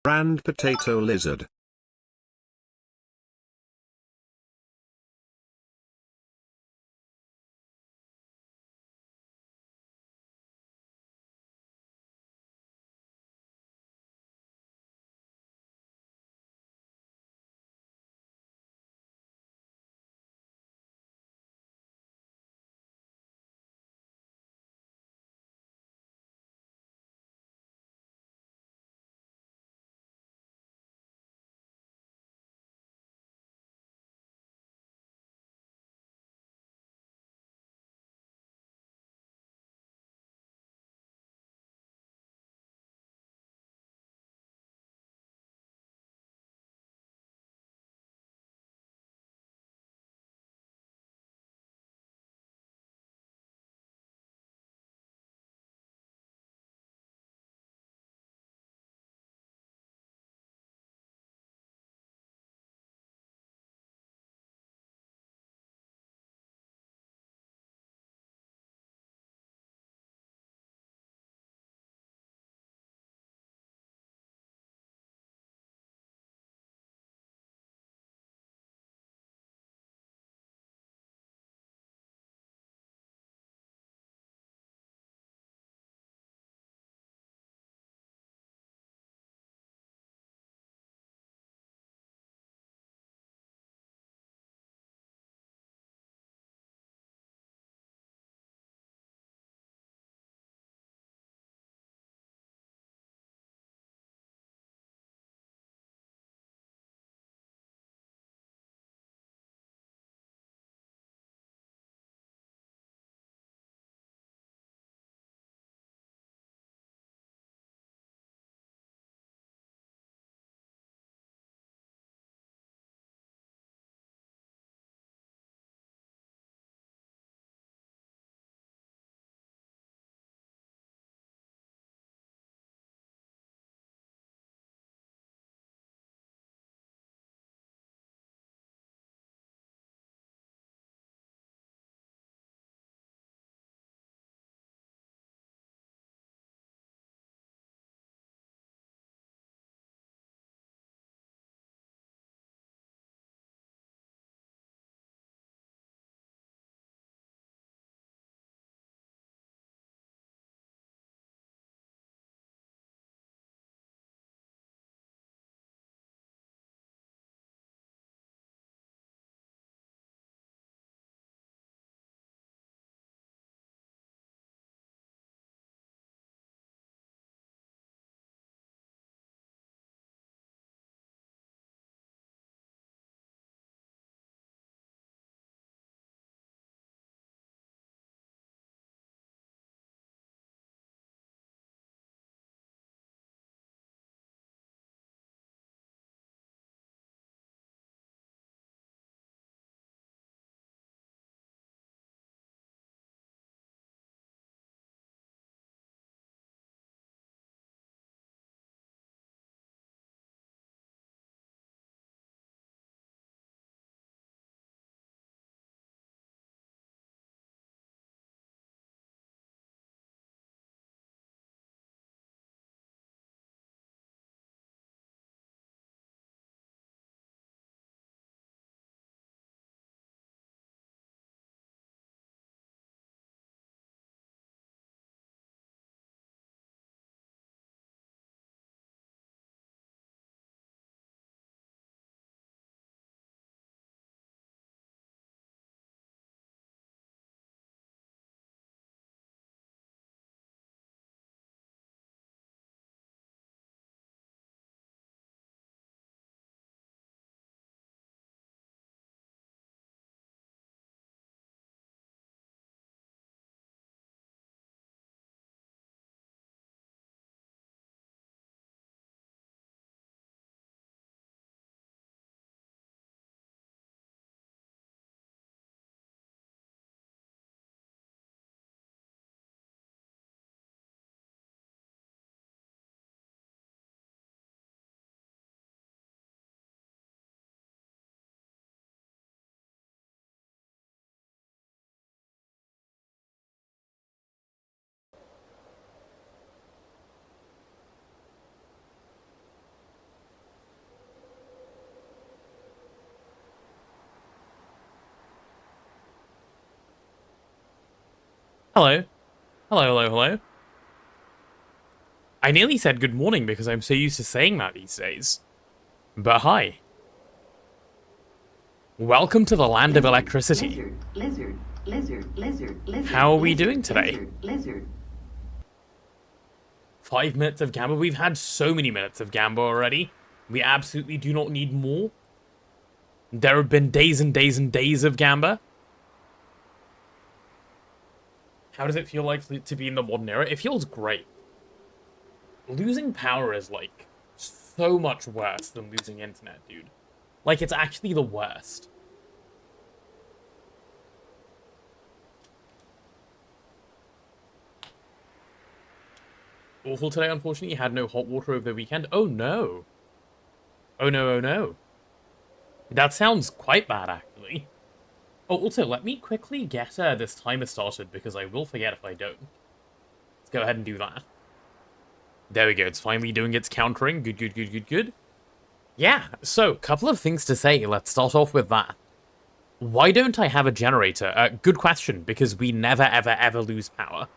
Brand potato lizard. Hello. Hello. I nearly said good morning because I'm so used to saying that these days. But hi. Welcome to the land of electricity. Lizard. How are we doing today? Lizard. 5 minutes of Gamba? We've had so many minutes of Gamba already. We absolutely do not need more. There have been days and days and days of Gamba. How does it feel like to be in the modern era? It feels great. Losing power is, like, so much worse than losing internet, dude. Like, it's actually the worst. Awful today, unfortunately. Had no hot water over the weekend. Oh, no. Oh, no. That sounds quite bad, actually. Oh, also, let me quickly get this timer started, because I will forget if I don't. Let's go ahead and do that. There we go, it's finally doing its countering. Good. Yeah, so, couple of things to say. Let's start off with that. Why don't I have a generator? Good question, because we never, ever lose power.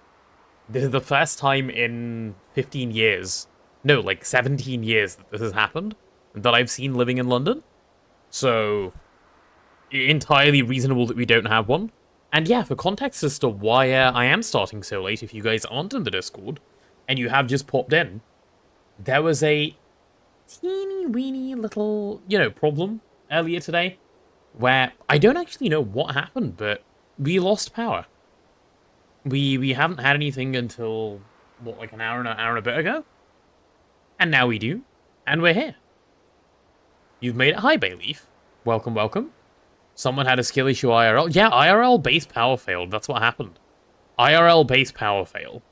This is the first time in 15 years, no, like 17 years that this has happened, that I've seen living in London. So, entirely reasonable that we don't have one. And yeah, for context as to why I am starting so late, if you guys aren't in the Discord, and you have just popped in, there was a teeny weeny little, problem earlier today, where I don't actually know what happened, but we lost power. We haven't had anything until, what, like an hour and a bit ago? And now we do, and we're here. You've made it. Hi, Bayleaf. Welcome. Someone had a skill issue IRL. Yeah, IRL base power failed. That's what happened. IRL base power fail.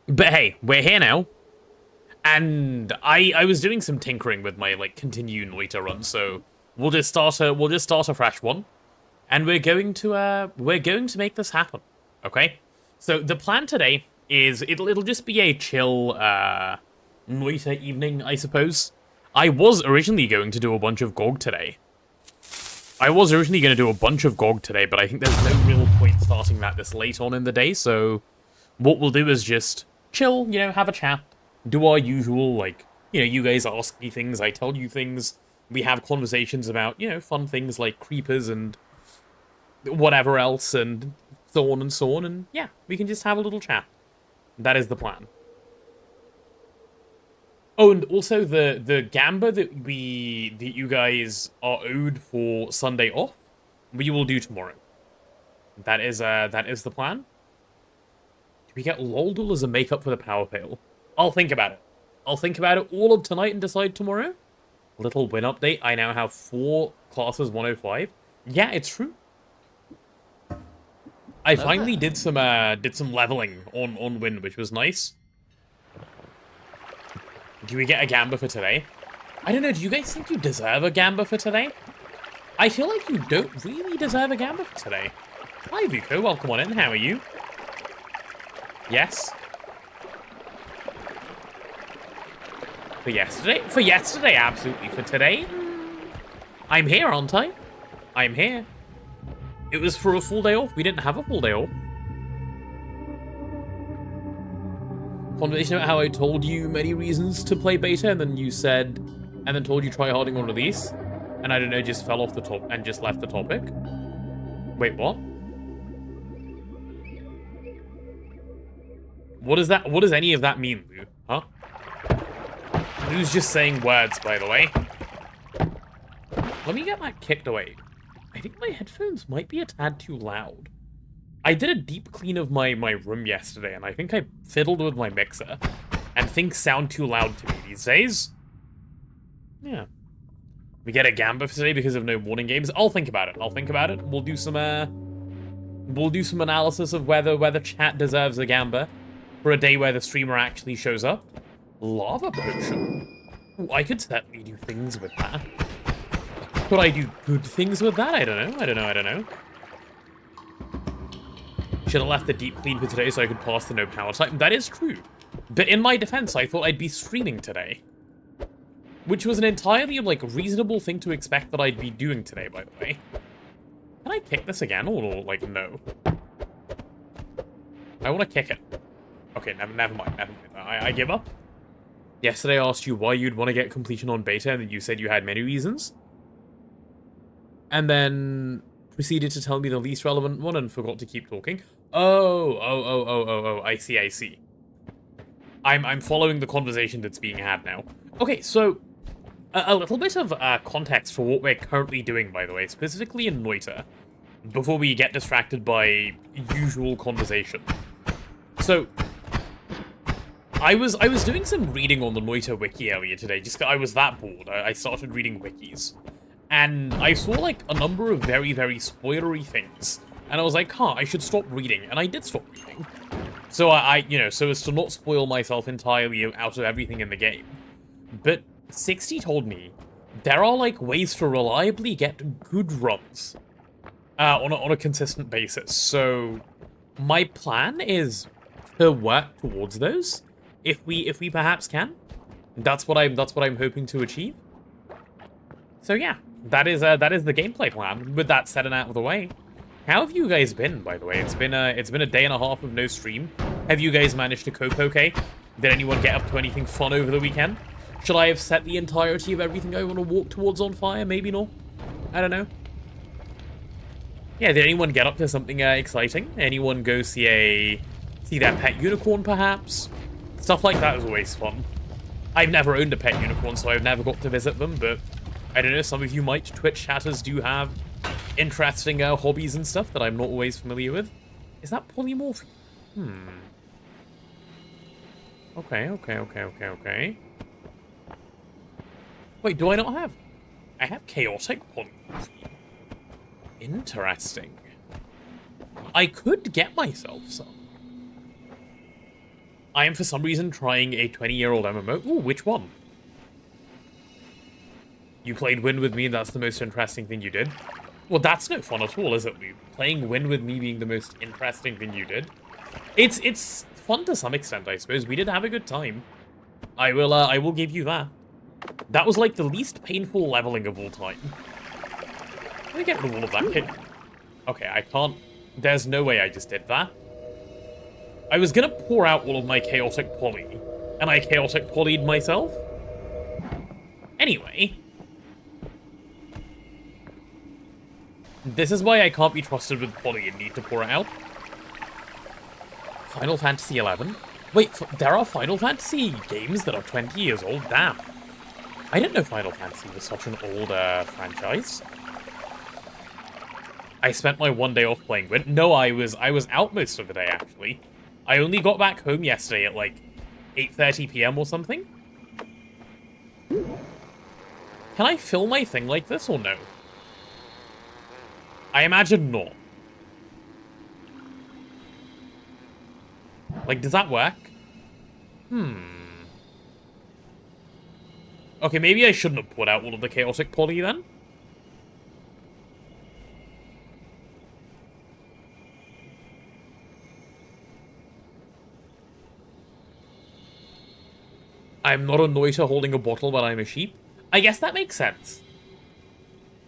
But hey, we're here now. And I was doing some tinkering with my, like, continue Noita run, so we'll just start a fresh one. And we're going to make this happen. Okay? So the plan today is it'll just be a chill Noita evening, I suppose. I was originally going to do a bunch of GOG today. but I think there's no real point starting that this late on in the day, so what we'll do is just chill, have a chat, do our usual, like, you guys ask me things, I tell you things, we have conversations about, fun things like creepers and whatever else, and so on, and yeah, we can just have a little chat. That is the plan. Oh, and also the Gamba that you guys are owed for Sunday off, we will do tomorrow. That is the plan. Do we get Loldul as a makeup for the power fail? I'll think about it. All of tonight and decide tomorrow. Little win update. I now have 4 classes 105. Yeah, it's true. I finally did some leveling on win, which was nice. Do we get a Gamba for today? I don't know, do you guys think you deserve a Gamba for today? I feel like you don't really deserve a Gamba for today. Hi, Vuko, welcome on in, how are you? Yes? For yesterday? For yesterday, absolutely. For today? I'm here, aren't I? I'm here. It was for a full day off. We didn't have a full day off. Conversation about how I told you many reasons to play beta, and then you said, and then told you try harding on release, and I don't know, just fell off the top and just left the topic. Wait, what? What is that? What does any of that mean, Lou? Huh? Lou's just saying words, by the way. Let me get that kicked away. I think my headphones might be a tad too loud. I did a deep clean of my room yesterday, and I think I fiddled with my mixer, and things sound too loud to me these days. Yeah. We get a Gamba for today because of no morning games. I'll think about it. We'll do some analysis of whether chat deserves a Gamba for a day where the streamer actually shows up. Lava potion. Ooh, I could certainly do things with that. Could I do good things with that? I don't know. Should have left the deep clean for today so I could pass the no power type. That is true. But in my defense, I thought I'd be streaming today. Which was an entirely, like, reasonable thing to expect that I'd be doing today, by the way. Can I kick this again, or, like, no? I want to kick it. Okay, never mind. I give up. Yesterday I asked you why you'd want to get completion on beta, and then you said you had many reasons. And then proceeded to tell me the least relevant one and forgot to keep talking. Oh, I see. I'm following the conversation that's being had now. Okay, so a little bit of context for what we're currently doing, by the way, specifically in Noita, before we get distracted by usual conversation. So, I was doing some reading on the Noita wiki earlier today, just 'cause I was that bored. I started reading wikis. And I saw, like, a number of very, very spoilery things. And I was like, I should stop reading. And I did stop reading. So so as to not spoil myself entirely out of everything in the game. But 60 told me there are, like, ways to reliably get good runs on a consistent basis. So my plan is to work towards those if we perhaps can. That's what I'm hoping to achieve. So yeah, that is the gameplay plan. With that said and out of the way, how have you guys been? By the way, it's been a day and a half of no stream. Have you guys managed to cope okay? Did anyone get up to anything fun over the weekend? Should I have set the entirety of everything I want to walk towards on fire? Maybe not. I don't know. Yeah, did anyone get up to something exciting? Anyone go see their pet unicorn, perhaps? Stuff like that is always fun. I've never owned a pet unicorn, so I've never got to visit them, but I don't know, some of you might. Twitch chatters do have interesting hobbies and stuff that I'm not always familiar with. Is that polymorph? Okay. Wait, do I not have? I have chaotic polymorph. Interesting. I could get myself some. I am for some reason trying a 20-year-old MMO. Ooh, which one? You played Win With Me and that's the most interesting thing you did? Well, that's no fun at all, is it? Playing Win With Me being the most interesting thing you did? It's fun to some extent, I suppose. We did have a good time. I will give you that. That was like the least painful leveling of all time. Let me get rid of all of that hit. Okay, I can't. There's no way I just did that. I was gonna pour out all of my chaotic poly, and I chaotic polyed myself. Anyway. This is why I can't be trusted with poly and need to pour it out. Final Fantasy XI? Wait, there are Final Fantasy games that are 20 years old? Damn. I didn't know Final Fantasy was such an old franchise. I spent my one day off playing Gwent. No, I was out most of the day, actually. I only got back home yesterday at, like, 8:30 PM or something. Can I fill my thing like this or no? I imagine not. Like, does that work? Okay, maybe I shouldn't have put out all of the chaotic poly then. I'm not a Noita holding a bottle, but I'm a sheep. I guess that makes sense.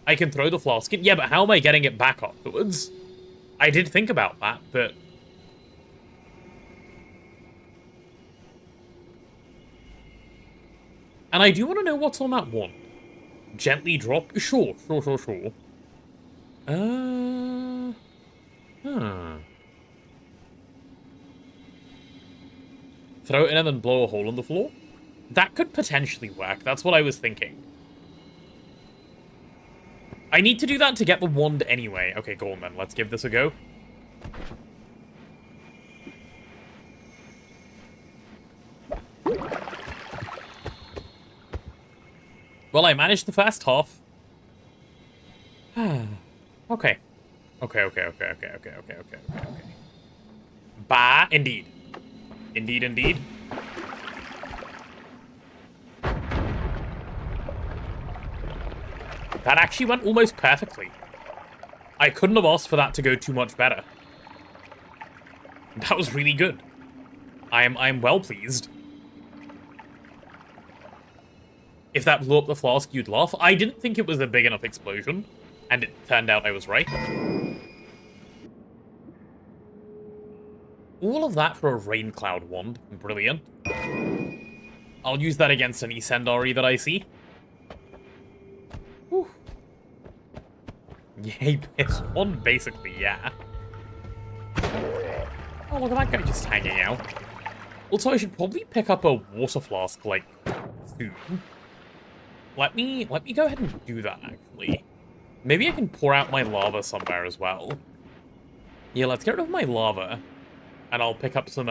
I can throw the flask in. Yeah, but how am I getting it back afterwards? I did think about that, but... And I do want to know what's on that one. Gently drop? Sure. Throw it in and then blow a hole in the floor? That could potentially work. That's what I was thinking. I need to do that to get the wand anyway. Okay, go on then. Let's give this a go. Well, I managed the first half. Okay. Okay. Bah, indeed. Indeed. That actually went almost perfectly. I couldn't have asked for that to go too much better. That was really good. I'm well pleased. If that blew up the flask, you'd laugh. I didn't think it was a big enough explosion, and it turned out I was right. All of that for a Rain Cloud wand. Brilliant. I'll use that against any Sendari that I see. Whew. Yay, piss one, basically, yeah. Oh, look at that guy just hanging out. Also, I should probably pick up a water flask, like, soon. Let me go ahead and do that, actually. Maybe I can pour out my lava somewhere as well. Yeah, let's get rid of my lava. And I'll pick up some,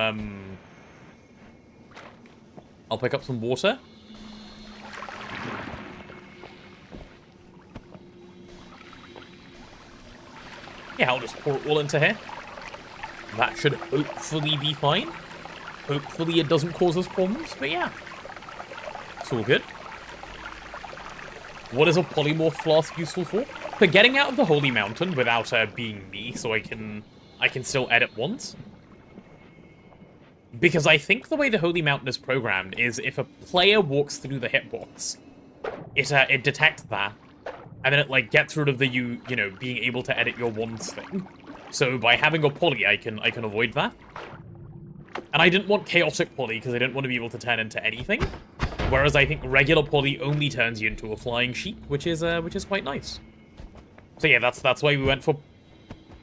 I'll pick up some water. Yeah, I'll just pour it all into here. That should hopefully be fine. Hopefully it doesn't cause us problems, but yeah. It's all good. What is a polymorph flask useful for? For getting out of the Holy Mountain without being me, so I can still edit once. Because I think the way the Holy Mountain is programmed is if a player walks through the hitbox, it detects that, and then it like gets rid of the you know being able to edit your wands thing. So by having a poly, I can avoid that. And I didn't want chaotic poly because I didn't want to be able to turn into anything. Whereas I think regular poly only turns you into a flying sheep, which is quite nice. So yeah, that's why we went for.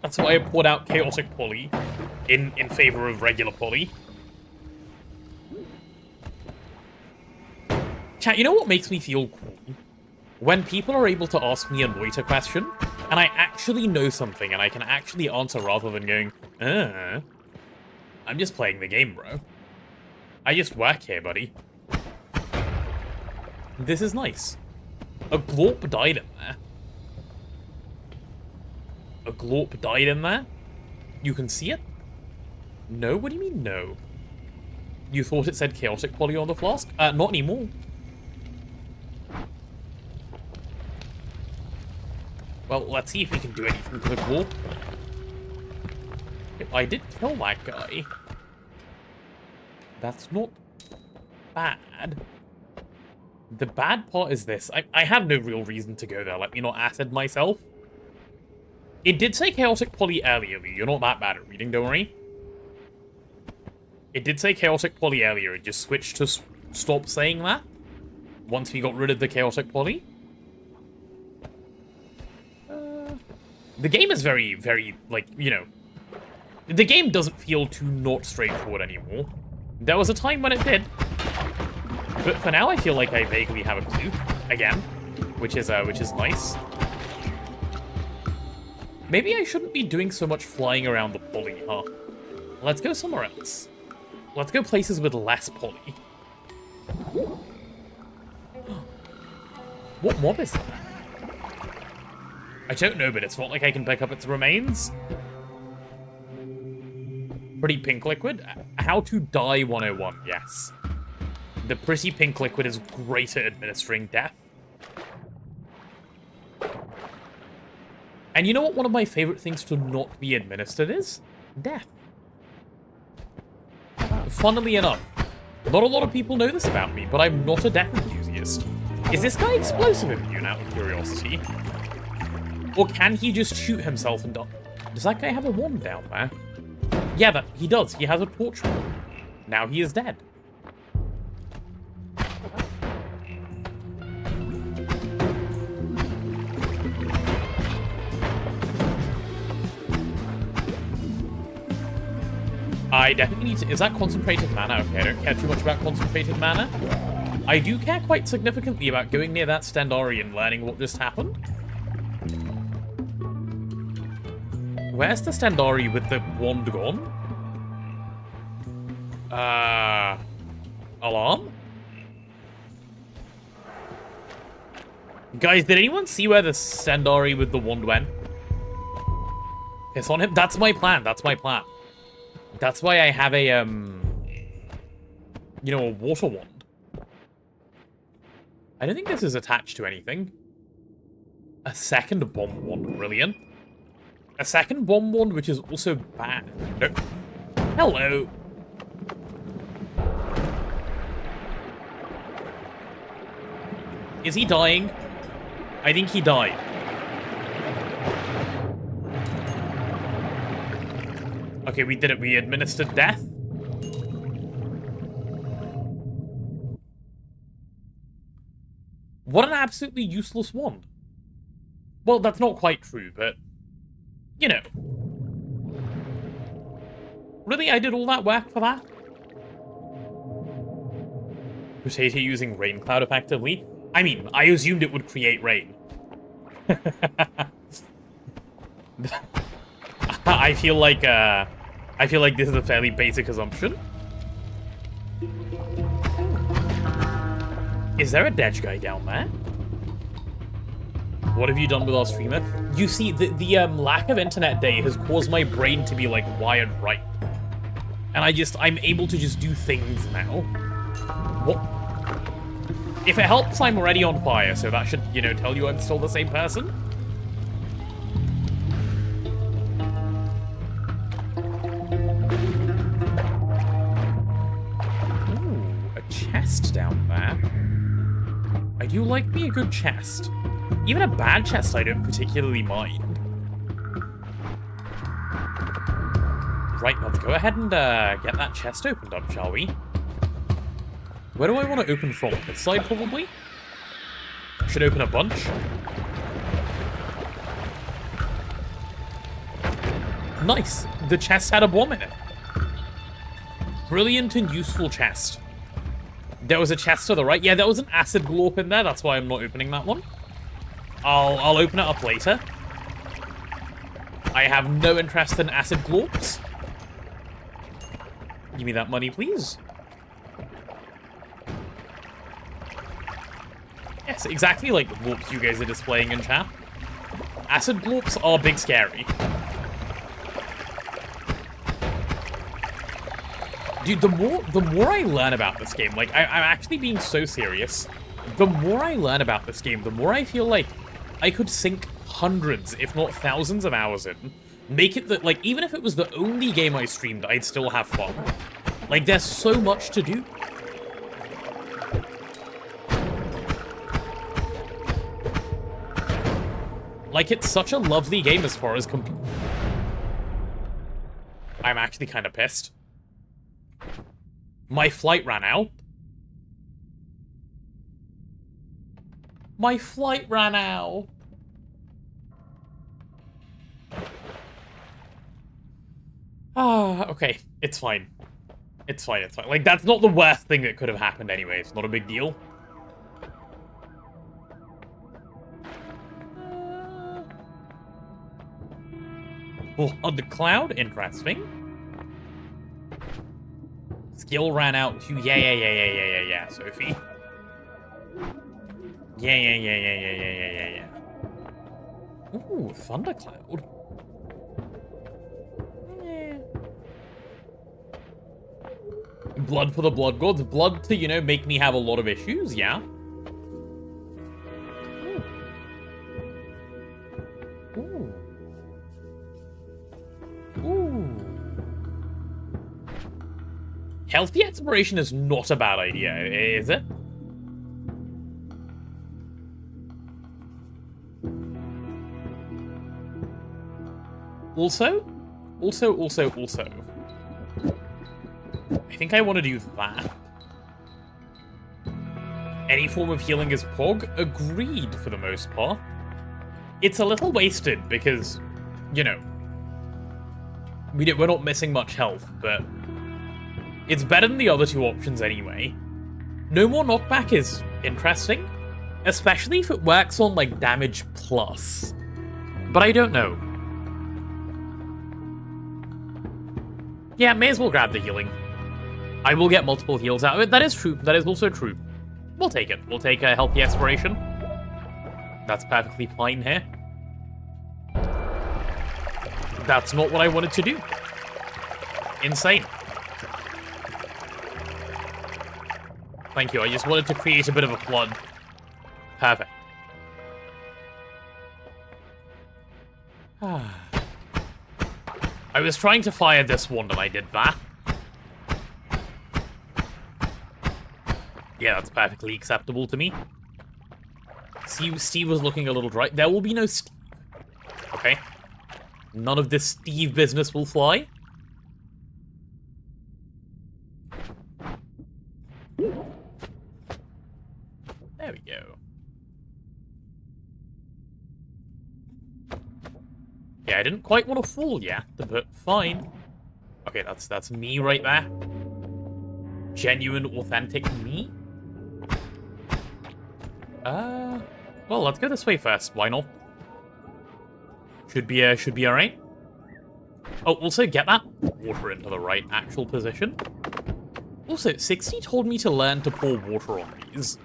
That's why I poured out chaotic poly in favor of regular poly. Chat, you know what makes me feel cool? When people are able to ask me a Noita question, and I actually know something, and I can actually answer rather than going, I'm just playing the game, bro. I just work here, buddy. This is nice. A glorp died in there. A glorp died in there? You can see it? No? What do you mean, no? You thought it said chaotic poly on the flask? Not anymore. Well, let's see if we can do anything to the glorp. I did kill that guy. That's not bad. The bad part is this. I have no real reason to go there. Let me not acid myself. It did say chaotic poly earlier. You're not that bad at reading, don't worry. It did say chaotic poly earlier. It just switched to stop saying that once we got rid of the chaotic poly. The game is very, very, like, you know... The game doesn't feel too not straightforward anymore. There was a time when it did. But for now, I feel like I vaguely have a clue. Again. Which is nice. Maybe I shouldn't be doing so much flying around the poly, huh? Let's go somewhere else. Let's go places with less poly. What mob is that? I don't know, but it's not like I can pick up its remains. Pretty pink liquid. How to die 101, yes. The pretty pink liquid is great at administering death. And you know what one of my favorite things to not be administered is? Death. Funnily enough, not a lot of people know this about me, but I'm not a death enthusiast. Is this guy explosive immune, out of curiosity? Or can he just shoot himself and die? Does that guy have a wand down there? Yeah, he does. He has a torch wand. Now he is dead. I definitely need to... Is that concentrated mana? Okay, I don't care too much about concentrated mana. I do care quite significantly about going near that Stendari and learning what just happened. Where's the Stendari with the wand gone? Alarm? Guys, did anyone see where the Stendari with the wand went? Piss on him? That's my plan, that's my plan. That's why I have a, you know, a water wand. I don't think this is attached to anything. A second bomb wand, brilliant. A second bomb wand, which is also bad. No. Hello. Is he dying? I think he died. Okay, we did it. We administered death. What an absolutely useless wand. Well, that's not quite true, but... You know. Really? I did all that work for that? Potato using rain cloud effectively? I mean, I assumed it would create rain. I feel like this is a fairly basic assumption. Is there a dead guy down there? What have you done with our streamer? You see, the lack of internet day has caused my brain to be, like, wired right. And I'm able to just do things now. What? If it helps, I'm already on fire, so that should, you know, tell you I'm still the same person. Ooh, a chest down there. I do like me a good chest. Even a bad chest I don't particularly mind. Right, let's go ahead and get that chest opened up, shall we? Where do I want to open from? This side, probably? Should open a bunch. Nice! The chest had a bomb in it. Brilliant and useful chest. There was a chest to the right. Yeah, there was an acid glorp in there. That's why I'm not opening that one. I'll open it up later. I have no interest in acid glorps. Give me that money, please. Yes, exactly like the glorps you guys are displaying in chat. Acid glorps are big scary. Dude, the more I learn about this game, like, I'm actually being so serious. The more I learn about this game, the more I feel like I could sink hundreds, if not thousands of hours in. Make it that, like, even if it was the only game I streamed, I'd still have fun. Like, there's so much to do. Like, it's such a lovely game as far as I'm actually kind of pissed. My flight ran out. My flight ran out. Ah, okay. It's fine. It's fine, it's fine. Like, that's not the worst thing that could have happened anyway. It's not a big deal. Blood cloud? Interesting. Skill ran out too. Yeah, Sophie. Yeah. Ooh, thundercloud. Yeah. Blood for the blood gods. Blood to, you know, make me have a lot of issues, yeah. Ooh. Healthy exploration is not a bad idea, is it? Also. I think I want to do that. Any form of healing is POG? Agreed, for the most part. It's a little wasted because, you know, we're not missing much health, but it's better than the other two options anyway. No more knockback is interesting, especially if it works on, like, damage plus. But I don't know. Yeah, may as well grab the healing. I will get multiple heals out of it. That is true. That is also true. We'll take it. We'll take a healthy exploration. That's perfectly fine here. That's not what I wanted to do. Insane. Thank you. I just wanted to create a bit of a flood. Perfect. I was trying to fire this wand and I did that. Yeah, that's perfectly acceptable to me. Steve was looking a little dry. There will be no Steve. Okay? None of this Steve business will fly. There we go. Yeah, I didn't quite want to fall yet, but fine. Okay, that's me right there. Genuine, authentic me. Well, let's go this way first. Why not? Should be alright. Oh, also get that water into the right actual position. Also, 60 told me to learn to pour water on these,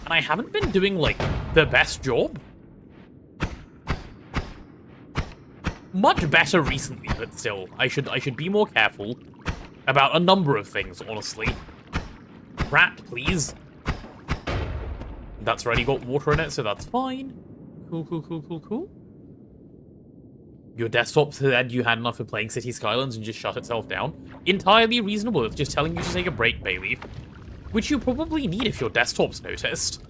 and I haven't been doing, like, the best job. Much better recently, but still, I should be more careful about a number of things, honestly. Rat, please. That's already got water in it, so that's fine. Cool. Your desktop said you had enough of playing City Skylines and just shut itself down. Entirely reasonable, it's just telling you to take a break, Bayleaf. Which you probably need if your desktop's noticed.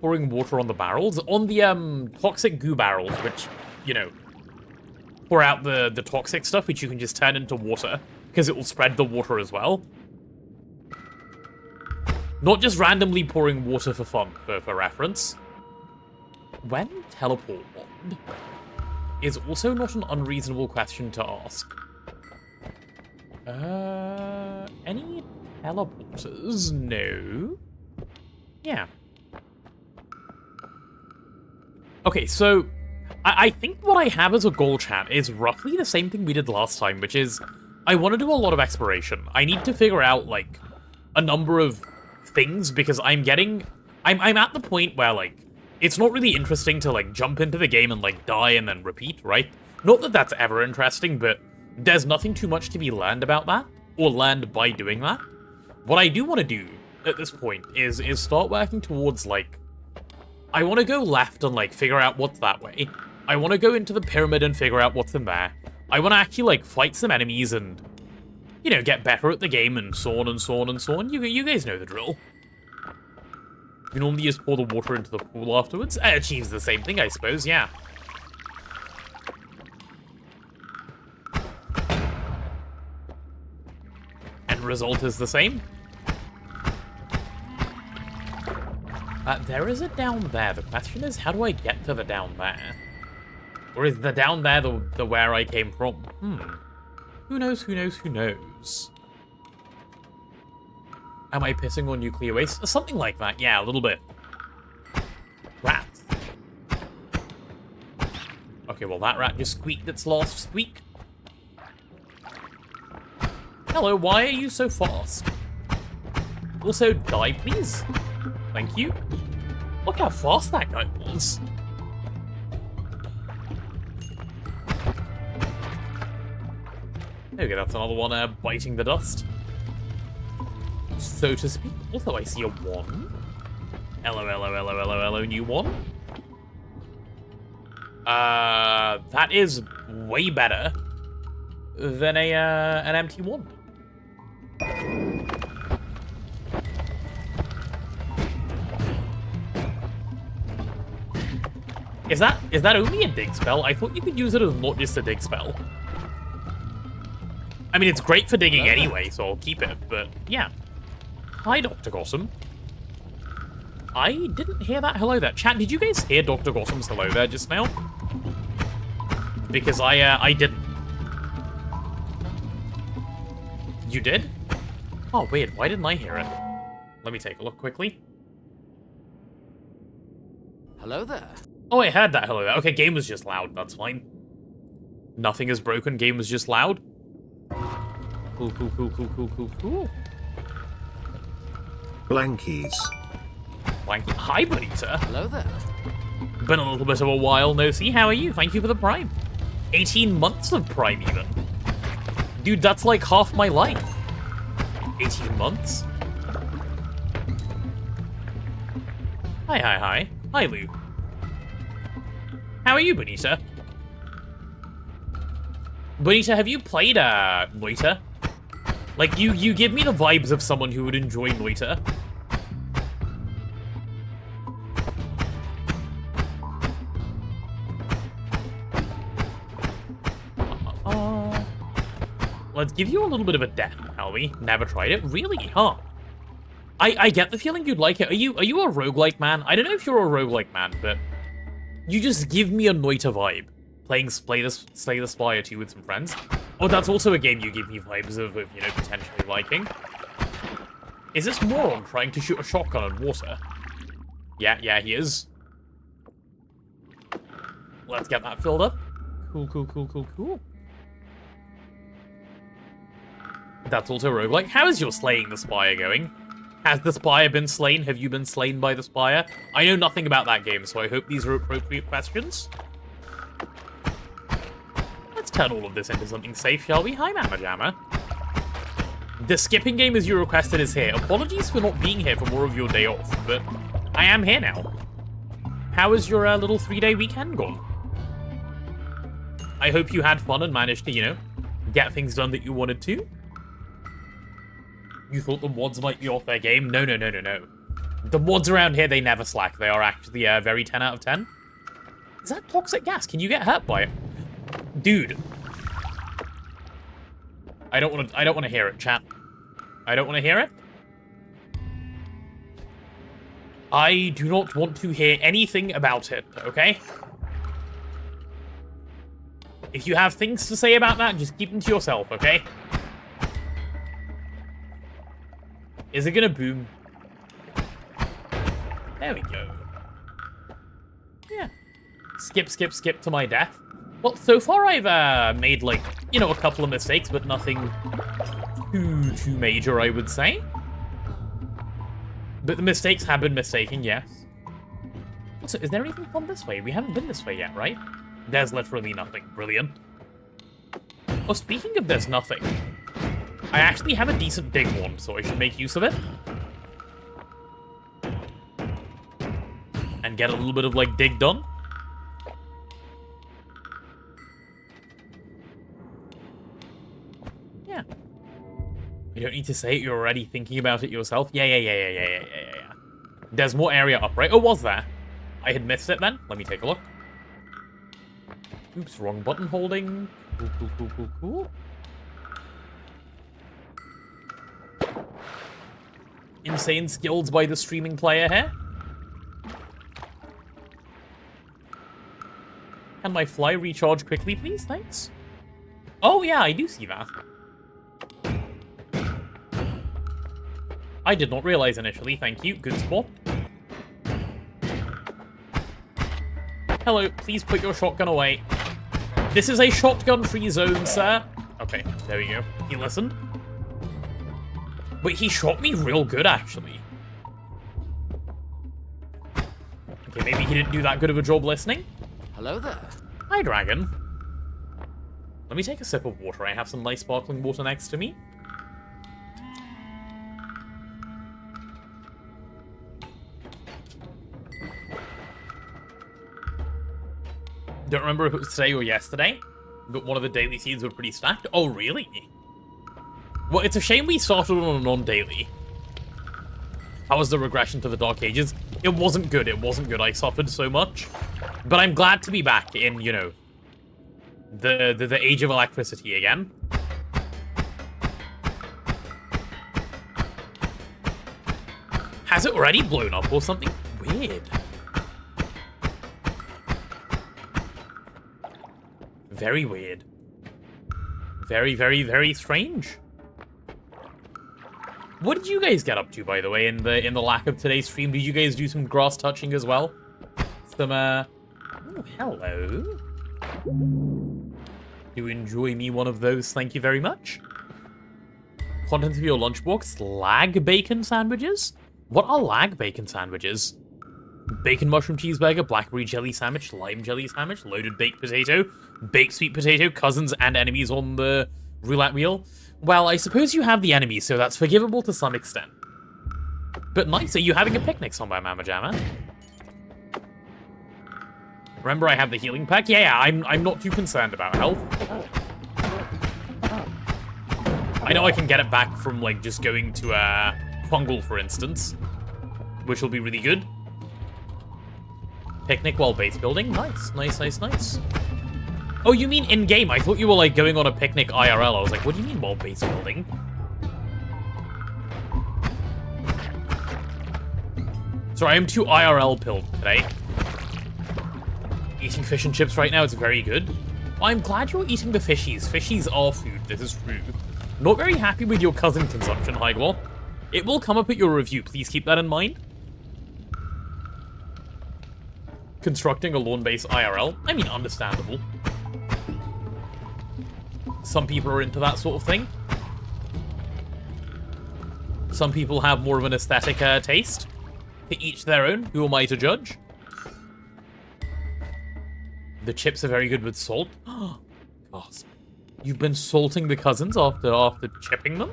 Pouring water on the barrels. On the, toxic goo barrels, which, you know, pour out the toxic stuff, which you can just turn into water, because it will spread the water as well. Not just randomly pouring water for fun, for reference. When teleport wand is also not an unreasonable question to ask. Any teleporters? No. Yeah. Okay, so I think what I have as a goal, chat, is roughly the same thing we did last time, which is I want to do a lot of exploration. I need to figure out, like, a number of things, because I'm at the point where, like, it's not really interesting to, like, jump into the game and, like, die and then repeat, right? Not that that's ever interesting, but there's nothing too much to be learned about that, or learned by doing that. What I do want to do at this point is start working towards, like, I want to go left and, like, figure out what's that way. I want to go into the pyramid and figure out what's in there. I want to actually, like, fight some enemies and, you know, get better at the game and so on and so on and so on. You guys know the drill. You normally just pour the water into the pool afterwards. It achieves the same thing, I suppose, yeah. End result is the same. There is a down there. The question is, how do I get to the down there? Or is the down there the where I came from? Who knows? Am I pissing on nuclear waste? Something like that, yeah, a little bit. Rats. Okay, well, that rat just squeaked its last squeak. Hello, why are you so fast? Also, die, please. Thank you. Look how fast that guy was. There we go, that's another one biting the dust. So to speak. Also, I see a 1. Hello, new 1. That is way better than an empty 1. Is that only a dig spell? I thought you could use it as not just a dig spell. I mean, it's great for digging anyway, so I'll keep it, but yeah. Hi, Dr. Gossam. I didn't hear that hello there. Chat, did you guys hear Dr. Gossam's hello there just now? Because I didn't. You did? Oh, weird. Why didn't I hear it? Let me take a look quickly. Hello there. Oh, I heard that hello there. Okay, game was just loud. That's fine. Nothing is broken. Game was just loud. Cool. Blankies. Blanky. Hi, Bonita. Hello there. Been a little bit of a while no see. How are you? Thank you for the Prime. 18 months of Prime, even. Dude, that's like half my life. 18 months. Hi. Hi, Lou. How are you, Bonita? Bonita, have you played, Noita? Like, you give me the vibes of someone who would enjoy Noita. Let's give you a little bit of a demo, shall we? Never tried it? Really? Huh? I get the feeling you'd like it. Are you a roguelike man? I don't know if you're a roguelike man, but you just give me a Noita vibe. Playing Slay the Spire 2 with some friends. Oh, that's also a game you give me vibes of, you know, potentially liking. Is this moron trying to shoot a shotgun on water? Yeah, he is. Let's get that filled up. Cool. That's also roguelike. How is your slaying the spire going? Has the spire been slain? Have you been slain by the spire? I know nothing about that game, so I hope these are appropriate questions. Let's turn all of this into something safe, shall we? Hi, Mama Jamma. The skipping game as you requested is here. Apologies for not being here for more of your day off, but I am here now. How has your little 3-day weekend gone? I hope you had fun and managed to, you know, get things done that you wanted to. You thought the mods might be off their game? No. The mods around here, they never slack. They are actually very 10 out of 10. Is that toxic gas? Can you get hurt by it? Dude. I don't want to hear it, chat. I don't want to hear it. I do not want to hear anything about it, okay? If you have things to say about that, just keep them to yourself, okay? Is it gonna boom? There we go. Yeah. Skip to my death. Well, so far I've made, like, you know, a couple of mistakes, but nothing too major, I would say. But the mistakes have been mistaken, yes. Also, is there anything fun this way? We haven't been this way yet, right? There's literally nothing. Brilliant. Oh, speaking of there's nothing, I actually have a decent dig wand, so I should make use of it. And get a little bit of, like, dig done. Yeah. You don't need to say it, you're already thinking about it yourself. Yeah. There's more area up, right? Oh, was there? I had missed it then? Let me take a look. Oops, wrong button holding. Cool. Insane skills by the streaming player here. Can my fly recharge quickly, please? Thanks. Oh, yeah, I do see that. I did not realize initially. Thank you. Good spot. Hello, please put your shotgun away. This is a shotgun-free zone, sir. Okay, there we go. He listened. Wait, he shot me real good, actually. Okay, maybe he didn't do that good of a job listening. Hello there. Hi, dragon. Let me take a sip of water. I have some nice sparkling water next to me. Don't remember if it was today or yesterday, but one of the daily seeds were pretty stacked. Oh, really? Well, it's a shame we started on a non-daily. How was the regression to the Dark Ages? It wasn't good. I suffered so much. But I'm glad to be back in, you know, the age of electricity again. Has it already blown up or something? Weird. Very weird. Very strange. What did you guys get up to, by the way, in the lack of today's stream? Did you guys do some grass touching as well? Some, Oh, hello. Do enjoy me one of those, thank you very much. Contents of your lunchbox, lag bacon sandwiches? What are lag bacon sandwiches? Bacon mushroom cheeseburger, blackberry jelly sandwich, lime jelly sandwich, loaded baked potato, baked sweet potato, cousins and enemies on the roulette wheel. Well, I suppose you have the enemies, so that's forgivable to some extent. But nice, are you having a picnic somewhere, Mama Jamma? Remember I have the healing pack? Yeah, I'm not too concerned about health. I know I can get it back from, like, just going to, fungal, for instance. Which will be really good. Picnic while base building? Nice. Oh, you mean in-game? I thought you were, like, going on a picnic IRL. I was like, what do you mean while base building? Sorry, I am too IRL pilled today. Eating fish and chips right now is very good. I'm glad you're eating the fishies. Fishies are food, this is true. Not very happy with your cousin consumption, Hyglaw. It will come up at your review, please keep that in mind. Constructing a lawn base IRL, I mean, understandable. Some people are into that sort of thing. Some people have more of an aesthetic taste. To each their own, who am I to judge? The chips are very good with salt. Gasp. You've been salting the cousins after chipping them?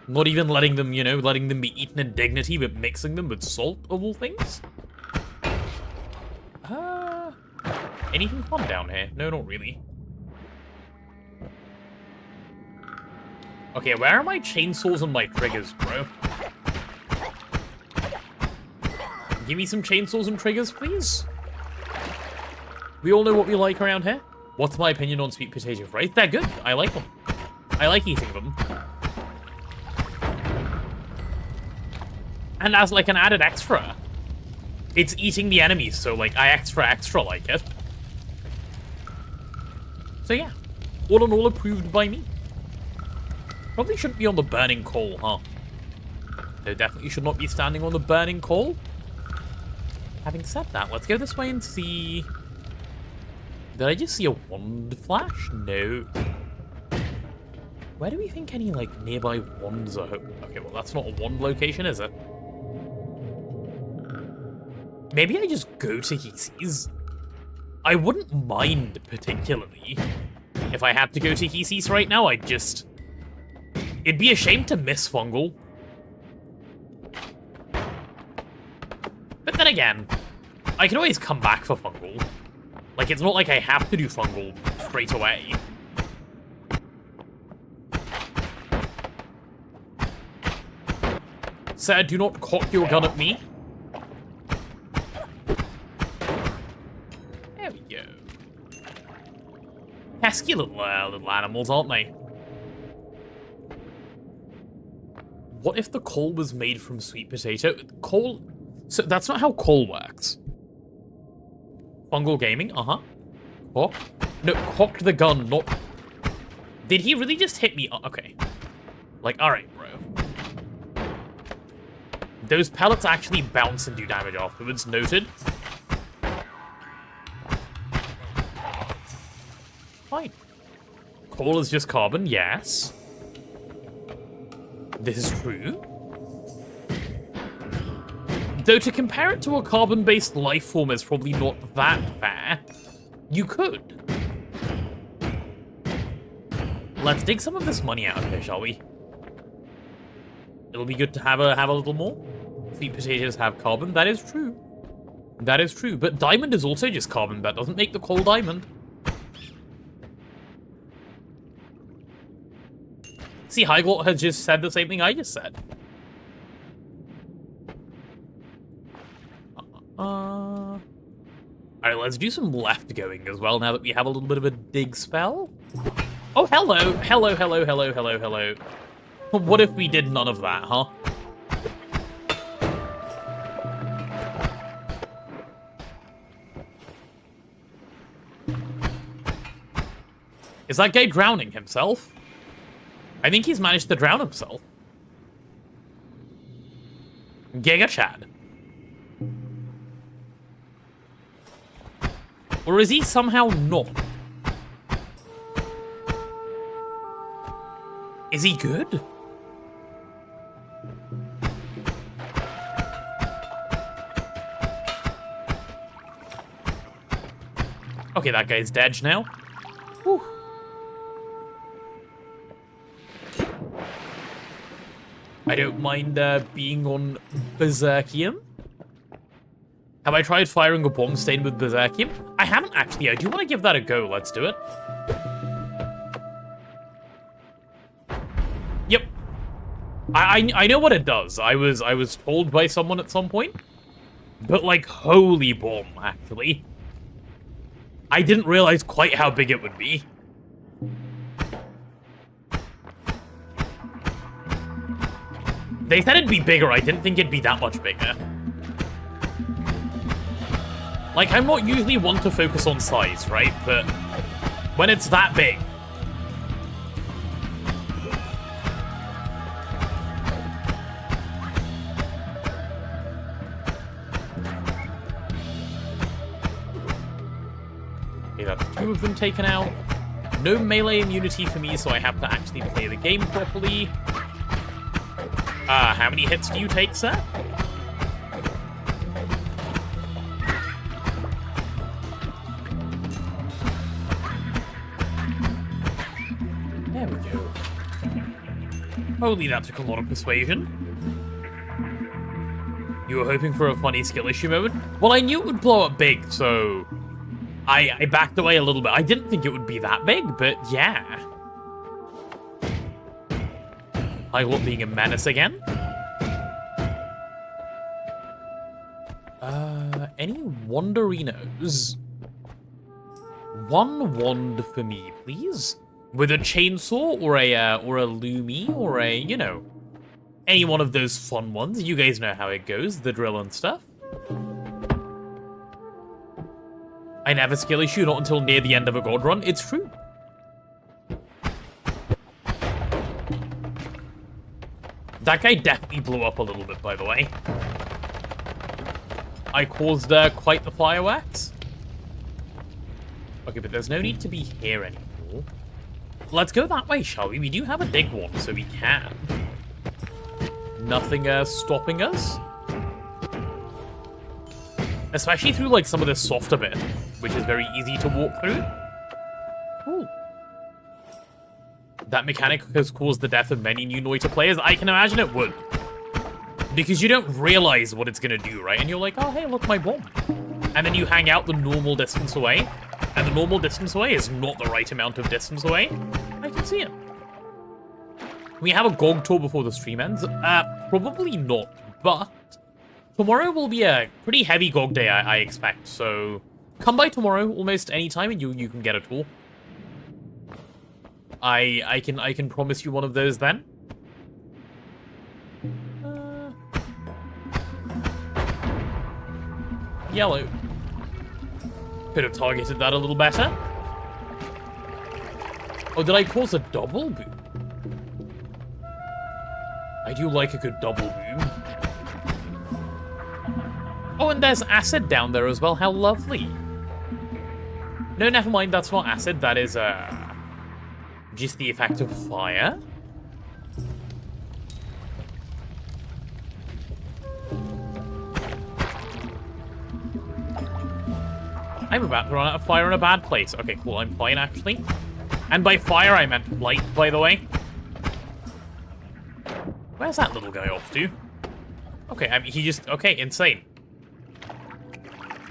Not even letting them, you know, letting them be eaten in dignity, but mixing them with salt, of all things? Anything fun down here? No, not really. Okay, where are my chainsaws and my triggers, bro? Give me some chainsaws and triggers, please. We all know what we like around here. What's my opinion on sweet potato fries? They're good. I like them. I like eating them. And as like an added extra, it's eating the enemies, so like I extra like it. So yeah, all in all approved by me. Probably shouldn't be on the burning coal, huh? No, definitely should not be standing on the burning coal. Having said that, let's go this way and see... Did I just see a wand flash? No. Where do we think any, like, nearby wands are? Okay, well, that's not a wand location, is it? Maybe I just go to Heese's. I wouldn't mind, particularly. If I had to go to Heese's right now, I'd just... It'd be a shame to miss Fungal. But then again, I can always come back for Fungal. Like, it's not like I have to do Fungal straight away. Sir, do not cock your gun at me. There we go. Pesky little animals, aren't they? What if the coal was made from sweet potato? Coal... So that's not how coal works. Fungal gaming, Cock? No, cocked the gun, not... Did he really just hit me? Okay. Like, alright, bro. Those pellets actually bounce and do damage afterwards, noted. Fine. Coal is just carbon, yes. This is true. Though to compare it to a carbon-based life form is probably not that fair. You could. Let's dig some of this money out of here, shall we? It'll be good to have a little more. Sweet potatoes have carbon, that is true. That is true, but diamond is also just carbon. That doesn't make the coal diamond. See, Hyglot has just said the same thing I just said. Alright, let's do some left going as well now that we have a little bit of a dig spell. Oh, hello. Hello, hello, hello, hello, hello. What if we did none of that, huh? Is that guy drowning himself? I think he's managed to drown himself. Giga Chad. Or is he somehow not? Is he good? Okay, that guy's dead now. Whew. I don't mind being on Berserkium. Have I tried firing a bomb stain with Berserkium? I haven't actually. I do want to give that a go. Let's do it. Yep. I know what it does. I was told by someone at some point. But like, holy bomb, actually. I didn't realize quite how big it would be. They said it'd be bigger, I didn't think it'd be that much bigger. Like, I'm not usually one to focus on size, right? But when it's that big... Okay, that's 2 of them taken out. No melee immunity for me, so I have to actually play the game properly. How many hits do you take, sir? There we go. Holy, that took a lot of persuasion. You were hoping for a funny skill issue moment? Well, I knew it would blow up big, so... I backed away a little bit. I didn't think it would be that big, but yeah. I love being a menace again. Any wanderinos? 1 wand for me, please. With a chainsaw or a loomy or a, you know, any one of those fun ones. You guys know how it goes, the drill and stuff. I never skill issue, not until near the end of a god run. It's true. That guy definitely blew up a little bit, by the way. I caused quite the fireworks. Okay, but there's no need to be here anymore. Let's go that way, shall we? We do have a big one, so we can. Nothing stopping us. Especially through, like, some of this softer bit, which is very easy to walk through. Cool. That mechanic has caused the death of many new Noita players. I can imagine it would. Because you don't realize what it's going to do, right? And you're like, oh, hey, look, my bomb. And then you hang out the normal distance away. And the normal distance away is not the right amount of distance away. I can see it. We have a GOG tour before the stream ends. Probably not, but tomorrow will be a pretty heavy GOG day, I expect. So come by tomorrow almost any time and you can get a tour. I can promise you one of those then. Yellow. Could have targeted that a little better. Oh, did I cause a double boom? I do like a good double boom. Oh, and there's acid down there as well. How lovely. No, never mind. That's not acid. That is, just the effect of fire. I'm about to run out of fire in a bad place. Okay, cool. I'm fine, actually. And by fire, I meant light, by the way. Where's that little guy off to? Okay, I mean, he just... Okay, insane.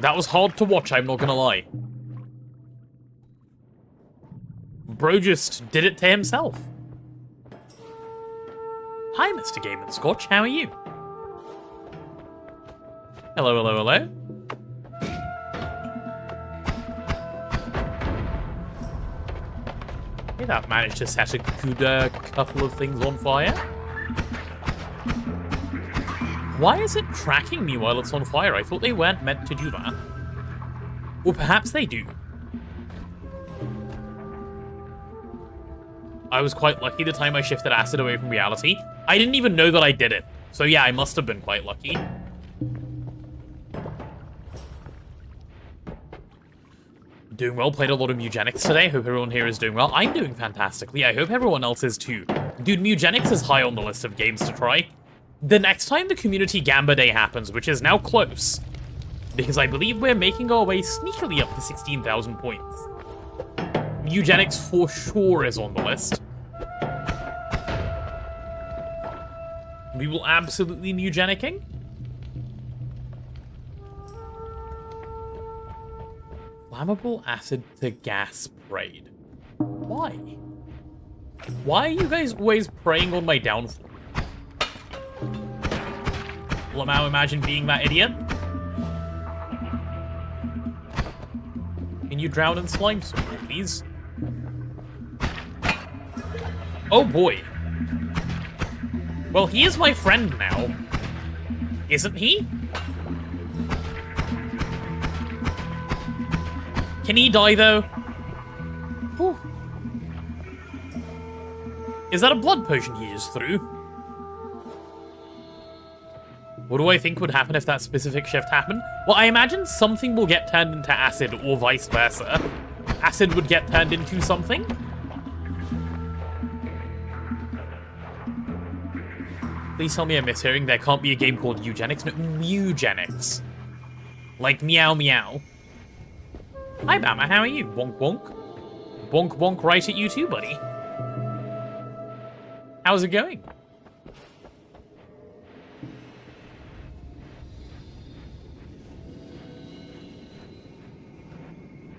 That was hard to watch, I'm not gonna lie. Bro just did it to himself. Hi, Mr. Game & Scotch. How are you? Hello, hello, hello. Okay, that managed to set a good couple of things on fire. Why is it tracking me while it's on fire? I thought they weren't meant to do that. Or perhaps they do. I was quite lucky the time I shifted acid away from reality. I didn't even know that I did it. So yeah, I must have been quite lucky. Doing well, played a lot of Mugenics today. Hope everyone here is doing well. I'm doing fantastically. I hope everyone else is too. Dude, Mugenics is high on the list of games to try. The next time the Community Gamba Day happens, which is now close, because I believe we're making our way sneakily up to 16,000 points. Mugenics for sure is on the list. We will absolutely Mugenicking. Flammable acid to gas sprayed. Why? Why are you guys always preying on my downfall? Will now imagine being that idiot? Can you drown in slime some more, please? Well, he is my friend now. Isn't he? Can he die, though? Whew. Is that a blood potion he just threw? What do I think would happen if that specific shift happened? Well, I imagine something will get turned into acid, or vice versa. Acid would get turned into something? Please tell me I'm mishearing. There can't be a game called Eugenics. No, Eugenics. Like meow meow. Hi, Bama. How are you? Bonk bonk. Bonk bonk right at you too, buddy. How's it going?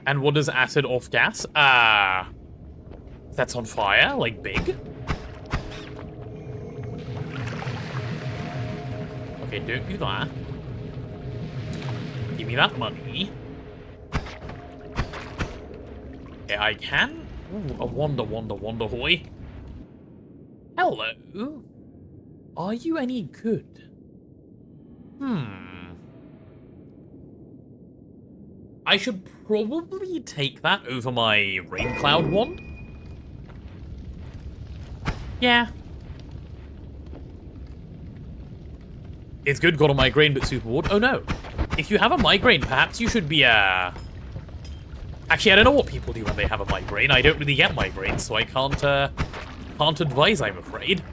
And what does acid off gas? That's on fire? Like big? Okay, don't do that. Give me that money. Okay, I can. Ooh, a wonder hoy. Hello. Are you any good? I should probably take that over my rain cloud wand. Yeah. It's good, got a migraine, but super bored. Oh no. If you have a migraine, perhaps you should be, Actually, I don't know what people do when they have a migraine. I don't really get migraines, so I can't advise, I'm afraid.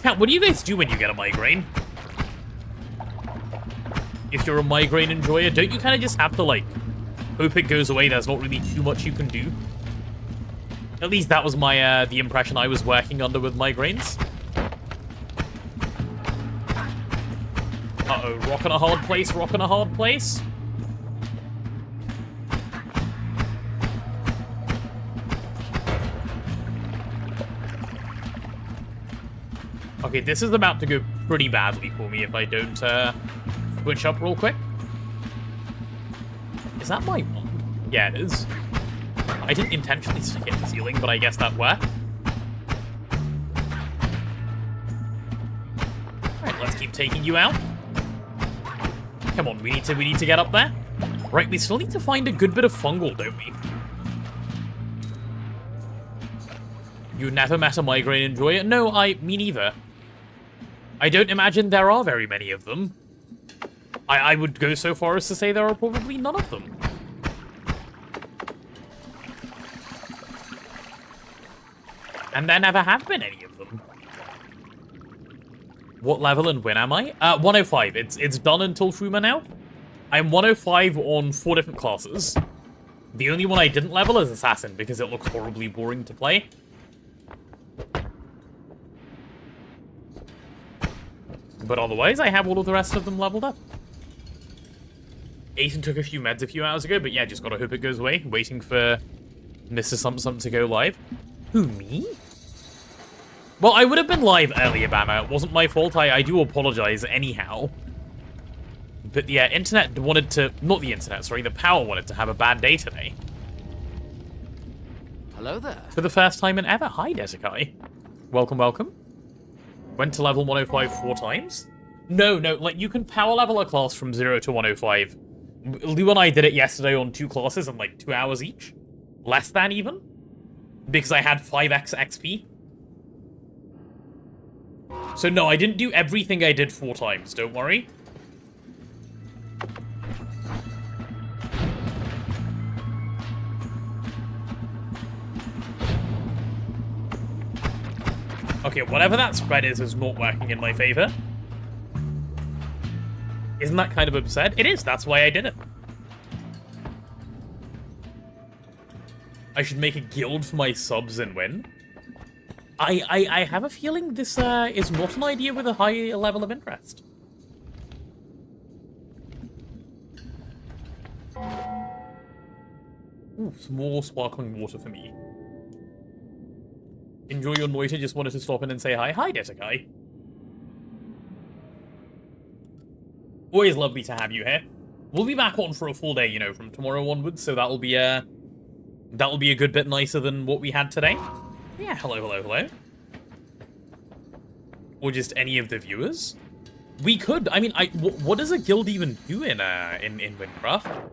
Cat, what do you guys do when you get a migraine? If you're a migraine enjoyer, don't you kind of just have to, like, hope it goes away? There's not really too much you can do. At least that was my, the impression I was working under with migraines. Uh-oh, rock in a hard place, rock in a hard place. Okay, this is about to go pretty badly for me if I don't, switch up real quick. Is that my wand? Yeah, it is. I didn't intentionally stick it in the ceiling, but I guess that worked. Alright, let's keep taking you out. Come on, we need to get up there. Right, we still need to find a good bit of fungal, don't we? You never met a migraine enjoyer? No, me neither. I don't imagine there are very many of them. I would go so far as to say there are probably none of them. And there never have been any of them. What level and when am I? 105. It's done until Fruma now. I'm 105 on 4 different classes. The only one I didn't level is Assassin, because it looks horribly boring to play. But otherwise, I have all of the rest of them leveled up. Aiden took a few meds a few hours ago, but yeah, just gotta hope it goes away. Waiting for Mr. Something to go live. Who, me? Well, I would have been live earlier, Bama. It wasn't my fault. I do apologize anyhow. But yeah, internet wanted to... Not the internet, sorry. The power wanted to have a bad day today. Hello there. For the first time in ever. Hi, Desekai. Welcome, welcome. Went to level 105 4 times? No, like, you can power level a class from 0 to 105. Lou and I did it yesterday on 2 classes in, like, 2 hours each. Less than, even. Because I had 5x XP. So no, I didn't do everything I did 4 times, don't worry. Okay, whatever that spread is not working in my favor. Isn't that kind of absurd? It is, that's why I did it. I should make a guild for my subs and win. I have a feeling this is not an idea with a high level of interest. Ooh, some more sparkling water for me. Enjoy your Noita, just wanted to stop in and say hi. Hi, Desekai. Always lovely to have you here. We'll be back on for a full day, you know, from tomorrow onwards, so that'll be a good bit nicer than what we had today. Yeah, hello. Or just any of the viewers? We could. I mean, what does a guild even do in Minecraft?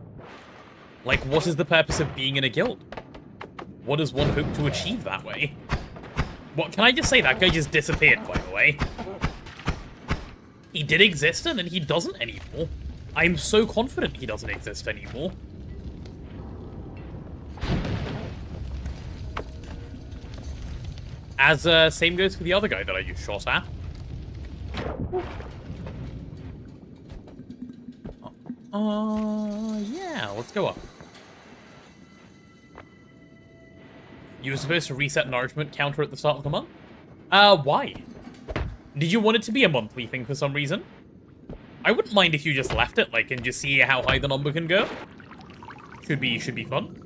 Like, what is the purpose of being in a guild? What does one hope to achieve that way? What, can I just say that guy just disappeared, by the way? He did exist and then he doesn't anymore. I'm so confident he doesn't exist anymore. As, same goes for the other guy that I just shot at. Yeah, let's go up. You were supposed to reset nourishment counter at the start of the month? Why? Did you want it to be a monthly thing for some reason? I wouldn't mind if you just left it, like, and just see how high the number can go. Should be fun.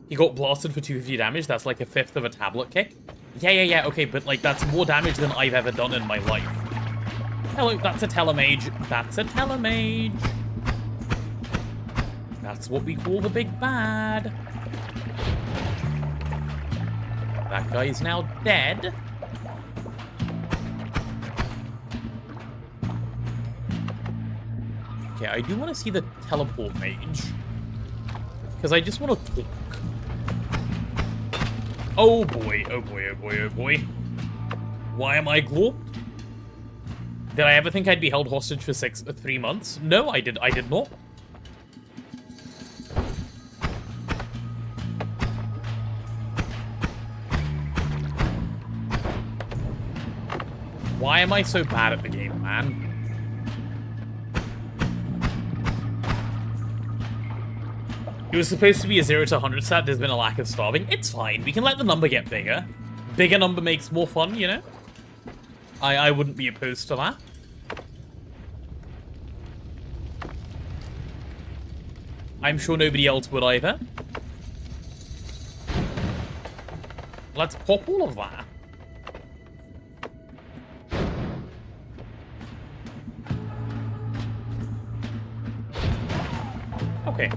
He got blasted for 250 damage, that's like a fifth of a tablet kick. Yeah, okay, but like, that's more damage than I've ever done in my life. Hello, that's a telemage. That's a telemage. That's what we call the big bad. That guy is now dead. Okay, I do want to see the teleport mage. Because I just want to talk. Oh boy, oh boy, oh boy, oh boy. Why am I glorped? Did I ever think I'd be held hostage for 3 months? No, I did not. Why am I so bad at the game, man? It was supposed to be a 0 to 100 stat. There's been a lack of starving. It's fine. We can let the number get bigger. Bigger number makes more fun, you know? I wouldn't be opposed to that. I'm sure nobody else would either. Let's pop all of that. Okay.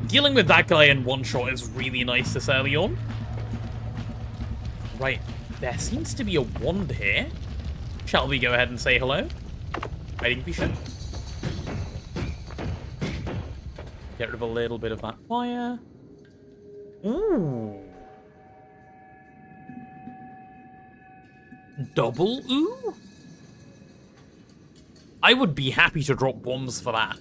Dealing with that guy in one shot is really nice this early on. Right. There seems to be a wand here. Shall we go ahead and say hello? I think we should. Get rid of a little bit of that fire. Ooh. Double ooh? I would be happy to drop bombs for that.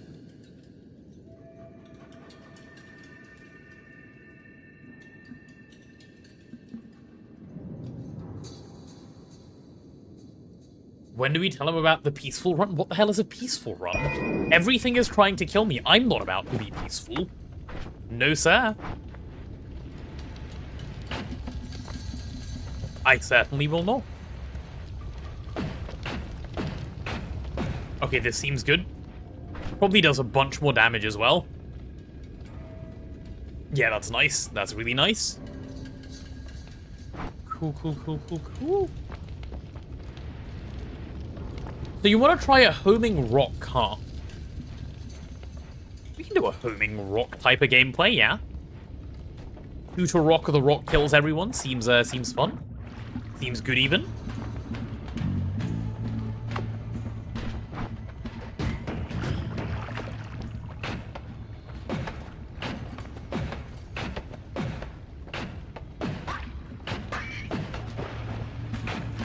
When do we tell him about the peaceful run? What the hell is a peaceful run? Everything is trying to kill me. I'm not about to be peaceful. No, sir. I certainly will not. Okay, this seems good. Probably does a bunch more damage as well. Yeah, that's nice. That's really nice. Cool, cool, cool, cool, cool. So you want to try a homing rock, huh? We can do a homing rock type of gameplay, yeah? Shoot a rock, the rock kills everyone. Seems fun. Seems good even.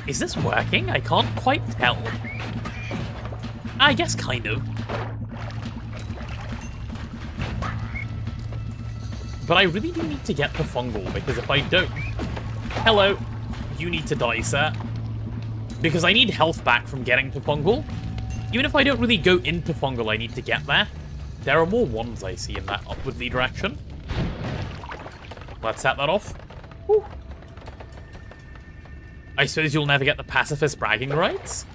Is this working? I can't quite tell. I guess kind of. But I really do need to get the fungal, because if I don't... Hello. You need to die, sir. Because I need health back from getting to fungal. Even if I don't really go into fungal, I need to get there. There are more ones I see in that upwardly direction. Let's set that off. Whew. I suppose you'll never get the pacifist bragging rights?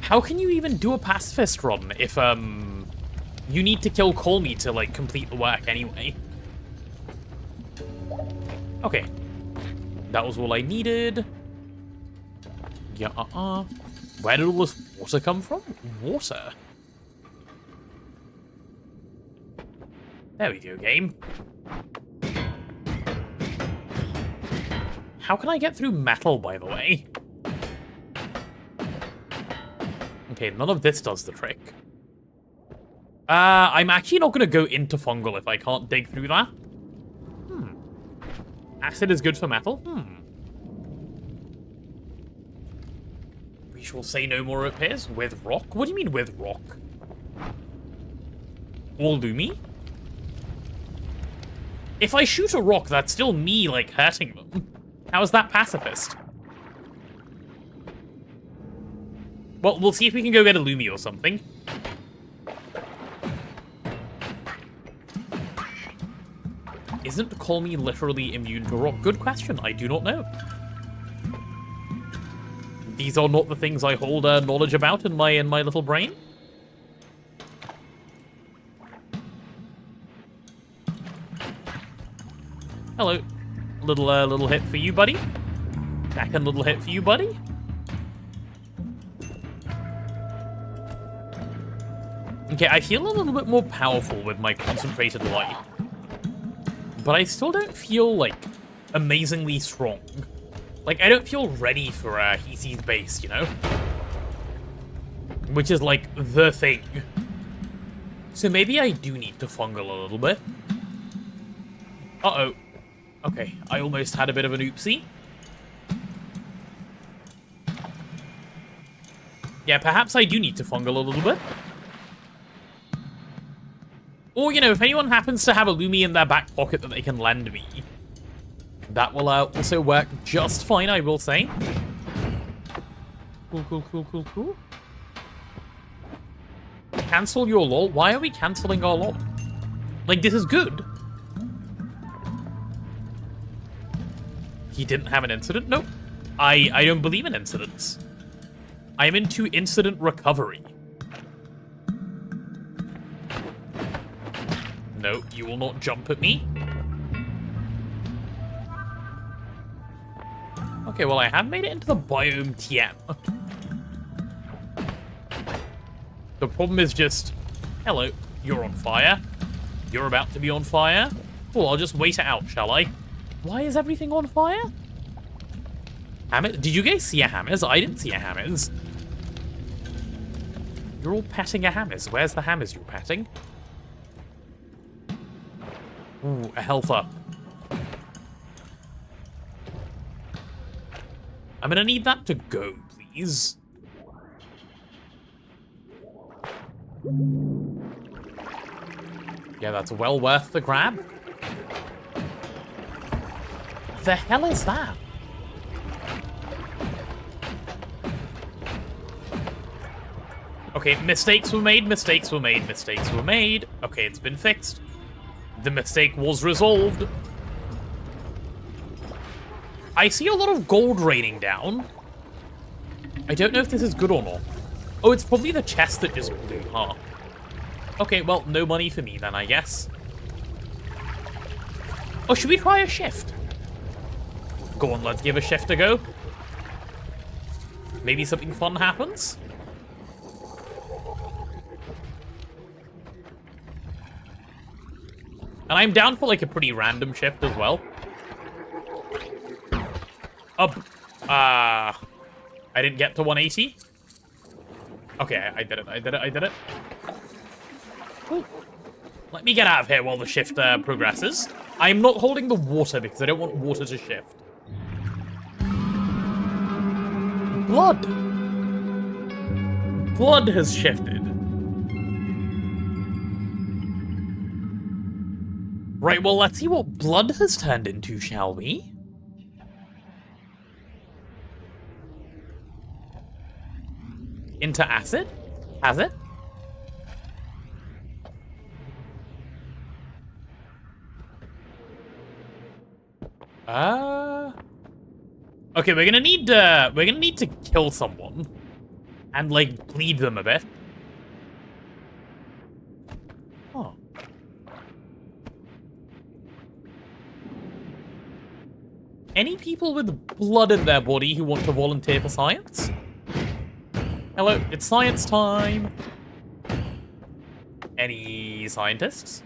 How can you even do a pacifist run if, you need to kill Call Me to, like, complete the work anyway? Okay. That was all I needed. Yeah, Where did all this water come from? Water. There we go, game. How can I get through metal, by the way? Okay, none of this does the trick. I'm actually not going to go into fungal if I can't dig through that. Acid is good for metal? We shall say no more, it appears. With rock? What do you mean with rock? Or Lumi? If I shoot a rock, that's still me, like, hurting them. How is that pacifist? Well, we'll see if we can go get a Lumi or something. Isn't Call Me literally immune to rock? Good question. I do not know. These are not the things I hold knowledge about in my little brain. Hello. Little hit for you, buddy. Second little hit for you, buddy. Okay, I feel a little bit more powerful with my concentrated light. But I still don't feel, like, amazingly strong. Like, I don't feel ready for Heezy's base, you know? Which is, like, the thing. So maybe I do need to fungal a little bit. Uh-oh. Okay, I almost had a bit of an oopsie. Yeah, perhaps I do need to fungal a little bit. Or, you know, if anyone happens to have a Lumi in their back pocket that they can lend me, that will also work just fine, I will say. Cool. Cancel your lol? Why are we cancelling our lol? Like, this is good. He didn't have an incident? Nope. I don't believe in incidents. I'm into incident recovery. No, you will not jump at me. Okay, well, I have made it into the biome TM. The problem is just... Hello, you're on fire. You're about to be on fire. Cool, I'll just wait it out, shall I? Why is everything on fire? Did you guys see a hammers? I didn't see a hammers. You're all petting a hammers. Where's the hammers you're petting? Ooh, a health up. I'm gonna need that to go, please. Yeah, that's well worth the grab. The hell is that? Okay, mistakes were made. Okay, it's been fixed. The mistake was resolved. I see a lot of gold raining down. I don't know if this is good or not. Oh, it's probably the chest that just blew, huh? Okay, well, no money for me then, I guess. Oh, should we try a shift? Go on, let's give a shift a go. Maybe something fun happens? And I'm down for, like, a pretty random shift as well. Up. I didn't get to 180. Okay, I did it. Ooh. Let me get out of here while the shift progresses. I'm not holding the water because I don't want water to shift. Blood has shifted. Right, well, let's see what blood has turned into, shall we? Into acid? Has it? Okay, we're gonna need to kill someone. And, like, bleed them a bit. Oh. Any people with blood in their body who want to volunteer for science? Hello, it's science time. Any scientists?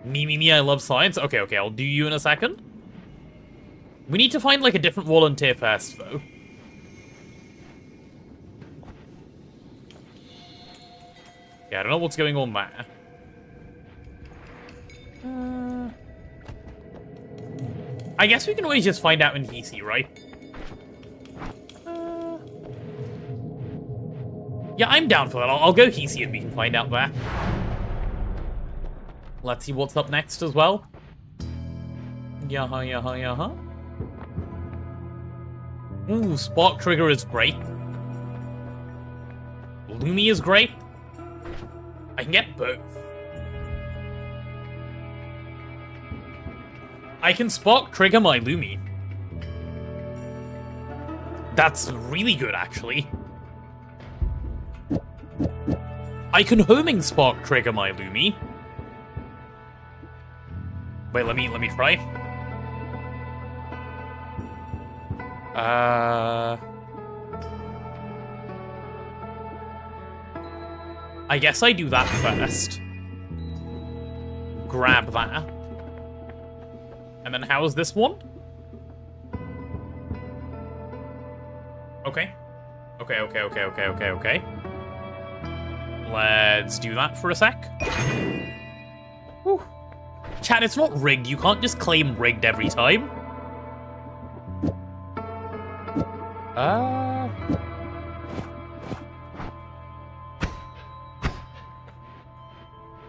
Me, I love science. Okay, I'll do you in a second. We need to find, like, a different volunteer first, though. Yeah, I don't know what's going on there. I guess we can always just find out in DC, right? Yeah, I'm down for that. I'll go DC and we can find out there. Let's see what's up next as well. Yaha. Ooh, Spark Trigger is great. Lumi is great. I can get both. I can Spark Trigger my Lumi. That's really good, actually. I can homing Spark Trigger my Lumi. Wait, let me try. I guess I do that first. Grab that. And then how's this one? Okay. Okay. Let's do that for a sec. Whew. Chat, it's not rigged. You can't just claim rigged every time.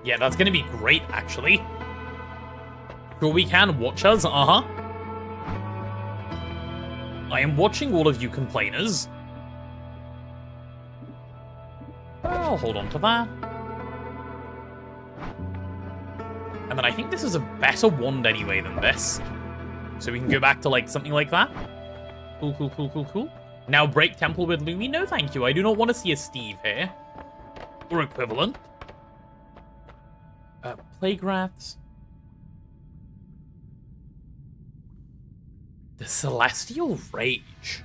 Yeah, that's gonna be great, actually. Sure we can watch us, I am watching all of you complainers. I'll hold on to that. And then I think this is a better wand anyway than this. So we can go back to, like, something like that. Cool. Now break temple with Lumi? No, thank you. I do not want to see a Steve here. Or equivalent. Plague Rats. The Celestial Rage.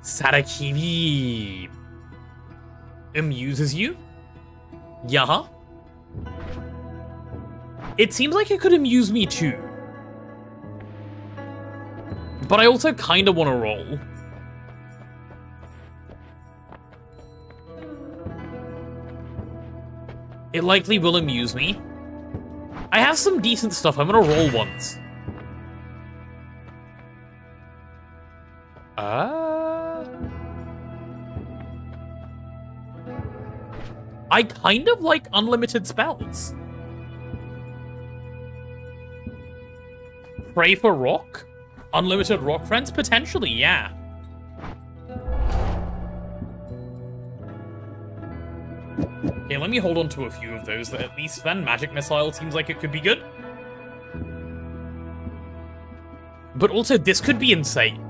Sarakivi amuses you? Yeah. It seems like it could amuse me too. But I also kind of want to roll. It likely will amuse me. I have some decent stuff. I'm gonna roll once. I kind of like unlimited spells. Pray for rock? Unlimited rock friends? Potentially, yeah. Okay, let me hold on to a few of those at least then. Magic Missile seems like it could be good. But also, this could be insane.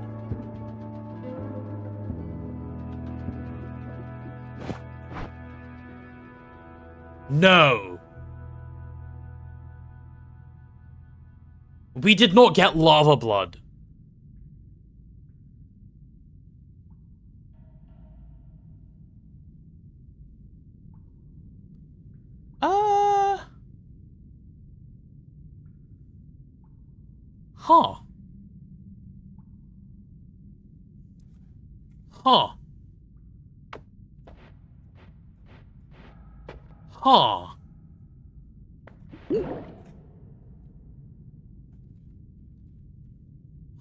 No. We did not get lava blood.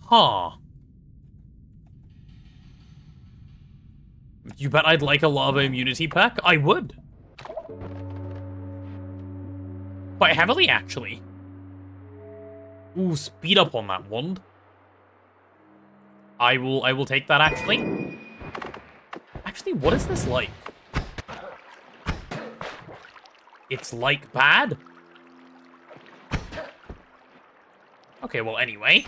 Huh. You bet I'd like a lava immunity pack? I would. Quite heavily, actually. Ooh, speed up on that wand. I will take that, actually. Actually, what is this like? It's like bad? Okay, well, anyway.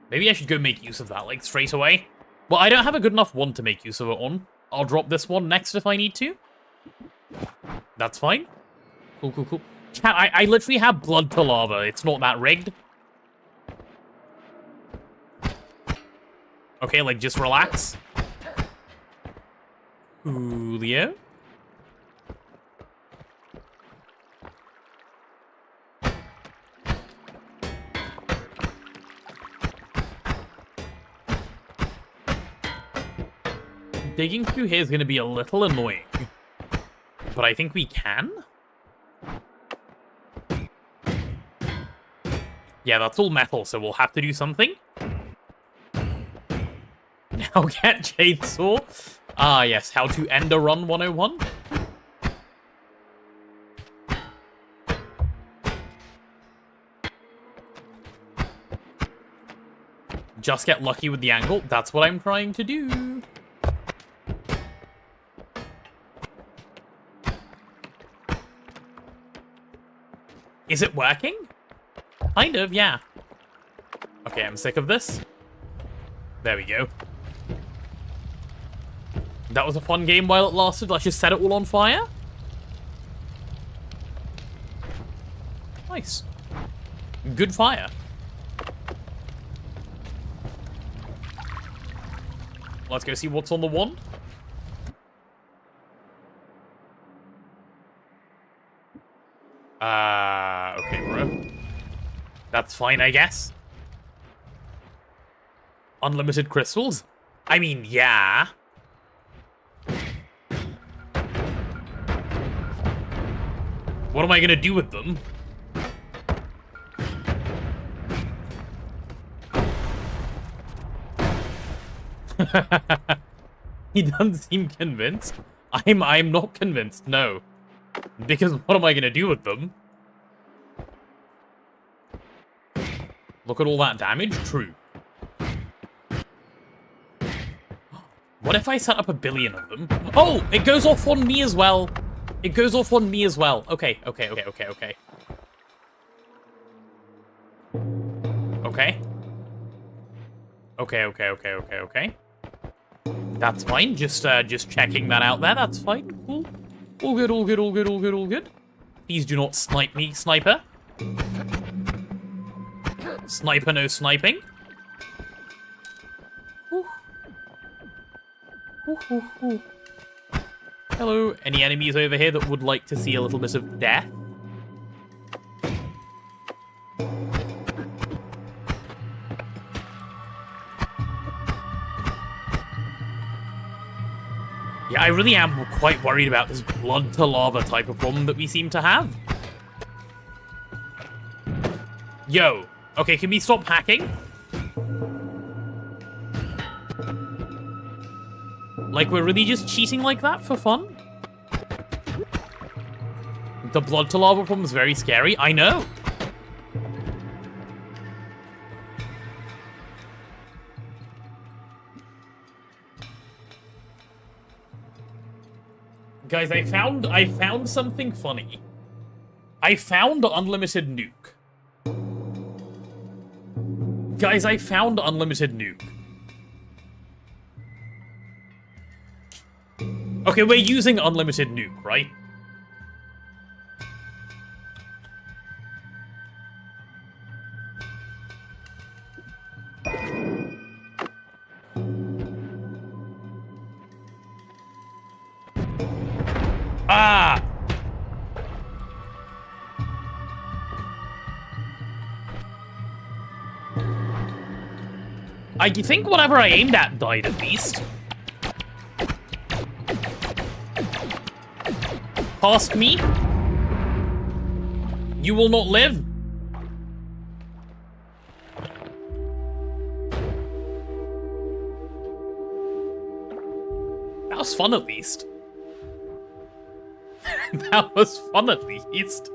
Maybe I should go make use of that, like, straight away. Well, I don't have a good enough wand to make use of it on. I'll drop this one next if I need to. That's fine. Cool. Chat, I literally have blood to lava. It's not that rigged. Okay, like, just relax. Julio? Digging through here is going to be a little annoying. But I think we can? Yeah, that's all metal, so we'll have to do something. Now get chainsaw. Ah, yes, how to end a run 101. Just get lucky with the angle. That's what I'm trying to do. Is it working? Kind of, yeah. Okay, I'm sick of this. There we go. That was a fun game while it lasted. Let's just set it all on fire. Nice. Good fire. Let's go see what's on the wand. Okay, bro. That's fine, I guess. Unlimited crystals? I mean, yeah. What am I gonna do with them? He doesn't seem convinced. I'm not convinced, no. Because what am I gonna do with them? Look at all that damage? True. What if I set up 1 billion of them? Oh! It goes off on me as well. It goes off on me as well. Okay. Okay. That's fine. Just checking that out there. That's fine. Cool. All good. Please do not snipe me, sniper. Sniper, no sniping. Hello. Any enemies over here that would like to see a little bit of death? Yeah, I really am quite worried about this blood to lava type of problem that we seem to have. Yo. Okay, can we stop hacking? Like, we're really just cheating like that for fun? The blood to lava problem is very scary. I know. Guys, I found something funny. I found unlimited nuke. Guys, I found unlimited nuke. Okay, we're using unlimited nuke, right? Ah! I think whatever I aimed at died at least. Past me? You will not live? That was fun at least. That was fun at least.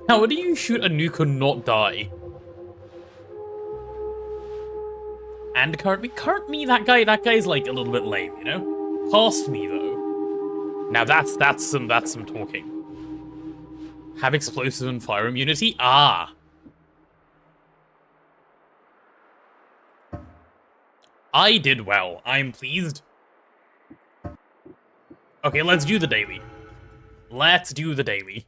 How do you shoot a nuke and not die? And current me, that guy's like a little bit lame, you know? Past me though. Now that's some talking. Have explosive and fire immunity? Ah. I did well. I'm pleased. Okay, let's do the daily. Let's do the daily.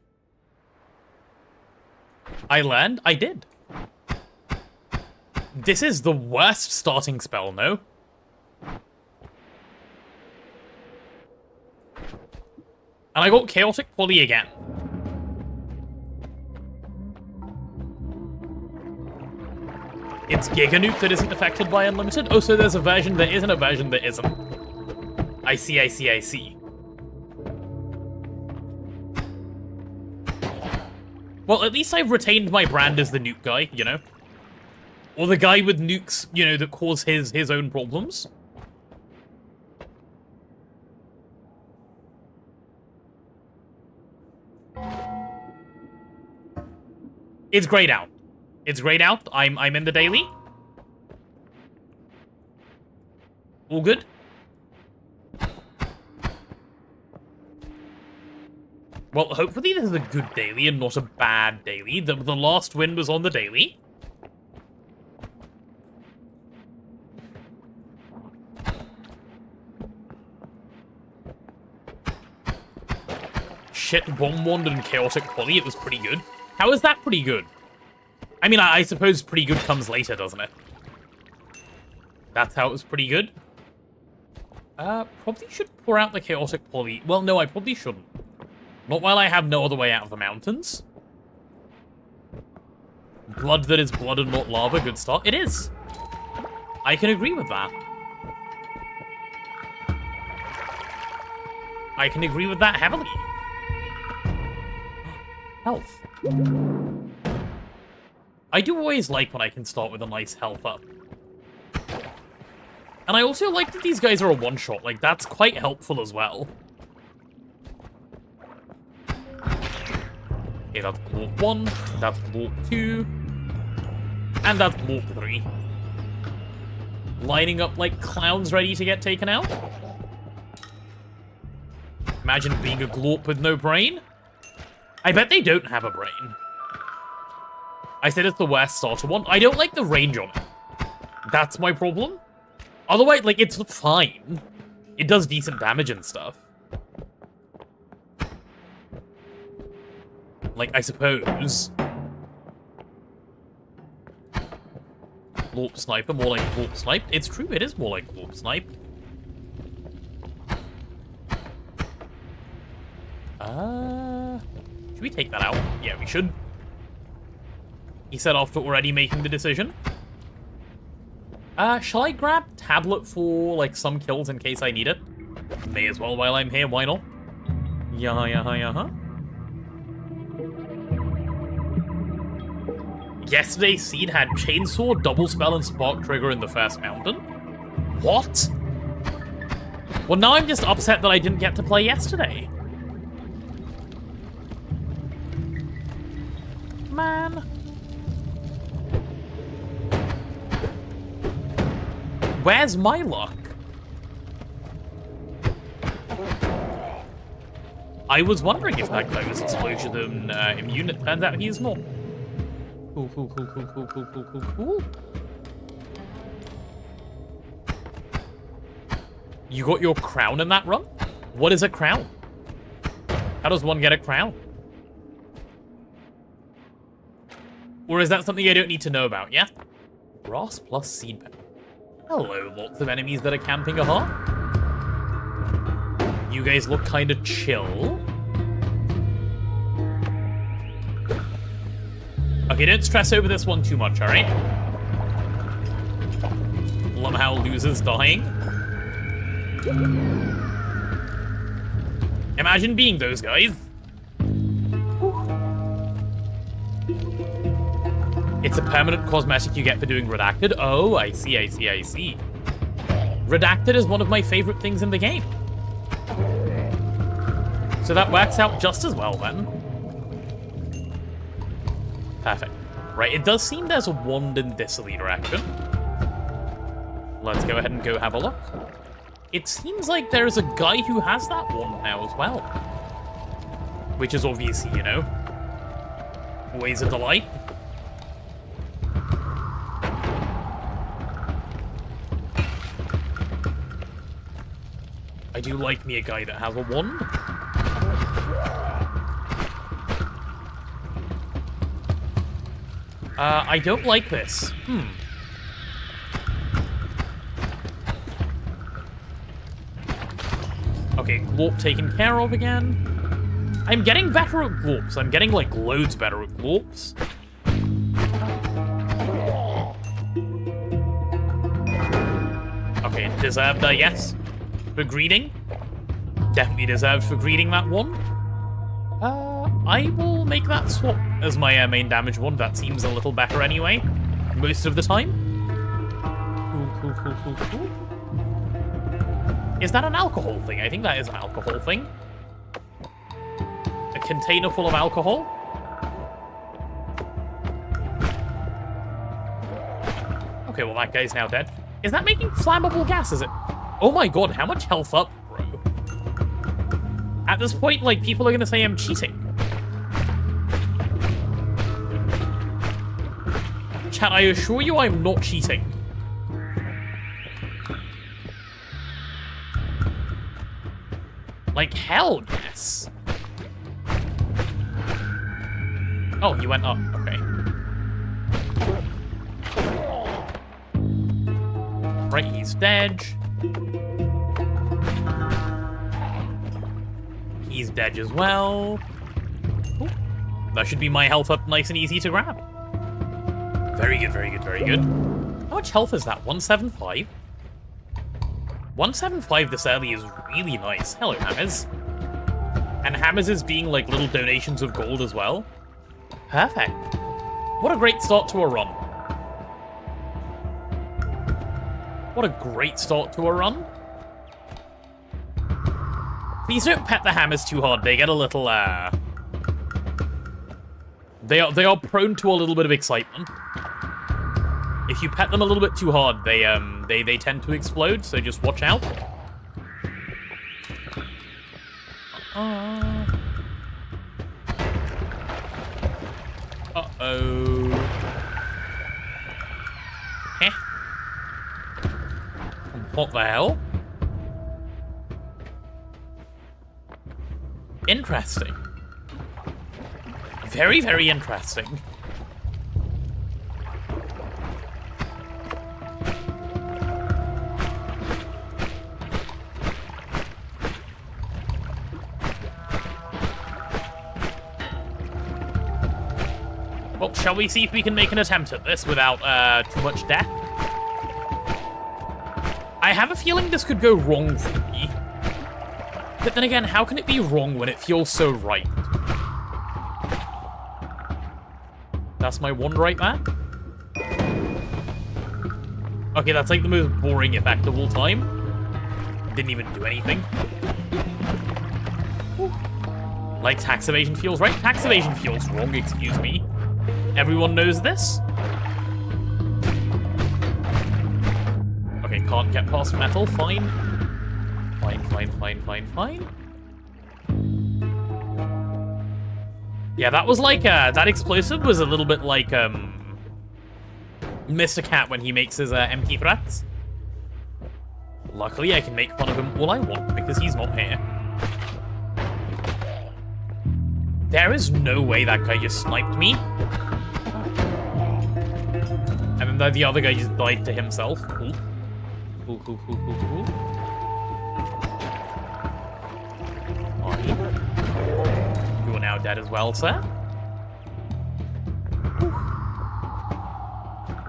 I learned? I did. This is the worst starting spell, no? And I got Chaotic Poly again. It's Giga Nuke that isn't affected by Unlimited? Oh, so there's a version that isn't a version that isn't. I see, I see, I see. Well, at least I've retained my brand as the nuke guy, you know? Or the guy with nukes, you know, that cause his own problems. It's grayed out. It's grayed out. I'm in the daily. All good. Well, hopefully this is a good daily and not a bad daily. The last win was on the daily. Shit, Bomb Wand and Chaotic Poly, it was pretty good. How is that pretty good? I mean, I suppose pretty good comes later, doesn't it? That's how it was pretty good. Probably should pour out the Chaotic Poly. Well, no, I probably shouldn't. Not while I have no other way out of the mountains. Blood that is blood and not lava, good start. It is. I can agree with that. I can agree with that heavily. Health. I do always like when I can start with a nice health up. And I also like that these guys are a one-shot. Like, that's quite helpful as well. Okay, that's Glorp 1, that's Glorp 2, and that's Glorp 3. Lining up like clowns ready to get taken out. Imagine being a Glorp with no brain. I bet they don't have a brain. I said it's the worst starter one. I don't like the range on it. That's my problem. Otherwise, like, it's fine. It does decent damage and stuff. Like, I suppose. Glorp Sniper, more like Glorp Sniped. It's true, it is more like Glorp Sniped. Should we take that out? Yeah, we should. He said after already making the decision. Shall I grab Tablet for, like, some kills in case I need it? May as well while I'm here, why not? Yeah. Yesterday, Seed had Chainsaw, Double Spell, and Spark Trigger in the first mountain. What? Well, now I'm just upset that I didn't get to play yesterday. Man. Where's my luck? I was wondering if that guy was explosion immune. It turns out he is not. Cool. You got your crown in that run? What is a crown? How does one get a crown? Or is that something I don't need to know about, yeah? Grass plus seed pen. Hello, lots of enemies that are camping a heart. You guys look kind of chill. Okay, don't stress over this one too much, alright? Lumhow loses dying. Imagine being those guys. It's a permanent cosmetic you get for doing Redacted. Oh, I see. Redacted is one of my favorite things in the game. So that works out just as well, then. Perfect. Right, it does seem there's a wand in this direction. Let's go ahead and go have a look. It seems like there's a guy who has that wand now as well. Which is obviously, you know, always a delight. I do like me a guy that has a wand. I don't like this. Okay, Glorp taken care of again. I'm getting better at Glorps. I'm getting, like, loads better at Glorps. Okay, deserved, yes. For greeting. Definitely deserved for greeting that one. I will make that swap as my main damage one. That seems a little better anyway. Most of the time. Cool. Is that an alcohol thing? I think that is an alcohol thing. A container full of alcohol? Okay, well that guy's now dead. Is that making flammable gas, is it? Oh my god, how much health up, bro? At this point, like, people are gonna say I'm cheating. Chat, I assure you I'm not cheating. Like, hell yes. Oh, he went up. Okay. Right, he's dead. He's dead as well. Ooh. That should be my health up nice and easy to grab. Very good, very good, very good. How much health is that? 175? 175 this early is really nice. Hello, Hammers. And Hammers is being like little donations of gold as well. Perfect. What a great start to a run. What a great start to a run. Please don't pet the Hammers too hard. They get a little, They are prone to a little bit of excitement. If you pet them a little bit too hard, they tend to explode, so just watch out. Uh-oh. Heh. What the hell? Interesting. Very, very interesting. Well, shall we see if we can make an attempt at this without too much death? I have a feeling this could go wrong for me. But then again, how can it be wrong when it feels so right? That's my one right there. Okay, that's like the most boring effect of all time. Didn't even do anything. Whew. Like tax evasion feels right? Tax evasion feels wrong, excuse me. Everyone knows this? Okay, can't get past metal, fine. Fine. Yeah, that was like, that explosive was a little bit like, Mr. Cat when he makes his, empty threats. Luckily, I can make fun of him all I want, because he's not here. There is no way that guy just sniped me. And then the other guy just died to himself. Cool. Cool. You are now dead as well, sir.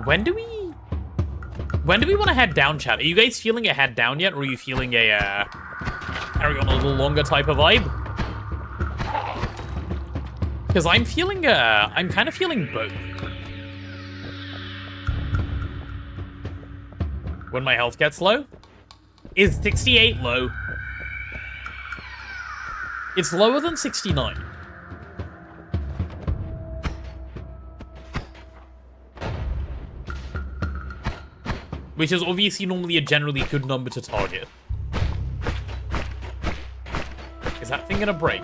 When do we want to head down, chat? Are you guys feeling a head down yet, or are you feeling a carry on a little longer type of vibe? Because I'm feeling I'm kind of feeling both. When my health gets low? Is 68 low? It's lower than 69. Which is obviously normally a generally good number to target. Is that thing gonna break?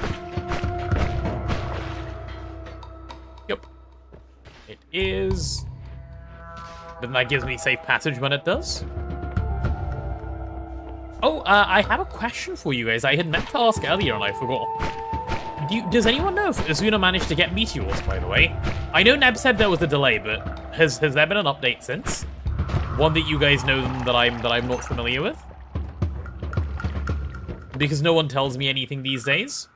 Yep. It is. Then that gives me safe passage when it does. Oh, I have a question for you guys. I had meant to ask earlier and I forgot. Does anyone know if Azuna managed to get meteors, by the way? I know Neb said there was a delay, but has there been an update since? One that you guys know that I'm not familiar with? Because no one tells me anything these days.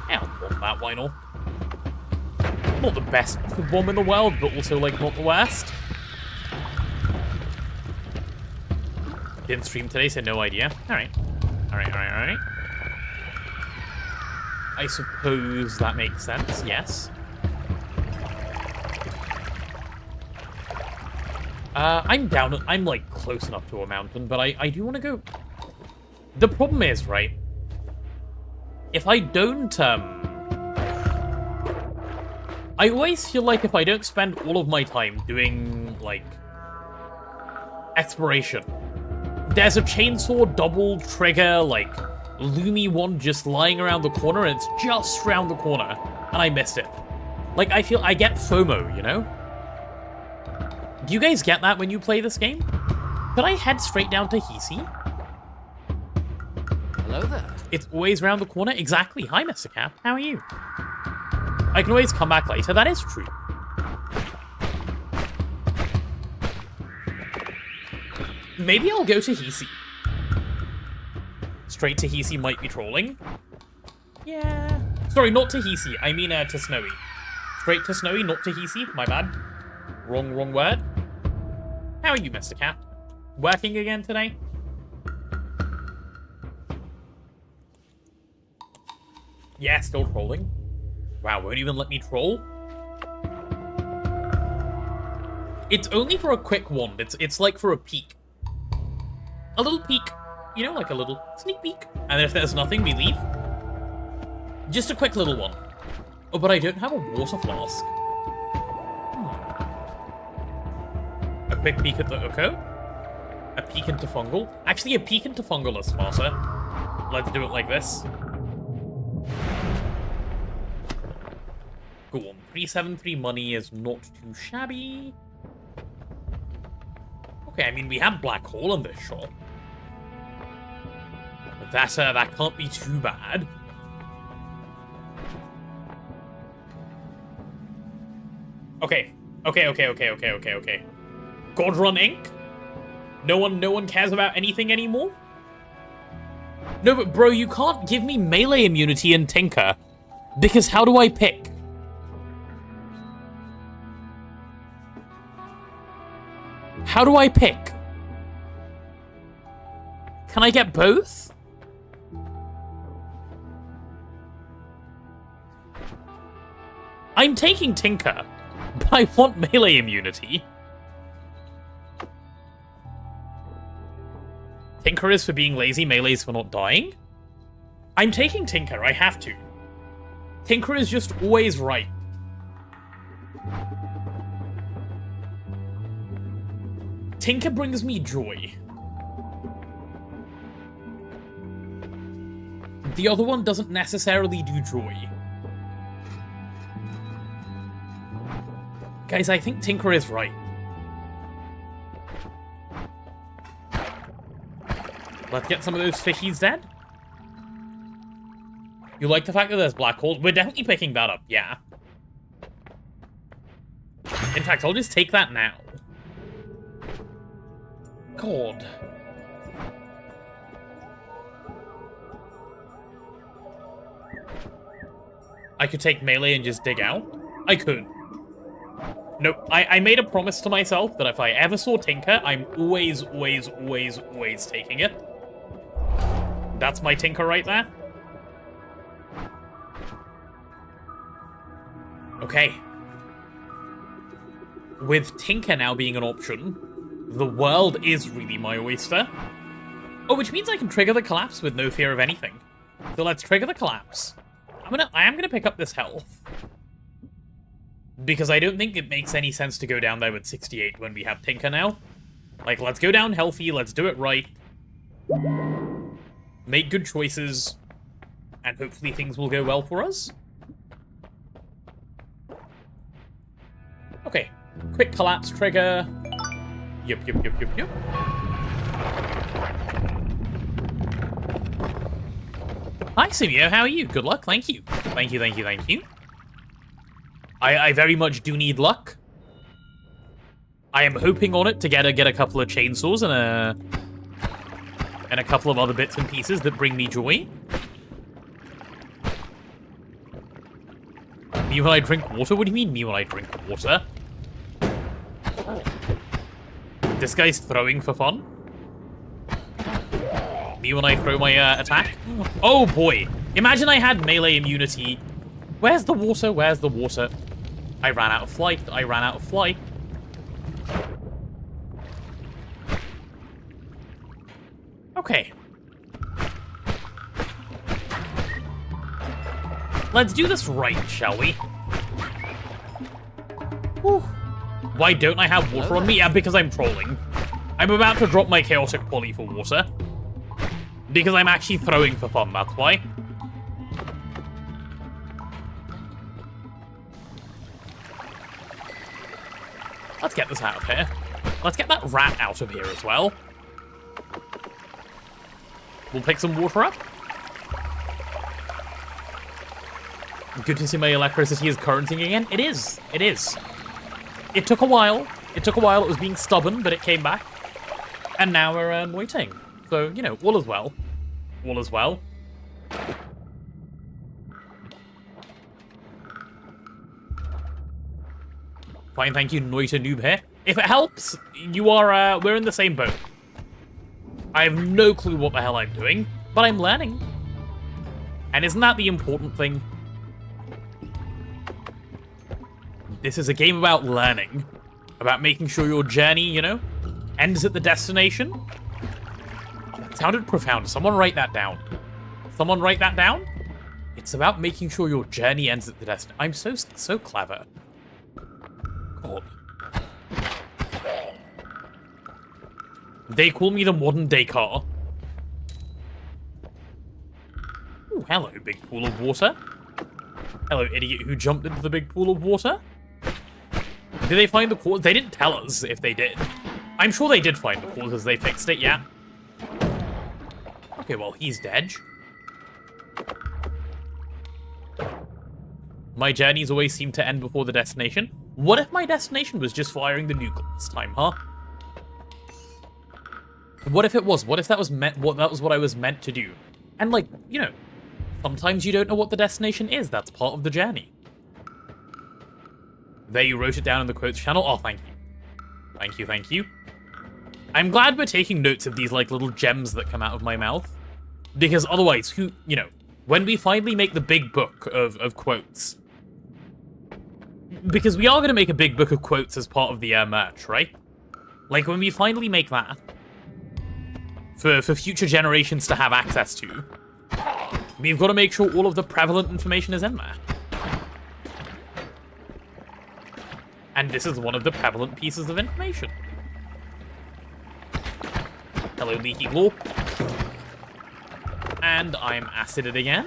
Yeah, I'll want that, why not? Not the best bomb in the world, but also, like, not the worst. Didn't stream today, so no idea. Alright. Alright. I suppose that makes sense, yes. I'm down, I'm, like, close enough to a mountain, but I do want to go... The problem is, right? If I don't, I always feel like if I don't spend all of my time doing, like, exploration, there's a chainsaw double trigger, like, Loomy one just lying around the corner, and it's just around the corner, and I missed it. Like, I feel I get FOMO, you know? Do you guys get that when you play this game? Could I head straight down to Hisi? Hello there. It's always around the corner? Exactly. Hi, Mr. Cap. How are you? I can always come back later. That is true. Maybe I'll go to Hisi. Straight to Hisi might be trolling. Yeah. Sorry, not to Hisi. I mean to Snowy. Straight to Snowy, not to Hisi. My bad. Wrong word. How are you, Mr. Cat? Working again today? Yeah, still trolling. Wow, won't even let me troll? It's only for a quick wand. It's like for a peek. A little peek. You know, like a little sneak peek. And then if there's nothing, we leave. Just a quick little one. Oh, but I don't have a water flask. A quick peek at the Uko. A peek into Fungal. Actually, a peek into Fungal is smarter. Let's do it like this. Go on. 373 money is not too shabby. Okay, I mean, we have Black Hole in this shop. That can't be too bad. Okay. God Run Inc. No one cares about anything anymore? No, but bro, you can't give me melee immunity in Tinker. Because how do I pick? How do I pick? Can I get both? I'm taking Tinker, but I want melee immunity. Tinker is for being lazy, melee's for not dying? I'm taking Tinker, I have to. Tinker is just always right. Tinker brings me joy. The other one doesn't necessarily do joy. Guys, I think Tinker is right. Let's get some of those fishies dead. You like the fact that there's black holes? We're definitely picking that up, yeah. In fact, I'll just take that now. God. I could take melee and just dig out? I could. Nope, I made a promise to myself that if I ever saw Tinker, I'm always taking it. That's my Tinker right there. Okay. With Tinker now being an option, the world is really my oyster. Oh, which means I can trigger the collapse with no fear of anything. So let's trigger the collapse. I am gonna pick up this health. Because I don't think it makes any sense to go down there with 68 when we have Tinker now. Like, let's go down healthy, let's do it right. Make good choices. And hopefully things will go well for us. Okay. Quick collapse trigger. Yup. Hi, Simio, how are you? Good luck, thank you. Thank you. I very much do need luck. I am hoping on it to get a couple of chainsaws and and a couple of other bits and pieces that bring me joy. Me when I drink water? What do you mean, me when I drink water? This guy's throwing for fun. Me when I throw my attack. Oh boy! Imagine I had melee immunity. Where's the water? Where's the water? I ran out of flight. I ran out of flight. Okay. Let's do this right, shall we? Whew. Why don't I have water on me? Yeah, because I'm trolling. I'm about to drop my chaotic poly for water. Because I'm actually throwing for fun, that's why. Let's get this out of here. Let's get that rat out of here as well. We'll pick some water up. Good to see my electricity is currenting again. It is. It is. It took a while. It took a while. It was being stubborn, but it came back. And now we're waiting. So, you know, all is well. All is well. Fine, thank you, Noita Noob here. If it helps, you are, we're in the same boat. I have no clue what the hell I'm doing, but I'm learning. And isn't that the important thing? This is a game about learning. About making sure your journey, you know, ends at the destination. That sounded profound. Someone write that down. Someone write that down? It's about making sure your journey ends at the destination. I'm so clever. God. They call me the modern Descartes. Ooh, hello, big pool of water. Hello, idiot who jumped into the big pool of water. Did they find the cause? They didn't tell us if they did. I'm sure they did find the cause as they fixed it, yeah. Okay, well, he's dead. My journeys always seem to end before the destination. What if my destination was just firing the nuke this time, huh? What if it was? What if that was what I was meant to do? And like, you know, sometimes you don't know what the destination is. That's part of the journey. There, you wrote it down in the quotes channel. Oh, thank you. Thank you, thank you. I'm glad we're taking notes of these, like, little gems that come out of my mouth. Because otherwise, who, you know, when we finally make the big book of quotes... Because we are going to make a big book of quotes as part of the merch, right? Like, when we finally make that, for future generations to have access to, we've got to make sure all of the prevalent information is in there. And this is one of the prevalent pieces of information. Hello, Leaky Glorp. And I'm acided again.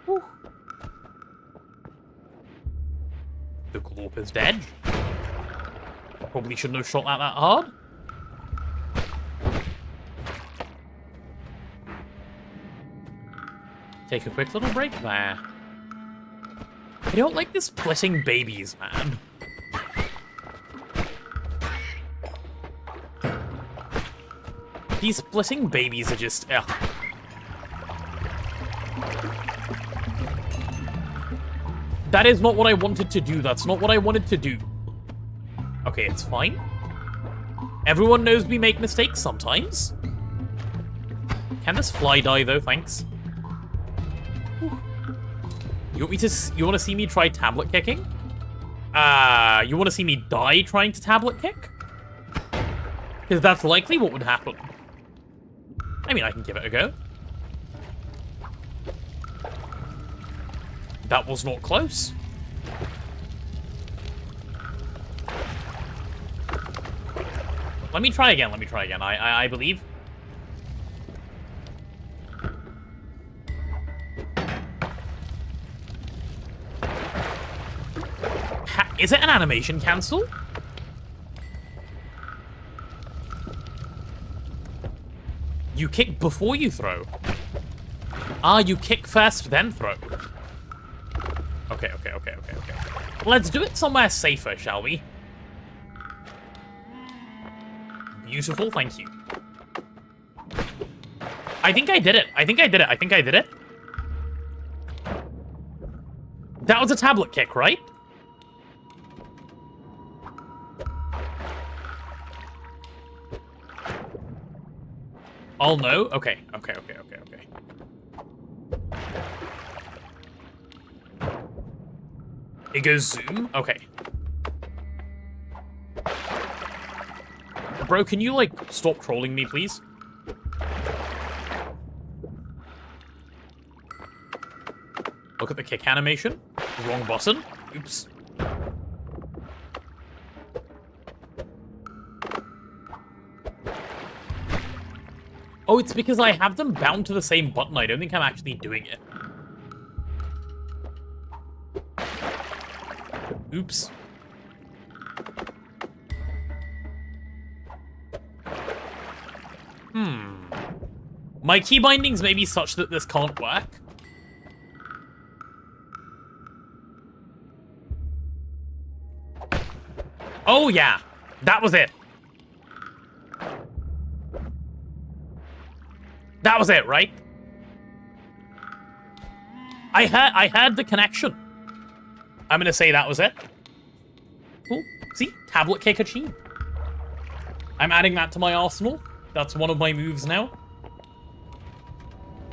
Whew. The Glorp is dead. Probably shouldn't have shot that hard. Take a quick little break there. I don't like the splitting babies, man. These splitting babies are just... ugh. That is not what I wanted to do. That's not what I wanted to do. Okay, it's fine. Everyone knows we make mistakes sometimes. Can this fly die, though? Thanks. Whew. You want to see me try tablet kicking? You want to see me die trying to tablet kick? Because that's likely what would happen. I mean, I can give it a go. That was not close. Let me try again, I believe. Is it an animation cancel? You kick before you throw. Ah, you kick first, then throw. Okay. Let's do it somewhere safer, shall we? Beautiful, thank you. I think I did it. I think I did it. I think I did it. That was a tablet kick, right? Oh no? Okay. Okay, okay, okay, okay. It goes zoom? Okay. Bro, can you, like, stop trolling me, please? Look at the kick animation. Wrong button. Oops. Oh, it's because I have them bound to the same button. I don't think I'm actually doing it. Oops. My key bindings may be such that this can't work. Oh, yeah. That was it. That was it, right? I heard the connection. I'm gonna say that was it. Cool. See? Tablet kick achieved. I'm adding that to my arsenal. That's one of my moves now.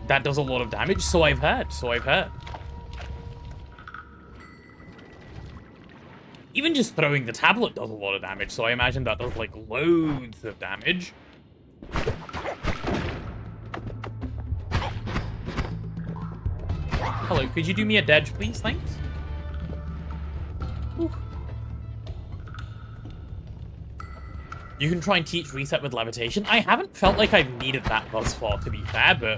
That does a lot of damage, so I've heard. So I've heard. Even just throwing the tablet does a lot of damage, so I imagine that does, like, loads of damage. Hello, could you do me a dodge, please? Thanks. Ooh. You can try and teach reset with levitation. I haven't felt like I've needed that thus far, to be fair, but...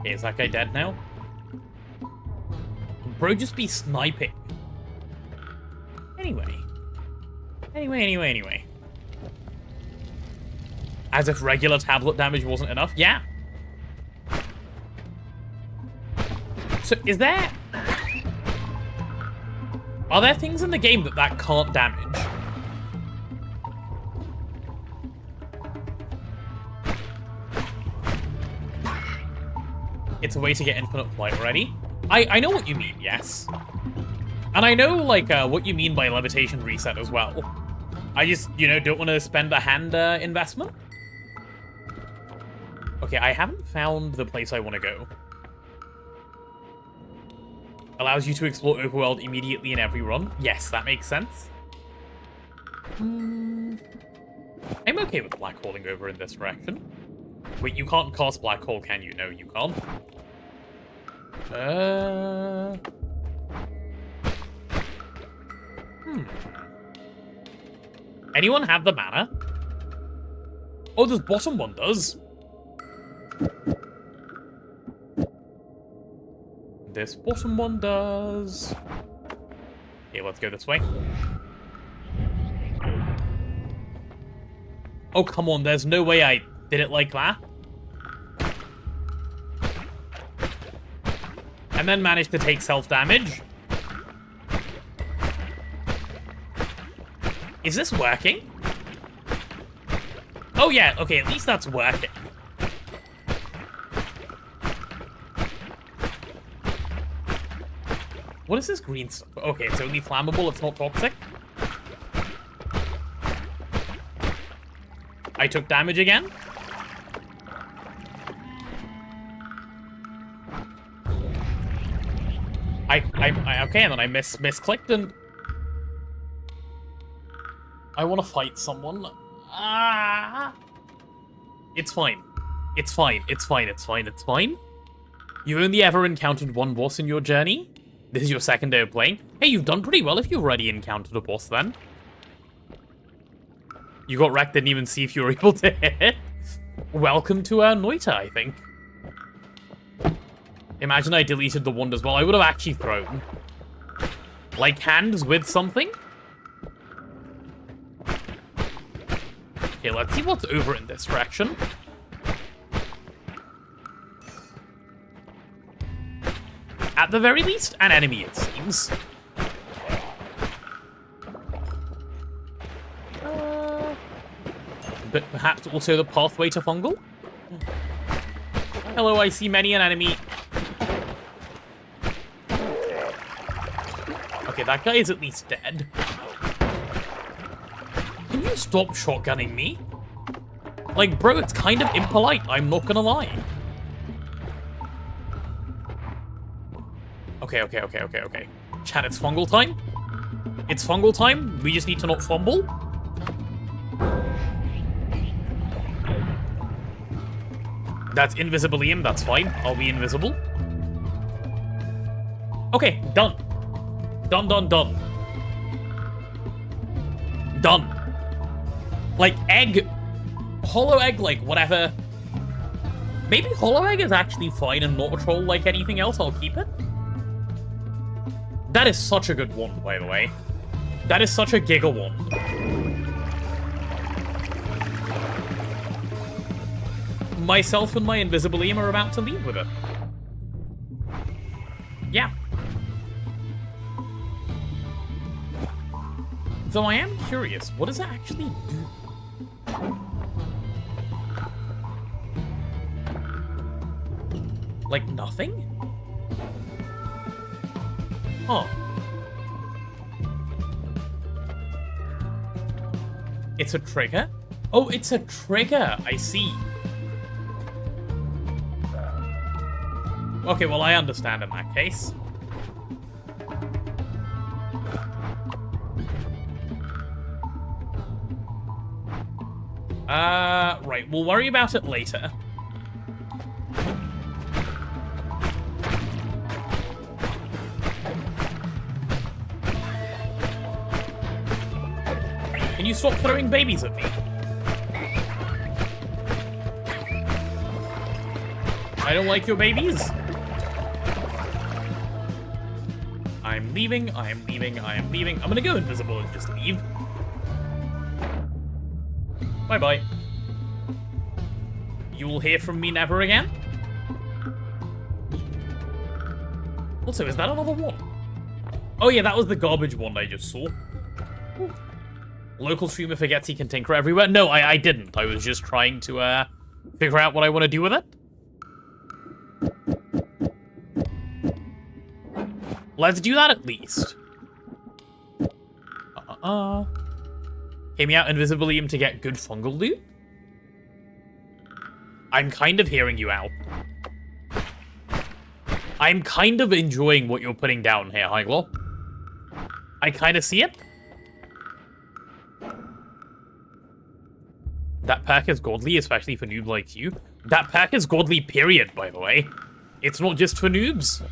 Okay, is that guy dead now? Bro, just be sniping. Anyway. Anyway. As if regular tablet damage wasn't enough? Yeah. So, is there... Are there things in the game that can't damage? It's a way to get infinite flight already. I know what you mean, yes. And I know, like, what you mean by levitation reset as well. I just, you know, don't want to spend a hand investment. Okay, I haven't found the place I want to go. Allows you to explore overworld immediately in every run. Yes, that makes sense. I'm okay with black holing over in this direction. Wait, you can't cast black hole, can you? No, you can't. Anyone have the mana? Oh, this bottom one does. This bottom one does. Okay, let's go this way. Oh, come on, there's no way I did it like that. And then managed to take self-damage. Is this working? Oh yeah, okay, at least that's working. What is this green stuff? Okay, it's only flammable, it's not toxic. I took damage again. Okay, and then I misclicked and... I want to fight someone. Ah! It's fine. It's fine. It's fine. It's fine. It's fine. You only ever encountered one boss in your journey? This is your second day of playing? Hey, you've done pretty well if you've already encountered a boss then. You got wrecked, didn't even see if you were able to hit. Welcome to Noita, I think. Imagine I deleted the wand as well. I would have actually thrown. Like hands with something? Okay, let's see what's over in this direction. At the very least, an enemy, it seems. but perhaps also the pathway to fungal? Hello, I see many an enemy. Okay, that guy is at least dead. Can you stop shotgunning me? Like, bro, it's kind of impolite, I'm not gonna lie. Okay. Chat, it's fungal time? It's fungal time? We just need to not fumble? That's invisibilium, that's fine. I'll be invisible. Okay, done. Done. Done. Like, egg... Hollow egg, like, whatever. Maybe hollow egg is actually fine and not a troll like anything else. I'll keep it. That is such a good wand, by the way. That is such a giga wand. Myself and my invisibilium are about to leave with it. Yeah. Though I am curious, what does it actually do? Like nothing? Huh. It's a trigger? Oh, it's a trigger. I see. Okay, well, I understand in that case. Right, we'll worry about it later. Can you stop throwing babies at me? I don't like your babies. I'm leaving. I'm gonna go invisible and just leave. Bye-bye. You will hear from me never again? Also, is that another one? Oh yeah, that was the garbage one I just saw. Ooh. Local streamer forgets he can tinker everywhere. No, I didn't. I was just trying to figure out what I want to do with it. Let's do that at least. Hear me out, invisibilium, to get good fungal loot. I'm kind of hearing you out. I'm kind of enjoying what you're putting down here, Hyglaw. I kind of see it. That perk is godly, especially for noobs like you. That perk is godly, period, by the way. It's not just for noobs.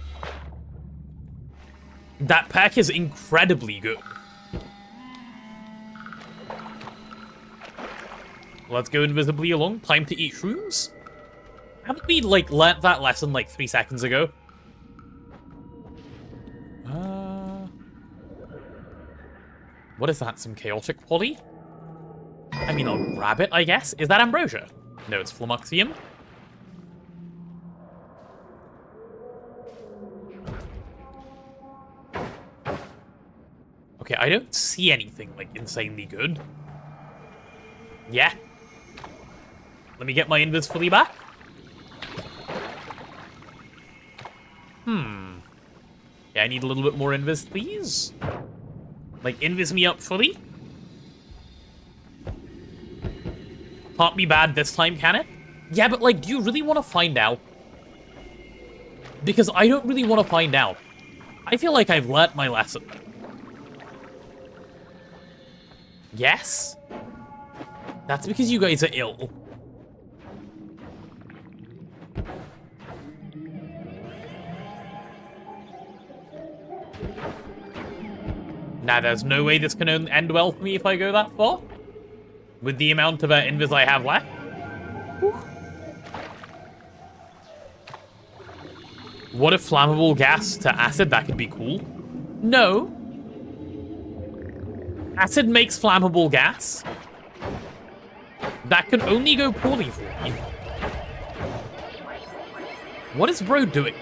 That perk is incredibly good. Let's go invisibly along. Time to eat shrooms? Haven't we, like, learnt that lesson, like, 3 seconds ago? What is that? Some chaotic poly? I mean, I'll grab it, I guess. Is that ambrosia? No, it's flummoxium. Okay, I don't see anything, like, insanely good. Yeah. Let me get my invis fully back. Yeah, I need a little bit more invis, please. Like, invis me up fully. Can't be bad this time, can it? Yeah, but, like, do you really want to find out? Because I don't really want to find out. I feel like I've learnt my lesson. Yes? That's because you guys are ill. Nah, there's no way this can end well for me if I go that far. With the amount of invis I have left. Whew. What if flammable gas to acid? That could be cool. No. Acid makes flammable gas. That can only go poorly for me. What is bro doing?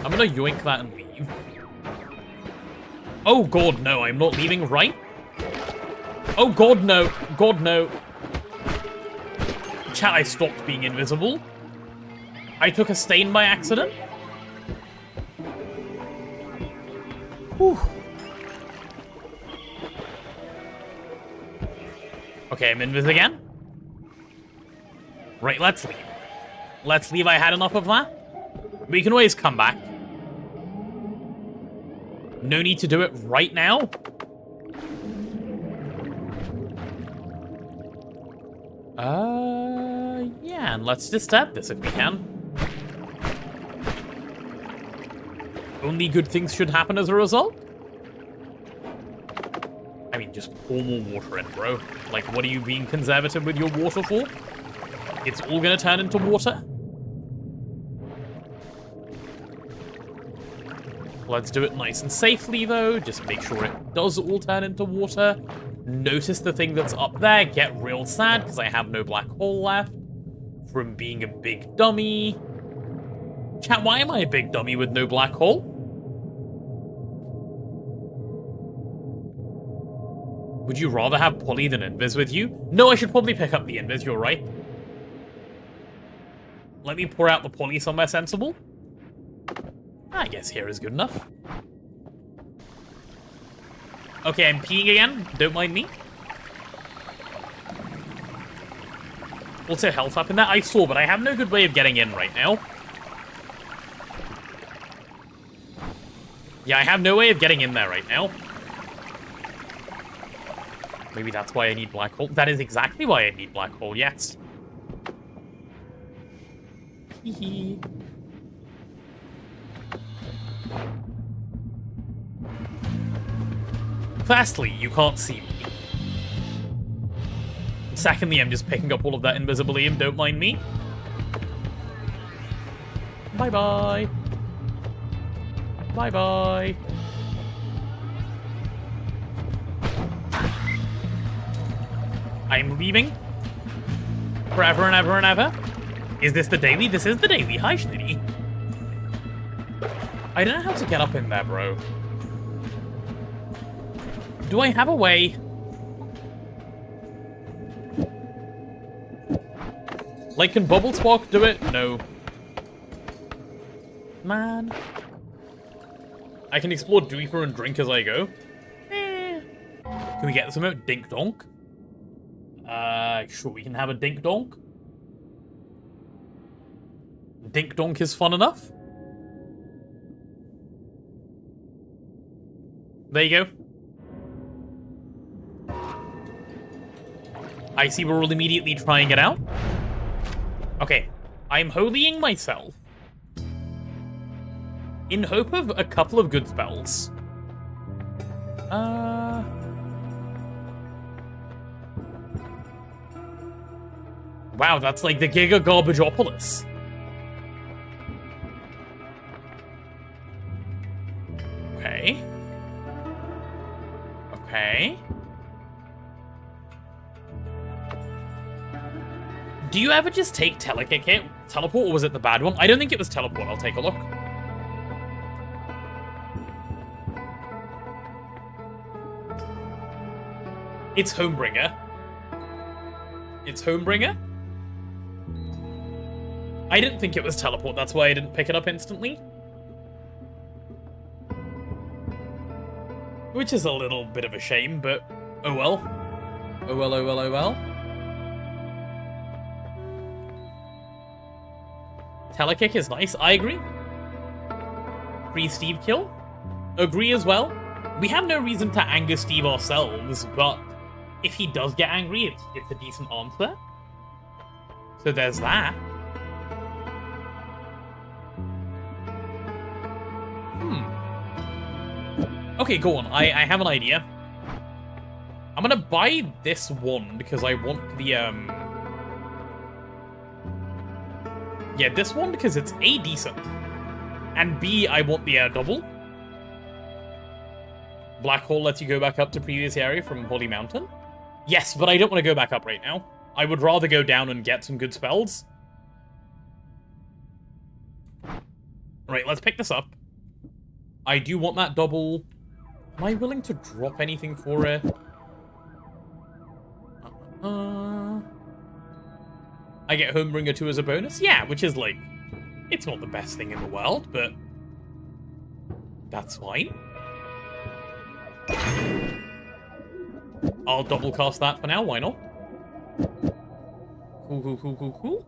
I'm gonna yoink that and leave. Oh god, no, I'm not leaving, right? Oh god, no. God, no. Chat, I stopped being invisible. I took a stain by accident. Whew. Okay, I'm invis again. Right, let's leave. Let's leave, I had enough of that. We can always come back. No need to do it right now. Yeah, and let's disturb this if we can. Only good things should happen as a result? I mean, just pour more water in, bro. Like, what are you being conservative with your water for? It's all gonna turn into water? Let's do it nice and safely, though. Just make sure it does all turn into water. Notice the thing that's up there. Get real sad, because I have no black hole left. From being a big dummy. Chat, why am I a big dummy with no black hole? Would you rather have Polly than Invis with you? No, I should probably pick up the Invis, you're right. Let me pour out the Polly somewhere sensible. I guess here is good enough. Okay, I'm peeing again. Don't mind me. Also, health up in there. I saw, but I have no good way of getting in right now. Yeah, I have no way of getting in there right now. Maybe that's why I need black hole. That is exactly why I need black hole, yes. Hee. Firstly, you can't see me. Secondly, I'm just picking up all of that invisibilium, don't mind me. Bye-bye. Bye-bye. I'm leaving. Forever and ever and ever. Is this the daily? This is the daily. Hi, Schnitty. I don't know how to get up in there, bro. Do I have a way? Like, can Bubble Spark do it? No. Man. I can explore deeper and drink as I go. Can we get this emote? Dink Donk? Sure, we can have a Dink Donk. Dink Donk is fun enough. There you go. I see we're all immediately trying it out. Okay, I'm holying myself in hope of a couple of good spells. Wow, that's like the Giga Garbageopolis. Okay. Okay. Do you ever just take Telekick hit? Teleport, or was it the bad one? I don't think it was Teleport. I'll take a look. It's Homebringer. It's Homebringer? I didn't think it was Teleport. That's why I didn't pick it up instantly. Which is a little bit of a shame, but oh well. Oh well, oh well, oh well. Telekick is nice, I agree. Free Steve kill? Agree as well. We have no reason to anger Steve ourselves, but if he does get angry, it's a decent answer. So there's that. Okay, go on. I have an idea. I'm gonna buy this one because I want the, yeah, this one because it's A, decent. And B, I want the double. Black Hole lets you go back up to previous area from Holy Mountain. Yes, but I don't want to go back up right now. I would rather go down and get some good spells. Right, let's pick this up. I do want that double Am I willing to drop anything for it? I get Homebringer 2 as a bonus? Yeah, which is like... It's not the best thing in the world, but... That's fine. I'll double cast that for now, why not? Cool.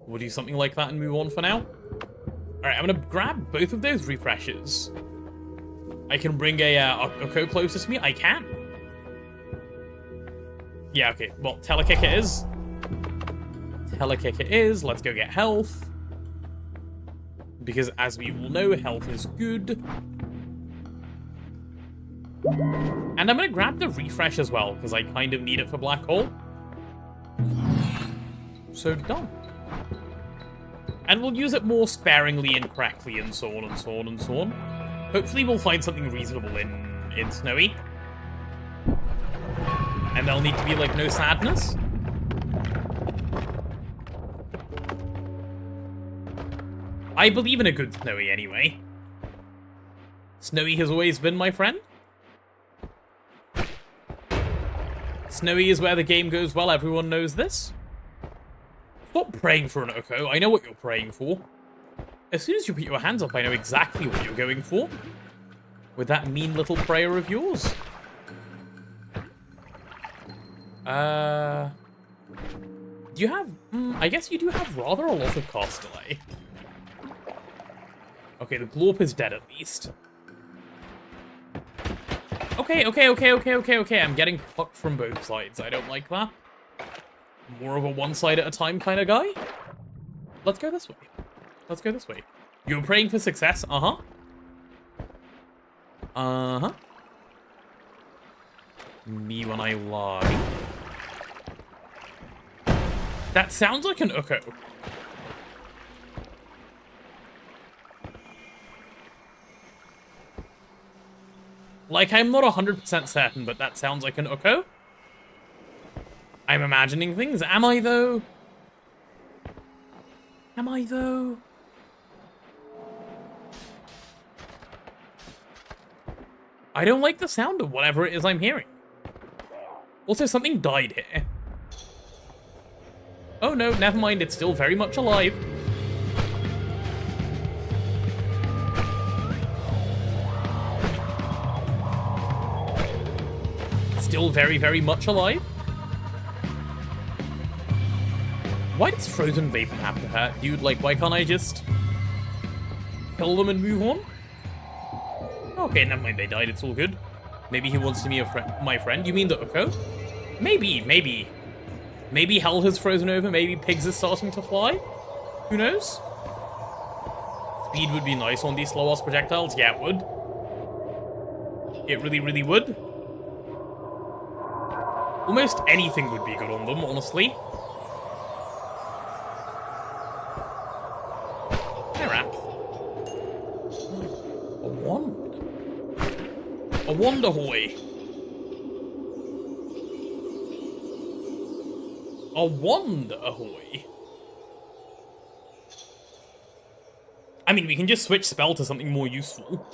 We'll do something like that and move on for now. Alright, I'm gonna grab both of those refreshes. I can bring a Oko closer to me? I can. Yeah, okay. Well, Telekick it is. Telekick it is. Let's go get health. Because as we all know, health is good. And I'm gonna grab the refresh as well, because I kind of need it for Black Hole. So done. And we'll use it more sparingly and correctly and so on and so on and so on. Hopefully we'll find something reasonable in Snowy. And there'll need to be, like, no sadness. I believe in a good Snowy anyway. Snowy has always been my friend. Snowy is where the game goes well, everyone knows this. Stop praying for an Oko, I know what you're praying for. As soon as you put your hands up, I know exactly what you're going for. With that mean little prayer of yours. Do you have... I guess you do have rather a lot of cast delay. Okay, the Glorp is dead at least. Okay. I'm getting fucked from both sides. I don't like that. More of a one side at a time kind of guy. Let's go this way. Let's go this way. You're praying for success? Uh-huh. Uh-huh. Me when I lie. That sounds like an Oko. Like, I'm not 100% certain, but that sounds like an Oko. I'm imagining things. Am I, though? Am I, though? I don't like the sound of whatever it is I'm hearing. Also, something died here. Oh no, never mind, it's still very much alive. Still very, very much alive. Why does Frozen Vapor have to hurt? Dude, like, why can't I just kill them and move on? Okay, never mind, they died, it's all good. Maybe he wants to be my friend. You mean the Oko? Maybe. Maybe hell has frozen over, maybe pigs are starting to fly? Who knows? Speed would be nice on these slow-ass projectiles. Yeah, it would. It really, really would. Almost anything would be good on them, honestly. Hey, Rap. A wand. A wand ahoy. A wand ahoy. I mean, we can just switch spell to something more useful.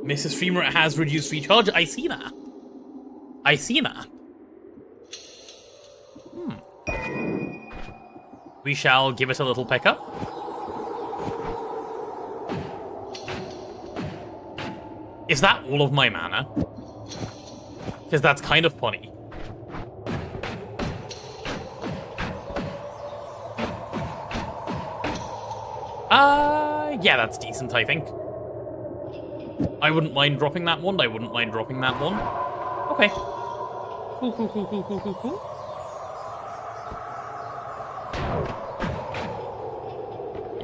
Mr. Streamer, it has reduced recharge. I see that. I see that. We shall give it a little pickup. Is that all of my mana? Because that's kind of funny. Yeah, that's decent, I think. I wouldn't mind dropping that one. I wouldn't mind dropping that one. Okay. Cool.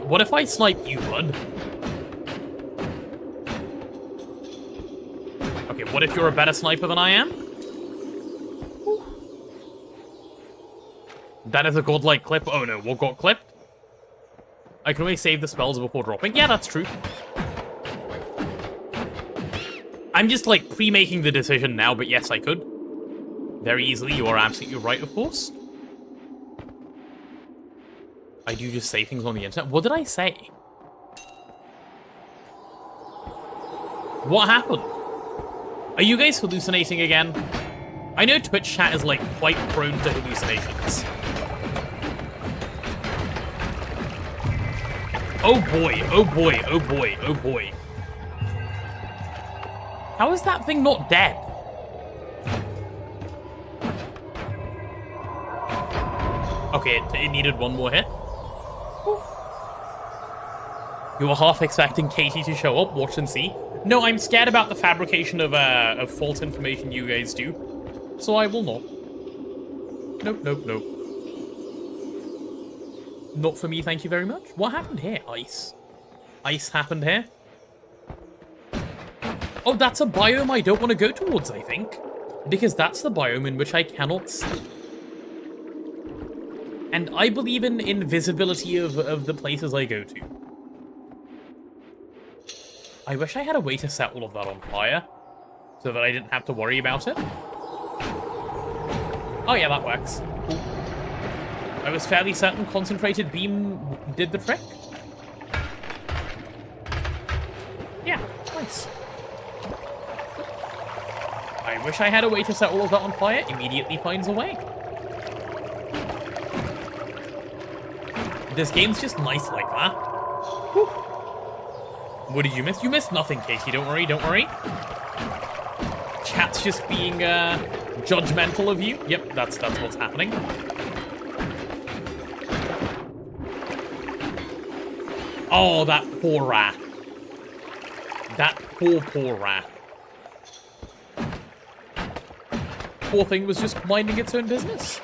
What if I snipe you, bud? Okay, what if you're a better sniper than I am? That is a godlike clip. Oh no, what got clipped? I can always save the spells before dropping. Yeah, that's true. I'm just, like, pre-making the decision now, but yes, I could. Very easily, you are absolutely right, of course. I do just say things on the internet. What did I say? What happened? Are you guys hallucinating again? I know Twitch chat is, like, quite prone to hallucinations. Oh boy, oh boy, oh boy, oh boy. How is that thing not dead? Okay, it needed one more hit. You were half expecting Katie to show up, watch and see. No, I'm scared about the fabrication of false information you guys do. So I will not. Nope, nope, nope. Not for me, thank you very much. What happened here? Ice. Ice happened here. Oh, that's a biome I don't want to go towards, I think. Because that's the biome in which I cannot see. And I believe in invisibility of the places I go to. I wish I had a way to set all of that on fire, so that I didn't have to worry about it. Oh yeah, that works. Cool. I was fairly certain concentrated beam did the trick. Yeah, nice. I wish I had a way to set all of that on fire. Immediately finds a way. This game's just nice like that. Whew. What did you miss? You missed nothing, Katie. Don't worry, don't worry. Chat's just being judgmental of you. Yep, that's what's happening. Oh, that poor rat. That poor rat. Poor thing was just minding its own business.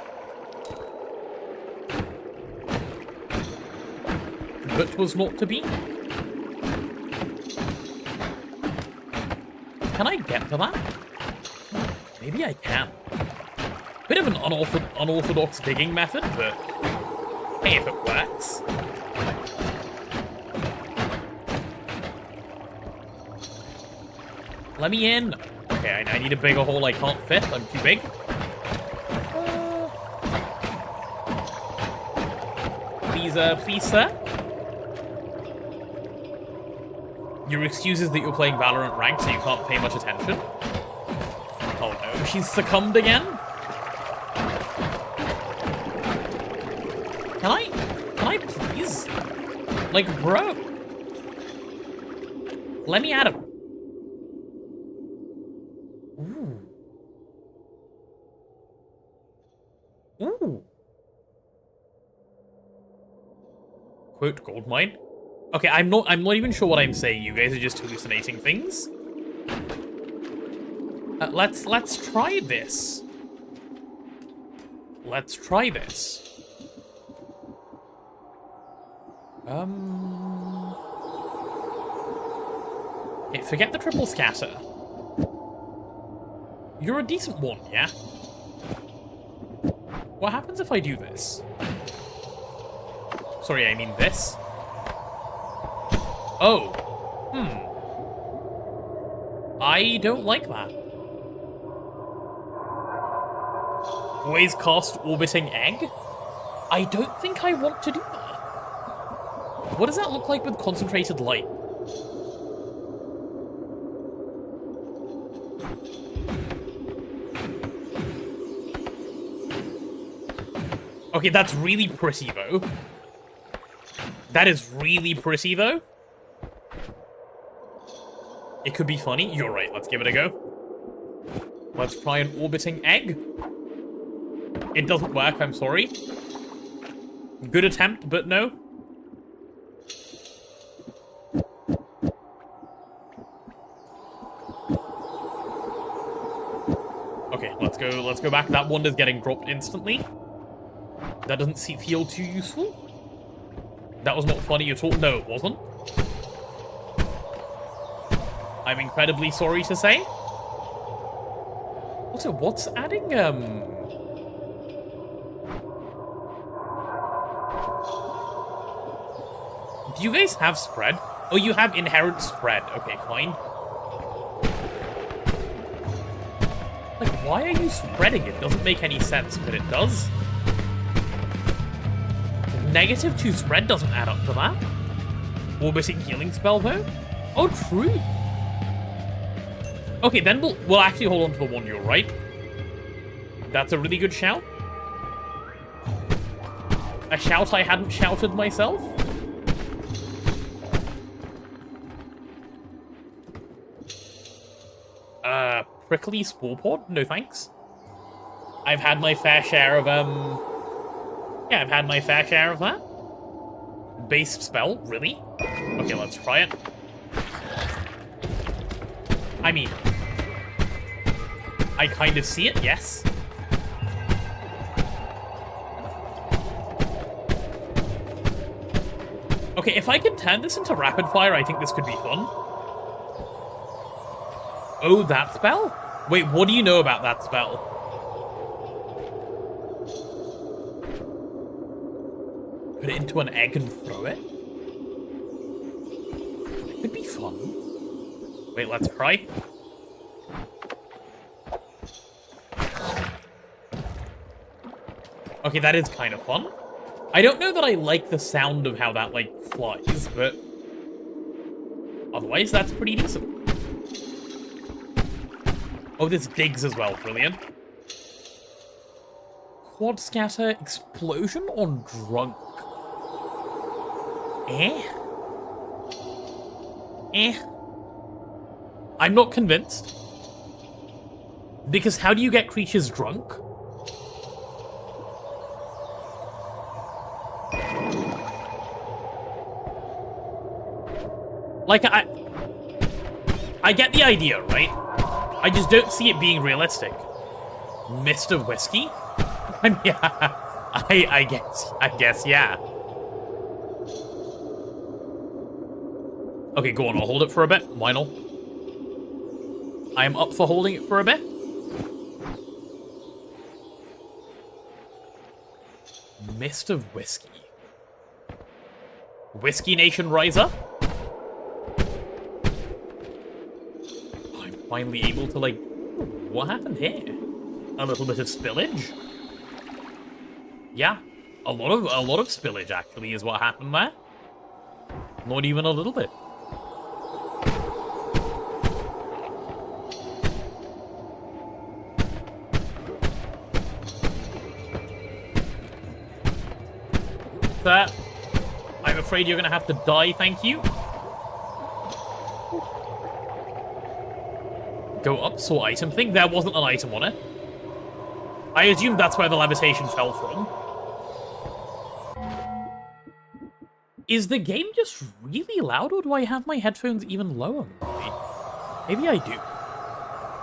But was not to be. Can I get to that? Maybe I can. Bit of an unorthodox digging method, but hey, if it works. Let me in. Okay, I need a bigger hole I can't fit. I'm too big. Please, sir. Your excuse is that you're playing Valorant ranked, so you can't pay much attention. Oh no, she's succumbed again? Can I please? Like, bro. Let me at him. Ooh. Ooh. Quote, gold mine. Okay, I'm not even sure what I'm saying. You guys are just hallucinating things. Let's try this. Let's try this. Okay, forget the triple scatter. You're a decent one, yeah? What happens if I do this? Sorry, I mean this. Oh. I don't like that. Always cast orbiting egg? I don't think I want to do that. What does that look like with concentrated light? Okay, that's really pretty, though. That is really pretty, though. It could be funny. You're right. Let's give it a go. Let's try an orbiting egg. It doesn't work, I'm sorry. Good attempt, but no. Okay, let's go back. That wonder's getting dropped instantly. That doesn't feel too useful. That was not funny at all. No, it wasn't. I'm incredibly sorry to say. Also, what's adding, Do you guys have spread? Oh, you have inherent spread. Okay, fine. Like, why are you spreading it? Doesn't make any sense, but it does. -2 spread doesn't add up to that. Orbiting healing spell, though? Oh, true. Okay, then we'll actually hold on to the one you're right. That's a really good shout. A shout I hadn't shouted myself. Prickly Spore Pod? No thanks. I've had my fair share of, yeah, I've had my fair share of that. Based spell? Really? Okay, let's try it. I mean, I kind of see it, yes. Okay, if I can turn this into rapid fire, I think this could be fun. Oh, that spell? Wait, what do you know about that spell? Put it into an egg and throw it? It could be fun. Wait, let's try. Okay, that is kind of fun. I don't know that I like the sound of how that, like, flies, but otherwise, that's pretty decent. Oh, this digs as well. Brilliant. Quad scatter, explosion on drunk. I'm not convinced. Because how do you get creatures drunk? Like, I get the idea, right? I just don't see it being realistic. Mist of whiskey? Yeah, I guess, yeah. Okay, go on, I'll hold it for a bit. Why not? I am up for holding it for a bit. Mist of whiskey. Whiskey Nation rise up. I'm finally able to, like... What happened here? A little bit of spillage? Yeah, a lot of spillage, actually, is what happened there. Not even a little bit. Sir, I'm afraid you're going to have to die, thank you. Go up, saw item thing. There wasn't an item on it. I assume that's where the levitation fell from. Is the game just really loud, or do I have my headphones even lower? Maybe I do.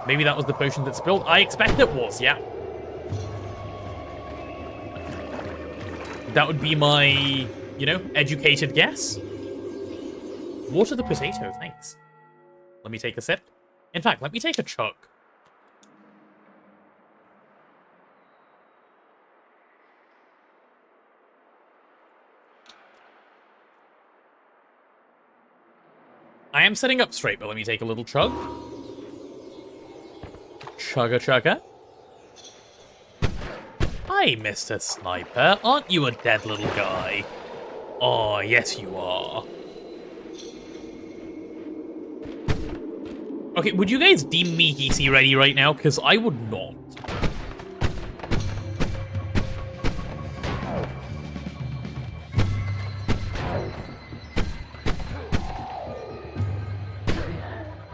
Maybe that was the potion that spilled. I expect it was, yeah. That would be my, you know, educated guess. Water the potato, thanks. Let me take a sip. In fact, let me take a chug. I am sitting up straight, but let me take a little chug. Chugga chugga. Hi, Mr. Sniper. Aren't you a dead little guy? Oh, yes you are. Okay, would you guys deem me EC ready right now? Because I would not.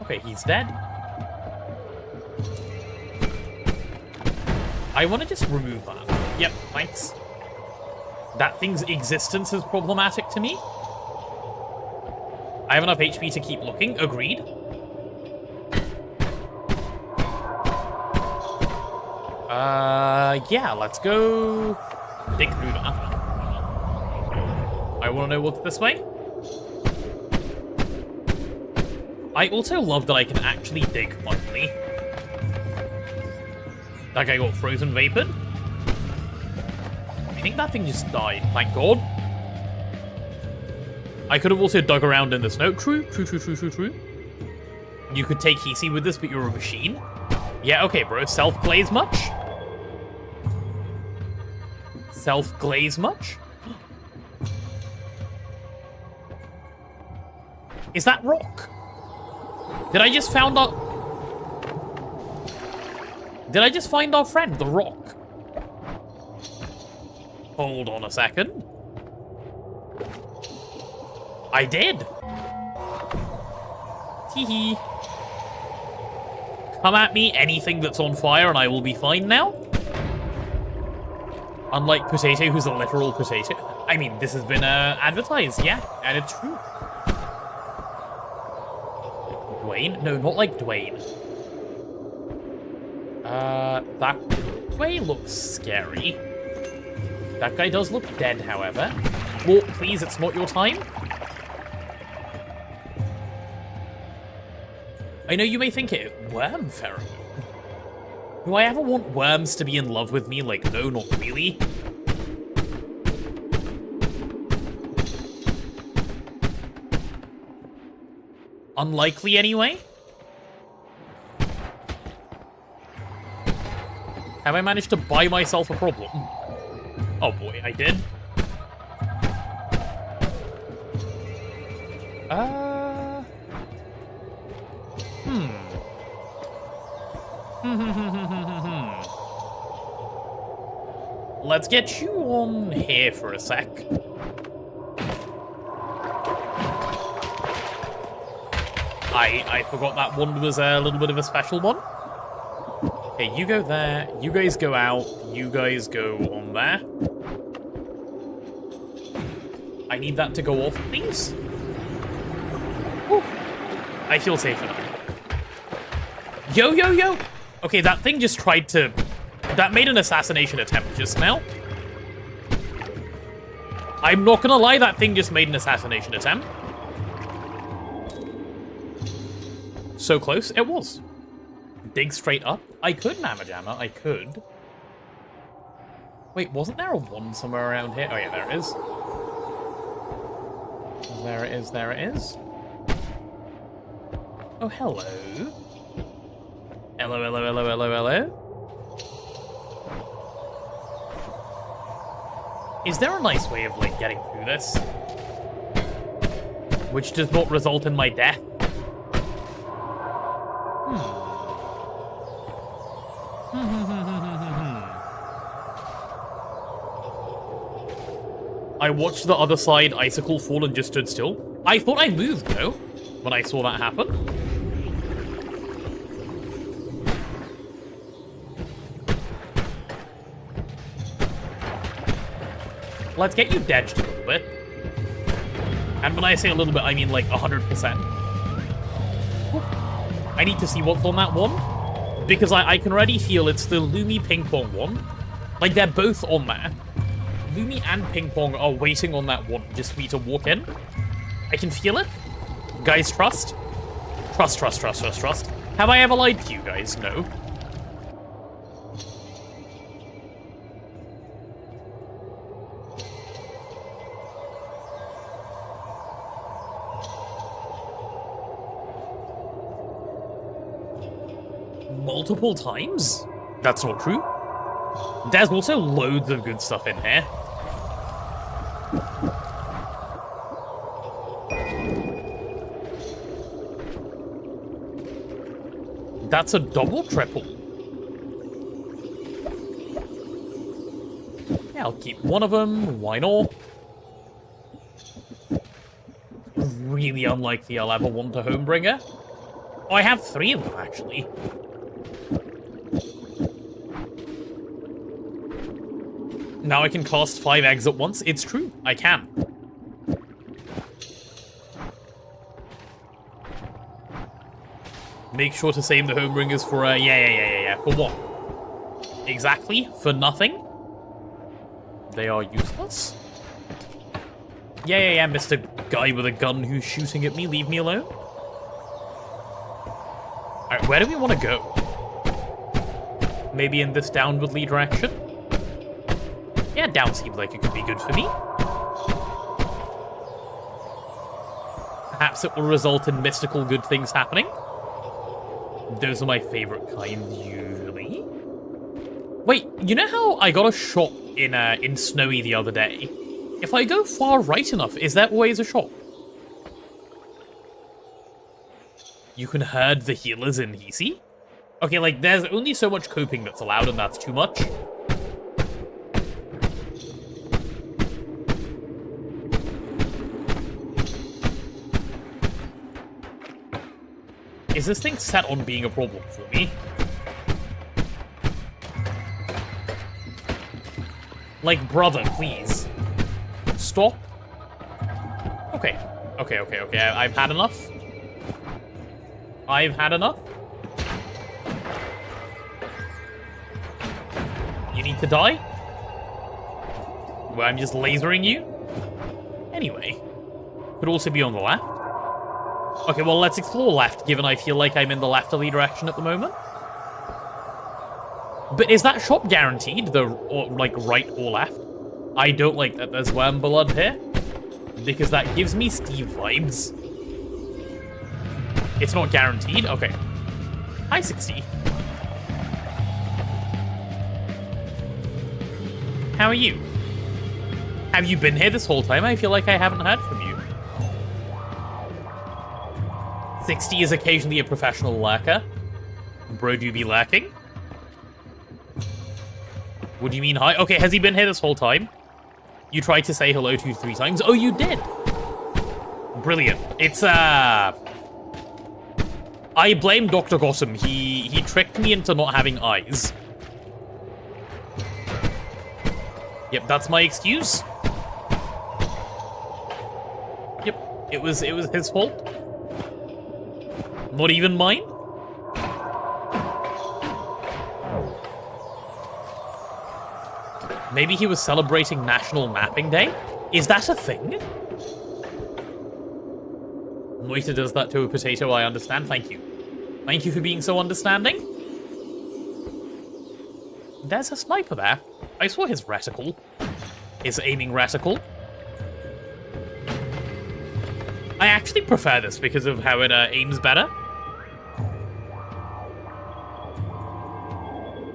Okay, he's dead. I want to just remove that. Yep, thanks. That thing's existence is problematic to me. I have enough HP to keep looking. Agreed. Yeah, let's go dig through that. I want to know what's this way. I also love that I can actually dig finally. That guy got frozen vapored. I think that thing just died, thank God. I could have also dug around in the snow. True. You could take Hisi with this, but you're a machine. Yeah, okay, bro. Self-glaze much? Self-glaze much? Is that rock? Did I just find our friend, the rock? Hold on a second. I did. Hee. Come at me, anything that's on fire, and I will be fine now. Unlike Potato, who's a literal potato. I mean, this has been advertised, yeah, and it's true. Dwayne? No, not like Dwayne. That way looks scary. That guy does look dead, however. Walk, please, it's not your time. I know you may think it worm pheromone. Do I ever want worms to be in love with me? Like, no, not really. Unlikely, anyway. Have I managed to buy myself a problem? Oh boy, I did. Let's get you on here for a sec. I forgot that one was a little bit of a special one. Okay, you go there, you guys go out, you guys go on there. I need that to go off, please. Whew. I feel safer now. Yo, yo, yo! Okay, that thing just tried to... That made an assassination attempt just now. I'm not gonna lie, that thing just made an assassination attempt. So close, it was. Dig straight up. I could Mamma Jamma, I could. Wait, wasn't there a one somewhere around here? Oh yeah, there it is. There it is, there it is. Oh, hello. Hello, hello, hello, hello, hello. Is there a nice way of, like, getting through this? Which does not result in my death? I watched the other side icicle fall and just stood still. I thought I moved, though, when I saw that happen. Let's get you dedged a little bit. And when I say a little bit, I mean like 100%. I need to see what's on that one. Because I can already feel it's the Lumi Ping Pong one. Like, they're both on there. Lumi and Ping Pong are waiting on that one just for me to walk in. I can feel it. Guys, trust. Trust, trust, trust, trust, trust. Have I ever lied to you guys? No. Multiple times? That's not true. There's also loads of good stuff in here. That's a double triple. Yeah, I'll keep one of them. Why not? Really unlikely I'll ever want a Homebringer. Oh, I have 3 of them, actually. Now I can cast 5 eggs at once. It's true. I can. Make sure to save the Homebringers for, yeah. For what? Exactly? For nothing? They are useless? Yeah, Mr. Guy with a gun who's shooting at me. Leave me alone. Alright, where do we want to go? Maybe in this downwardly direction? Yeah, down seems like it could be good for me. Perhaps it will result in mystical good things happening. Those are my favorite kind, usually. Wait, you know how I got a shop in Snowy the other day? If I go far right enough, is there always a shop? You can herd the healers in Hisi? Okay, like, there's only so much coping that's allowed, and that's too much. Is this thing set on being a problem for me? Like, brother, please. Stop. Okay. Okay. I've had enough. I've had enough. You need to die? Well, I'm just lasering you? Anyway. Could also be on the left. Okay, well, let's explore left, given I feel like I'm in the lefterly direction at the moment. But is that shop guaranteed? Like, right or left? I don't like that there's worm blood here. Because that gives me Steve vibes. It's not guaranteed? Okay. Hi, 60. How are you? Have you been here this whole time? I feel like I haven't heard from you. 60 is occasionally a professional lurker. Bro, do you be lurking? What do you mean hi? Okay, has he been here this whole time? You tried to say hello to 3 times? Oh, you did! Brilliant. It's, I blame Dr. Gotham. He tricked me into not having eyes. Yep, that's my excuse. Yep, it was his fault. Not even mine. Maybe he was celebrating National Mapping Day? Is that a thing? Noita does that to a potato, I understand. Thank you. Thank you for being so understanding. There's a sniper there. I saw his reticle. His aiming reticle. I actually prefer this because of how it aims better.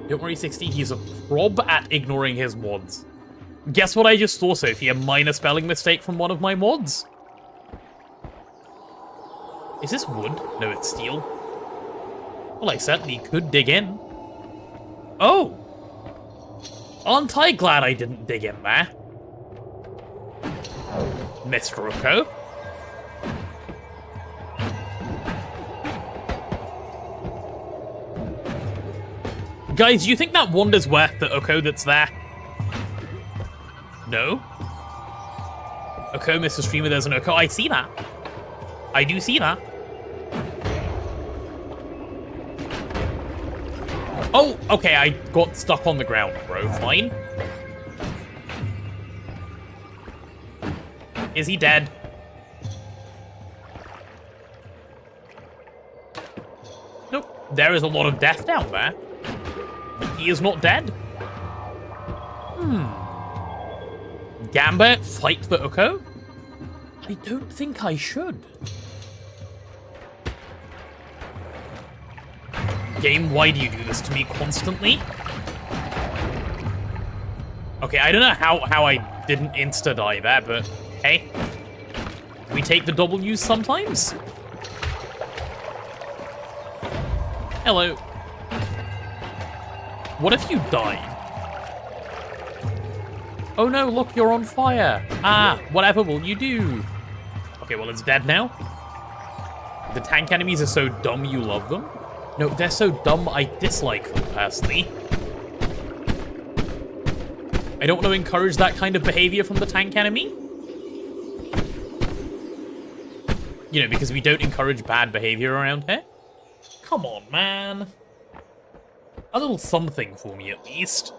Don't worry, 60, he's a prob at ignoring his mods. Guess what I just saw, Sophie? A minor spelling mistake from one of my mods. Is this wood? No, it's steel. Well, I certainly could dig in. Oh! Aren't I glad I didn't dig in there? Mr. Ruko. Guys, do you think that wander's worth the Uko that's there? No? Uko, Mr. Streamer, there's an Uko. I see that. I do see that. Oh, okay, I got stuck on the ground, bro. Fine. Is he dead? Nope. There is a lot of death down there. He is not dead? Gambit, fight the Uko? I don't think I should. Game, why do you do this to me constantly? Okay, I don't know how I didn't insta-die there, but hey. We take the W's sometimes? Hello. What if you died? Oh no, look, you're on fire. Ah, whatever will you do? Okay, well, it's dead now. The tank enemies are so dumb you love them. No, they're so dumb I dislike them, personally. I don't want to encourage that kind of behavior from the tank enemy. You know, because we don't encourage bad behavior around here. Come on, man. A little something for me, at least.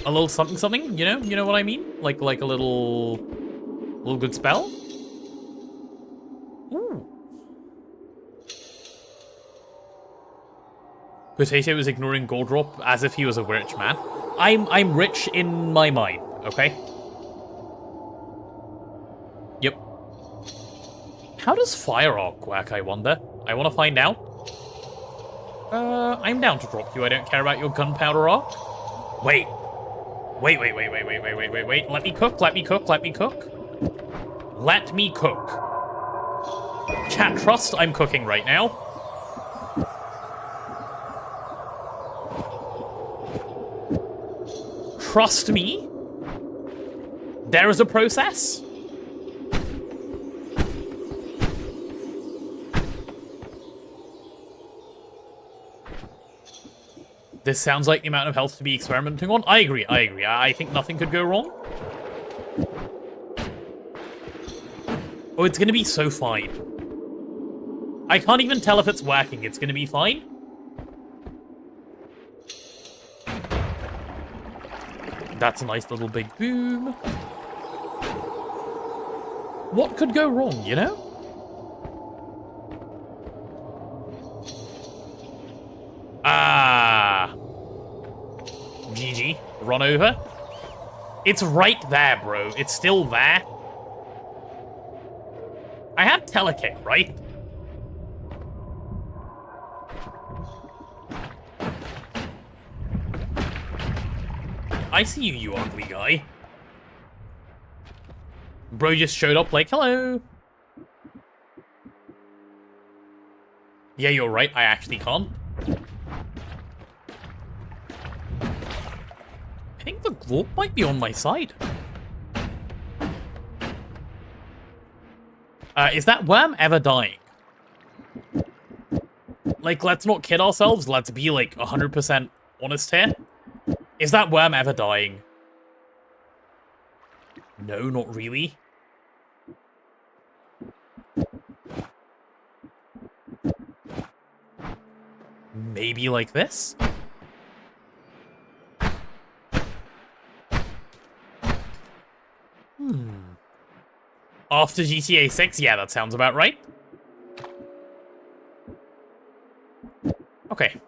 A little something, you know? You know what I mean? Like a little good spell? Ooh. Potato is ignoring Goldrop as if he was a rich man. I'm rich in my mind, okay? Yep. How does Fire Arc work, I wonder? I want to find out. I'm down to drop you. I don't care about your gunpowder arc. Wait. Wait. Let me cook. Let me cook. Chat, trust I'm cooking right now. Trust me. There is a process. This sounds like the amount of health to be experimenting on. I agree, I agree. I think nothing could go wrong. Oh, it's gonna be so fine. I can't even tell if it's working. It's gonna be fine. That's a nice little big boom. What could go wrong, you know? Ah. GG. Run over. It's right there, bro. It's still there. I have telekick, right? I see you, you ugly guy. Bro just showed up like, hello. Yeah, you're right. I actually can't. I think the glorp might be on my side. Is that worm ever dying? Like, let's not kid ourselves. Let's be, like, 100% honest here. Is that worm ever dying? No, not really. Maybe like this? After GTA 6? Yeah, that sounds about right. Okay.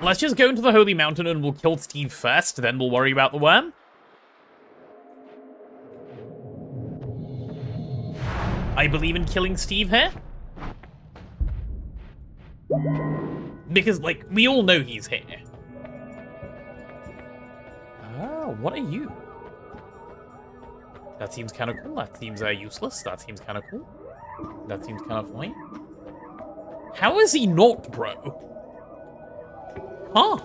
Let's just go into the Holy Mountain and we'll kill Steve first, then we'll worry about the worm. I believe in killing Steve here. Because, like, we all know he's here. Oh, what are you? That seems kind of cool. That seems useless. That seems kind of cool. That seems kind of fine. How is he not, bro? Huh?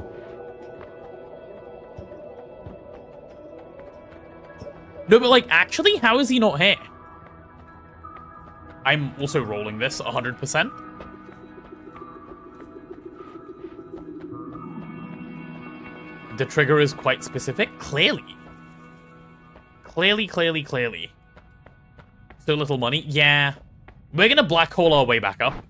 No, but, like, actually, how is he not here? I'm also rolling this 100%. The trigger is quite specific. Clearly. Clearly. So little money. Yeah. We're gonna black hole our way back up.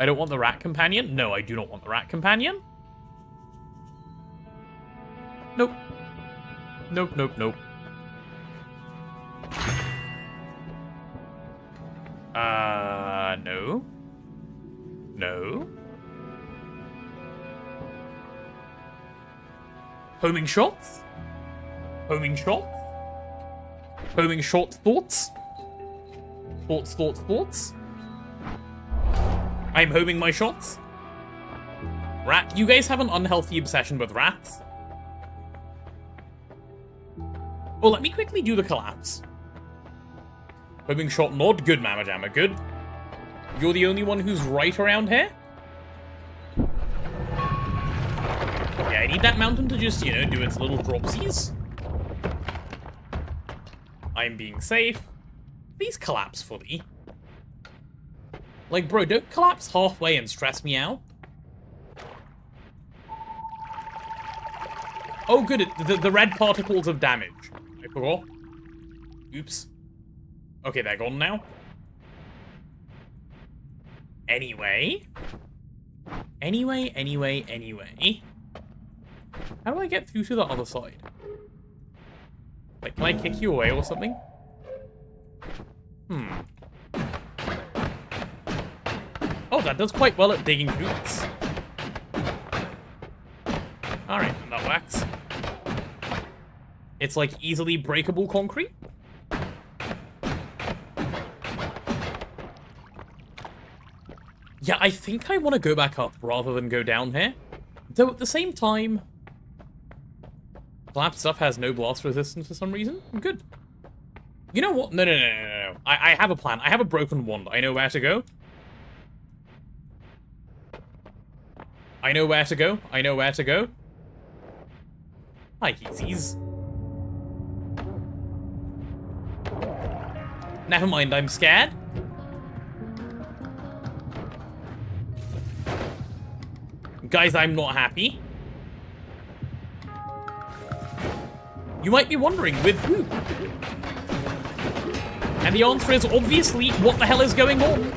I don't want the rat companion. No, I do not want the rat companion. Nope. Nope. No. No. Homing shots? Homing shots? Homing short thoughts? Thoughts? I'm homing my shots. Rat, you guys have an unhealthy obsession with rats. Oh, let me quickly do the collapse. Homing shot nod. Good, Mama Jamma, good. You're the only one who's right around here? Yeah, I need that mountain to just, you know, do its little dropsies. I'm being safe. Please collapse fully. Like, bro, don't collapse halfway and stress me out. Oh, good, the red particles of damage. I forgot. Oops. Okay, they're gone now. Anyway. How do I get through to the other side? Like, can I kick you away or something? Oh, that does quite well at digging boots. Alright, that works. It's like easily breakable concrete. Yeah, I think I want to go back up rather than go down here. Though at the same time, collapsed stuff has no blast resistance for some reason. Good. You know what? No, no, no, no, no, no. I have a plan. I have a broken wand. I know where to go. I know where to go. I know where to go. Hi, Heezies. Never mind, I'm scared. Guys, I'm not happy. You might be wondering, with who? And the answer is obviously, what the hell is going on?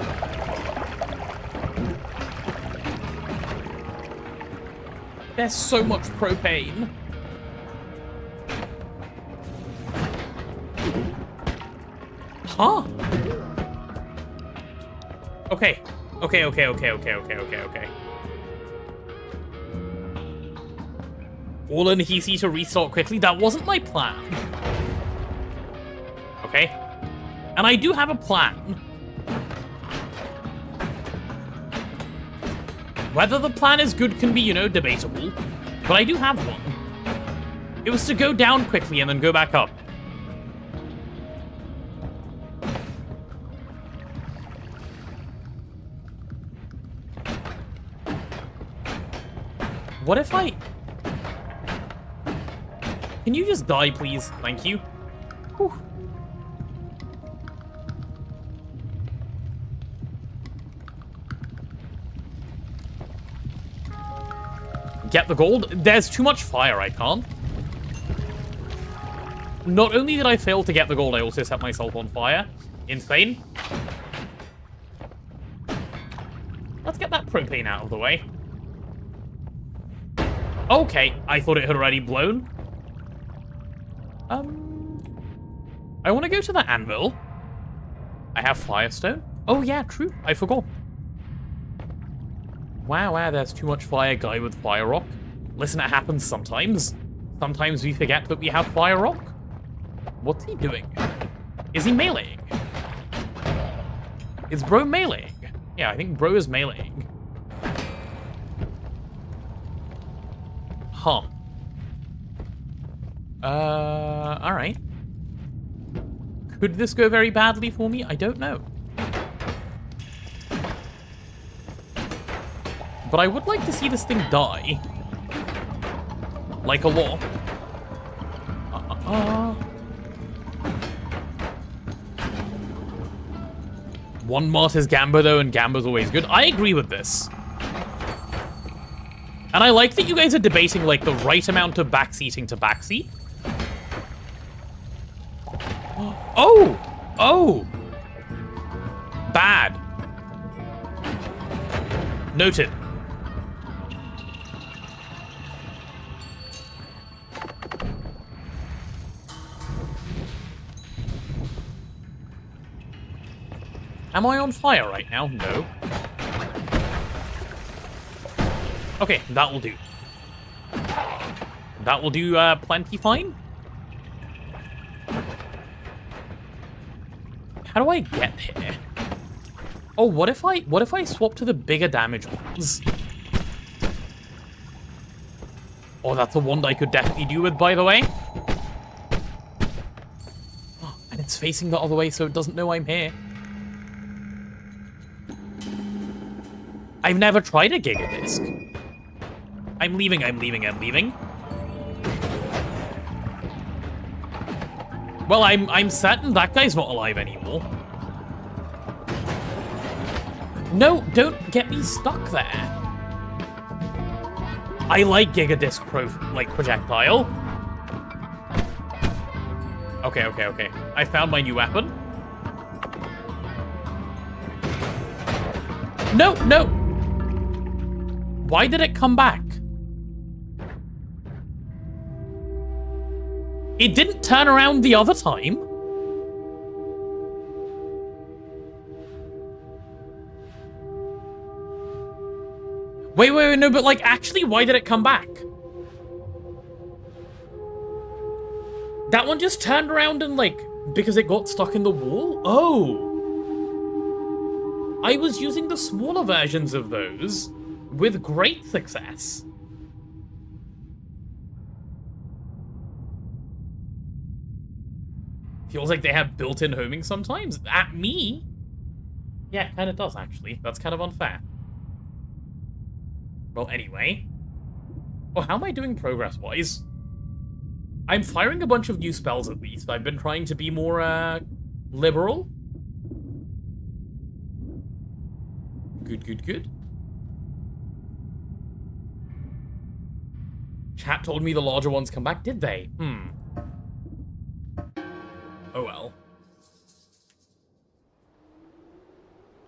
There's so much propane. Huh? Okay. Okay. All in Hisi to restart quickly. That wasn't my plan. Okay. And I do have a plan. Whether the plan is good can be, you know, debatable. But I do have one. It was to go down quickly and then go back up. What if I... Can you just die, please? Thank you. Whew. Get the gold? There's too much fire, I can't. Not only did I fail to get the gold, I also set myself on fire. Insane. Let's get that propane out of the way. Okay, I thought it had already blown. I want to go to the anvil. I have firestone. Oh yeah, true. I forgot. Wow, there's too much fire, guy with fire rock. Listen, it happens sometimes. Sometimes we forget that we have fire rock. What's he doing? Is he meleeing? Is bro meleeing? Yeah, I think bro is meleeing. Huh. Alright. Could this go very badly for me? I don't know. But I would like to see this thing die. Like a lot. One Martyr's Gamba, though, and Gamba's always good. I agree with this. And I like that you guys are debating, like, the right amount of backseating to backseat. Oh! Oh! Bad. Noted. Am I on fire right now? No. Okay, that will do. That will do plenty fine. How do I get here? Oh, what if I swap to the bigger damage ones? Oh, that's a wand I could definitely do with, by the way. Oh, and it's facing the other way, so it doesn't know I'm here. I've never tried a Giga Disc. I'm leaving. Well, I'm certain that guy's not alive anymore. No, don't get me stuck there. I like Giga Disc projectile. Okay. I found my new weapon. No! Why did it come back? It didn't turn around the other time. Wait, no, but like, actually, why did it come back? That one just turned around and like, because it got stuck in the wall? Oh. I was using the smaller versions of those with great success. Feels like they have built-in homing sometimes. At me? Yeah, it kind of does, actually. That's kind of unfair. Well, anyway. Oh, how am I doing progress-wise? I'm firing a bunch of new spells, at least. I've been trying to be more, liberal. Good, good, good. Chat told me the larger ones come back. Did they? Oh well.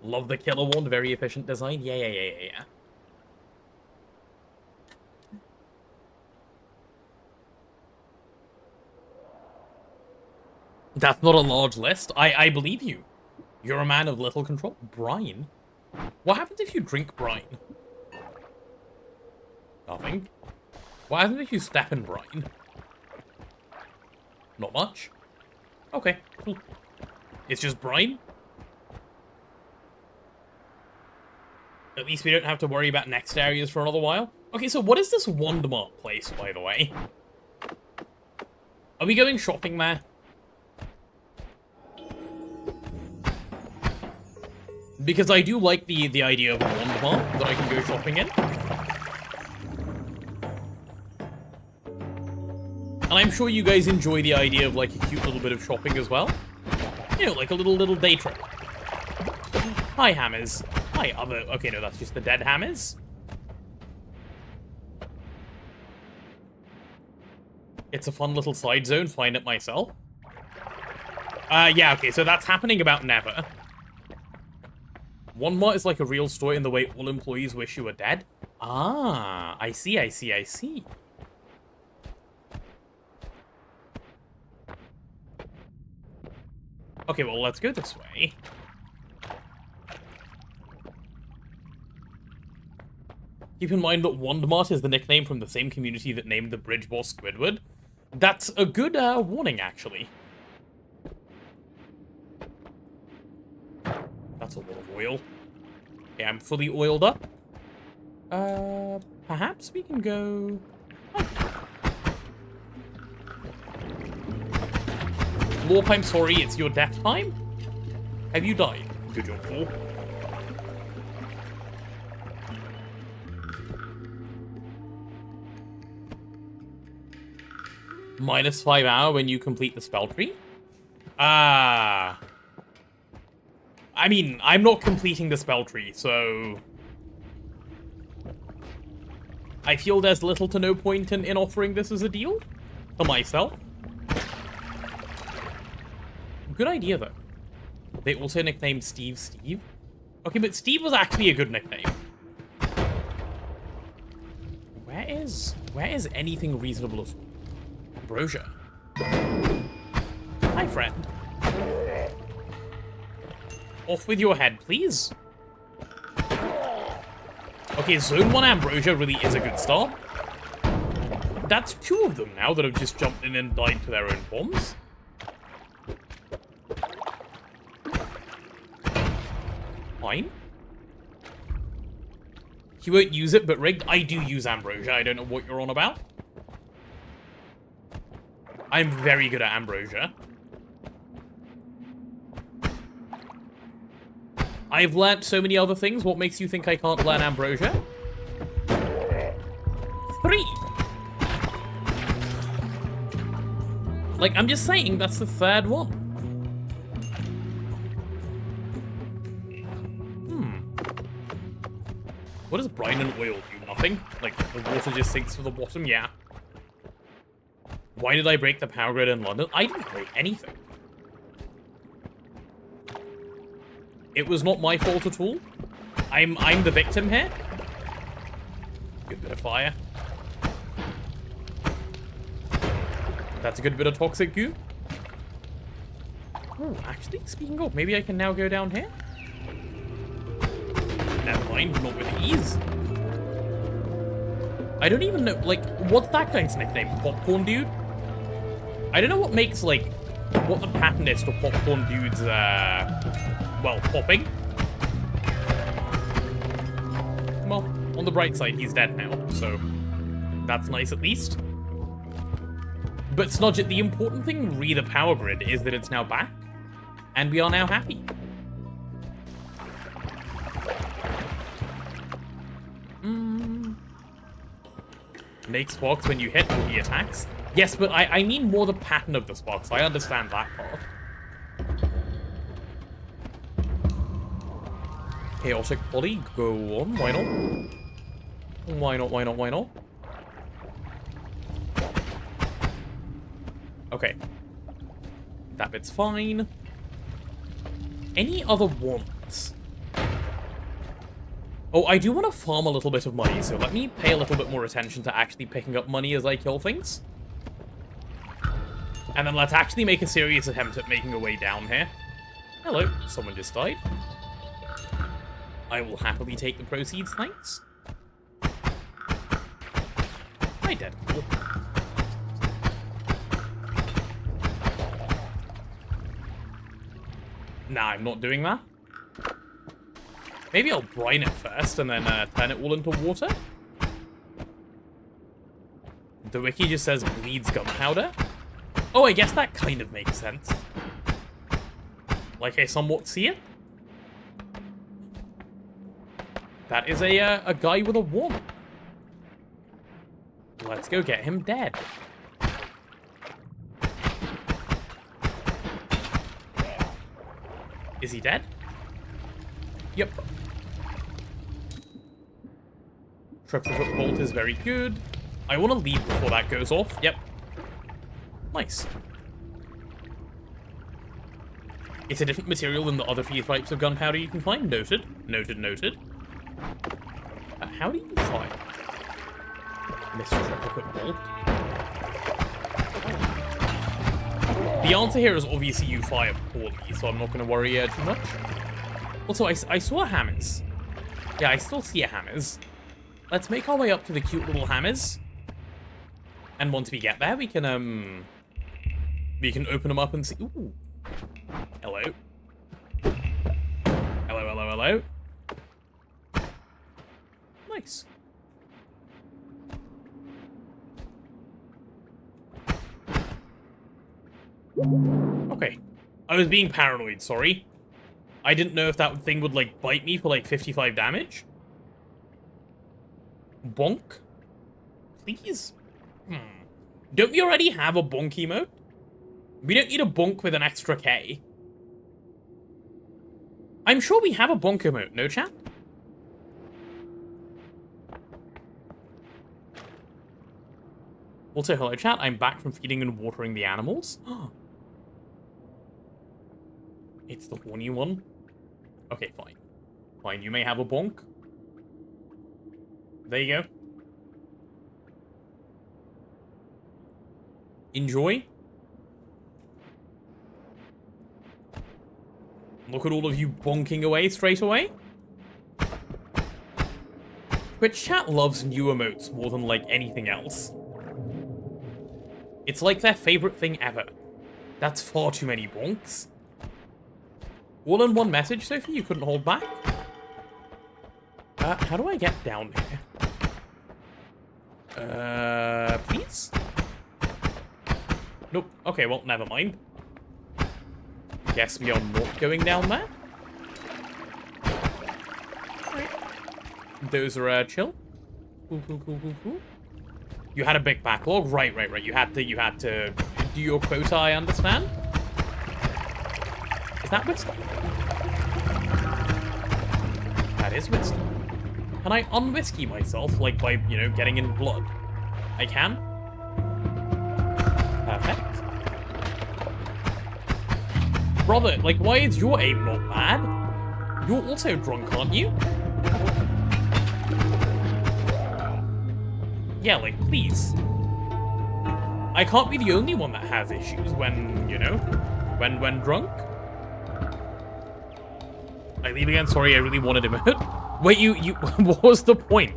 Love the killer wand. Very efficient design. Yeah. That's not a large list. I believe you. You're a man of little control. Brine? What happens if you drink brine? Nothing. What happens if you step in brine? Not much. Okay, cool. It's just brine? At least we don't have to worry about next areas for another while. Okay, so what is this Wandmart place, by the way? Are we going shopping there? Because I do like the idea of a Wandmart that I can go shopping in. And I'm sure you guys enjoy the idea of, like, a cute little bit of shopping as well. You know, like a little day trip. Hi, hammers. Hi, other... Okay, no, that's just the dead hammers. It's a fun little side zone. Find it myself. Yeah, okay, so that's happening about never. Walmart is like a real store in the way all employees wish you were dead. Ah, I see. Okay, well, let's go this way. Keep in mind that Wandmart is the nickname from the same community that named the bridge boss Squidward. That's a good warning, actually. That's a lot of oil. Okay, I'm fully oiled up. Perhaps we can go... Lorp, I'm sorry, it's your death time? Have you died? Good job, Paul. -5 hour when you complete the spell tree? I mean, I'm not completing the spell tree, so... I feel there's little to no point in offering this as a deal for myself. Good idea, though. They also nicknamed Steve Steve. Okay, but Steve was actually a good nickname. Where is anything reasonable as well? Ambrosia. Hi, friend. Off with your head, please. Okay, Zone 1 Ambrosia really is a good start. That's 2 of them now that have just jumped in and died to their own bombs. Fine. He won't use it, but rigged. I do use Ambrosia. I don't know what you're on about. I'm very good at Ambrosia. I've learnt so many other things. What makes you think I can't learn Ambrosia? 3! Like, I'm just saying, that's the 3rd one. What does brine and oil do? Nothing? Like, the water just sinks to the bottom? Yeah. Why did I break the power grid in London? I didn't break anything. It was not my fault at all. I'm the victim here. Good bit of fire. That's a good bit of toxic goo. Oh, actually, speaking of, maybe I can now go down here? Never mind, not with ease. I don't even know, like, what's that guy's nickname? Popcorn Dude? I don't know what makes, like, what the pattern is to Popcorn Dude's, well, popping. Well, on the bright side, he's dead now, so that's nice at least. But Snodget, the important thing re the power grid is that it's now back, and we are now happy. Make sparks when you hit all the attacks. Yes, but I mean more the pattern of the sparks. I understand that part. Chaotic Poly, go on. Why not? Why not, why not, why not? Okay. That bit's fine. Any other ones? Oh, I do want to farm a little bit of money, so let me pay a little bit more attention to actually picking up money as I kill things. And then let's actually make a serious attempt at making a way down here. Hello, someone just died. I will happily take the proceeds, thanks. Hi, Deadpool. Nah, I'm not doing that. Maybe I'll brine it first and then turn it all into water. The wiki just says bleeds gunpowder. Oh, I guess that kind of makes sense. Like I somewhat see it. That is a guy with a wand. Let's go get him dead. Is he dead? Yep. Triplicate bolt is very good. I want to leave before that goes off. Yep. Nice. It's a different material than the other few types of gunpowder you can find. Noted. Noted, noted. How do you fire? Mr. Triplicate bolt. The answer here is obviously you fire poorly, so I'm not going to worry too much. Also, I saw hammers. Yeah, I still see a hammers. Let's make our way up to the cute little hammers. And once we get there, we can open them up and see. Ooh. Hello. Hello, hello, hello. Nice. Okay. I was being paranoid, sorry. I didn't know if that thing would, like, bite me for, like, 55 damage. Bonk? Please? Don't we already have a bonk emote? We don't need a bonk with an extra K. I'm sure we have a bonk emote, no chat? Also, hello chat, I'm back from feeding and watering the animals. It's the horny one. Okay, fine. Fine, you may have a bonk. There you go. Enjoy. Look at all of you bonking away straight away. Twitch chat loves new emotes more than, like, anything else. It's like their favorite thing ever. That's far too many bonks. All in one message, Sophie? You couldn't hold back? How do I get down here? Please? Nope. Okay, well, never mind. Guess we are not going down there. Alright. Those are, chill. Cool, cool, cool, cool, cool. You had a big backlog? Right. You had to do your quota, I understand. Is that whiskey? That is whiskey. Can I unwhiskey myself, like by, you know, getting in blood? I can. Perfect. Brother, like, why is your aim not bad? You're also drunk, aren't you? Yeah, like, please. I can't be the only one that has issues when, you know, when drunk. I leave again, sorry, I really wanted him out. Wait, you, what was the point?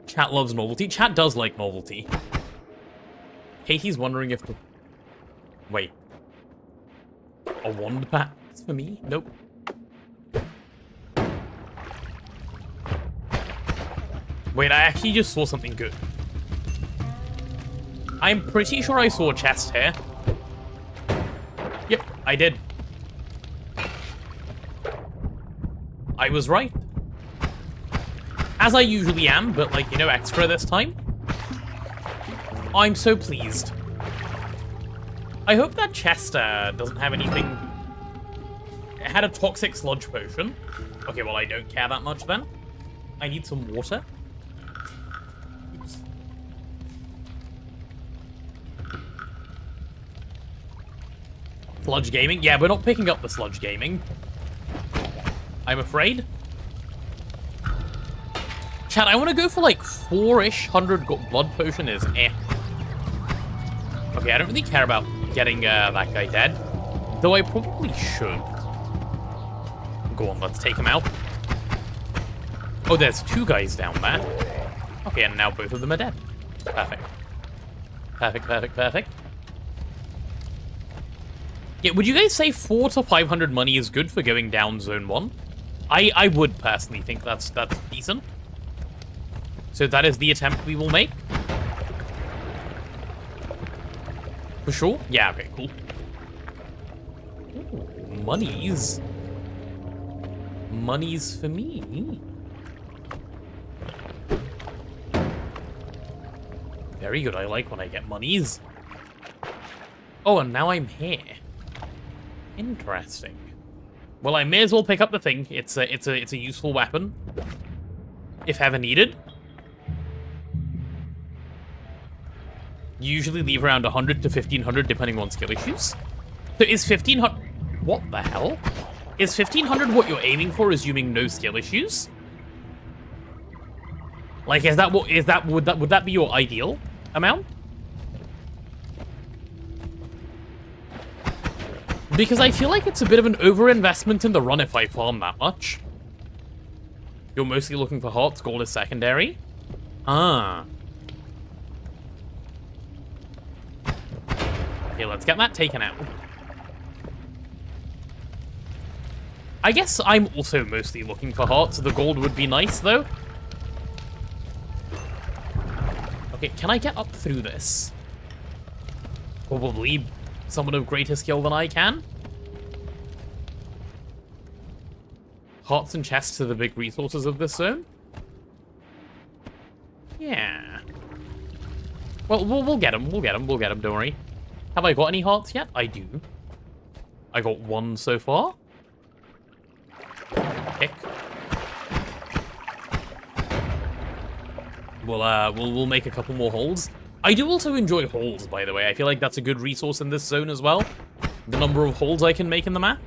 Chat loves novelty. Chat does like novelty. Katie's wondering if the... Wait. A wand bat for me? Nope. Wait, I actually just saw something good. I'm pretty sure I saw a chest here. Yep, I did. I was right. As I usually am, but like, you know, extra this time. I'm so pleased. I hope that chest doesn't have anything... It had a toxic sludge potion. Okay, well, I don't care that much then. I need some water. Oops. Sludge gaming? Yeah, we're not picking up the sludge gaming. I'm afraid. Chat, I want to go for like 4-ish 100 blood potion is eh. Okay, I don't really care about getting that guy dead. Though I probably should. Go on, let's take him out. Oh, there's 2 guys down there. Okay, and now both of them are dead. Perfect. Perfect, perfect, perfect. Yeah, would you guys say 400 to 500 money is good for going down Zone 1? I would personally think that's decent. So that is the attempt we will make. For sure? Yeah, okay, cool. Ooh, monies. Monies for me. Very good, I like when I get monies. Oh, and now I'm here. Interesting. Well, I may as well pick up the thing. It's a useful weapon. If ever needed. You usually leave around 100 to 1500 depending on skill issues. So is 1500... What the hell? Is 1500 what you're aiming for, assuming no skill issues? Like, is that what... Would that be your ideal amount? Because I feel like it's a bit of an overinvestment in the run if I farm that much. You're mostly looking for hearts, gold is secondary? Ah. Okay, let's get that taken out. I guess I'm also mostly looking for hearts. The gold would be nice, though. Okay, can I get up through this? Probably someone of greater skill than I can. Hearts and chests are the big resources of this zone. Yeah. Well, we'll get them. We'll get them. We'll get them. Don't worry. Have I got any hearts yet? I do. I got 1 so far. Pick. We'll make a couple more holes. I do also enjoy holes, by the way. I feel like that's a good resource in this zone as well. The number of holes I can make in the map.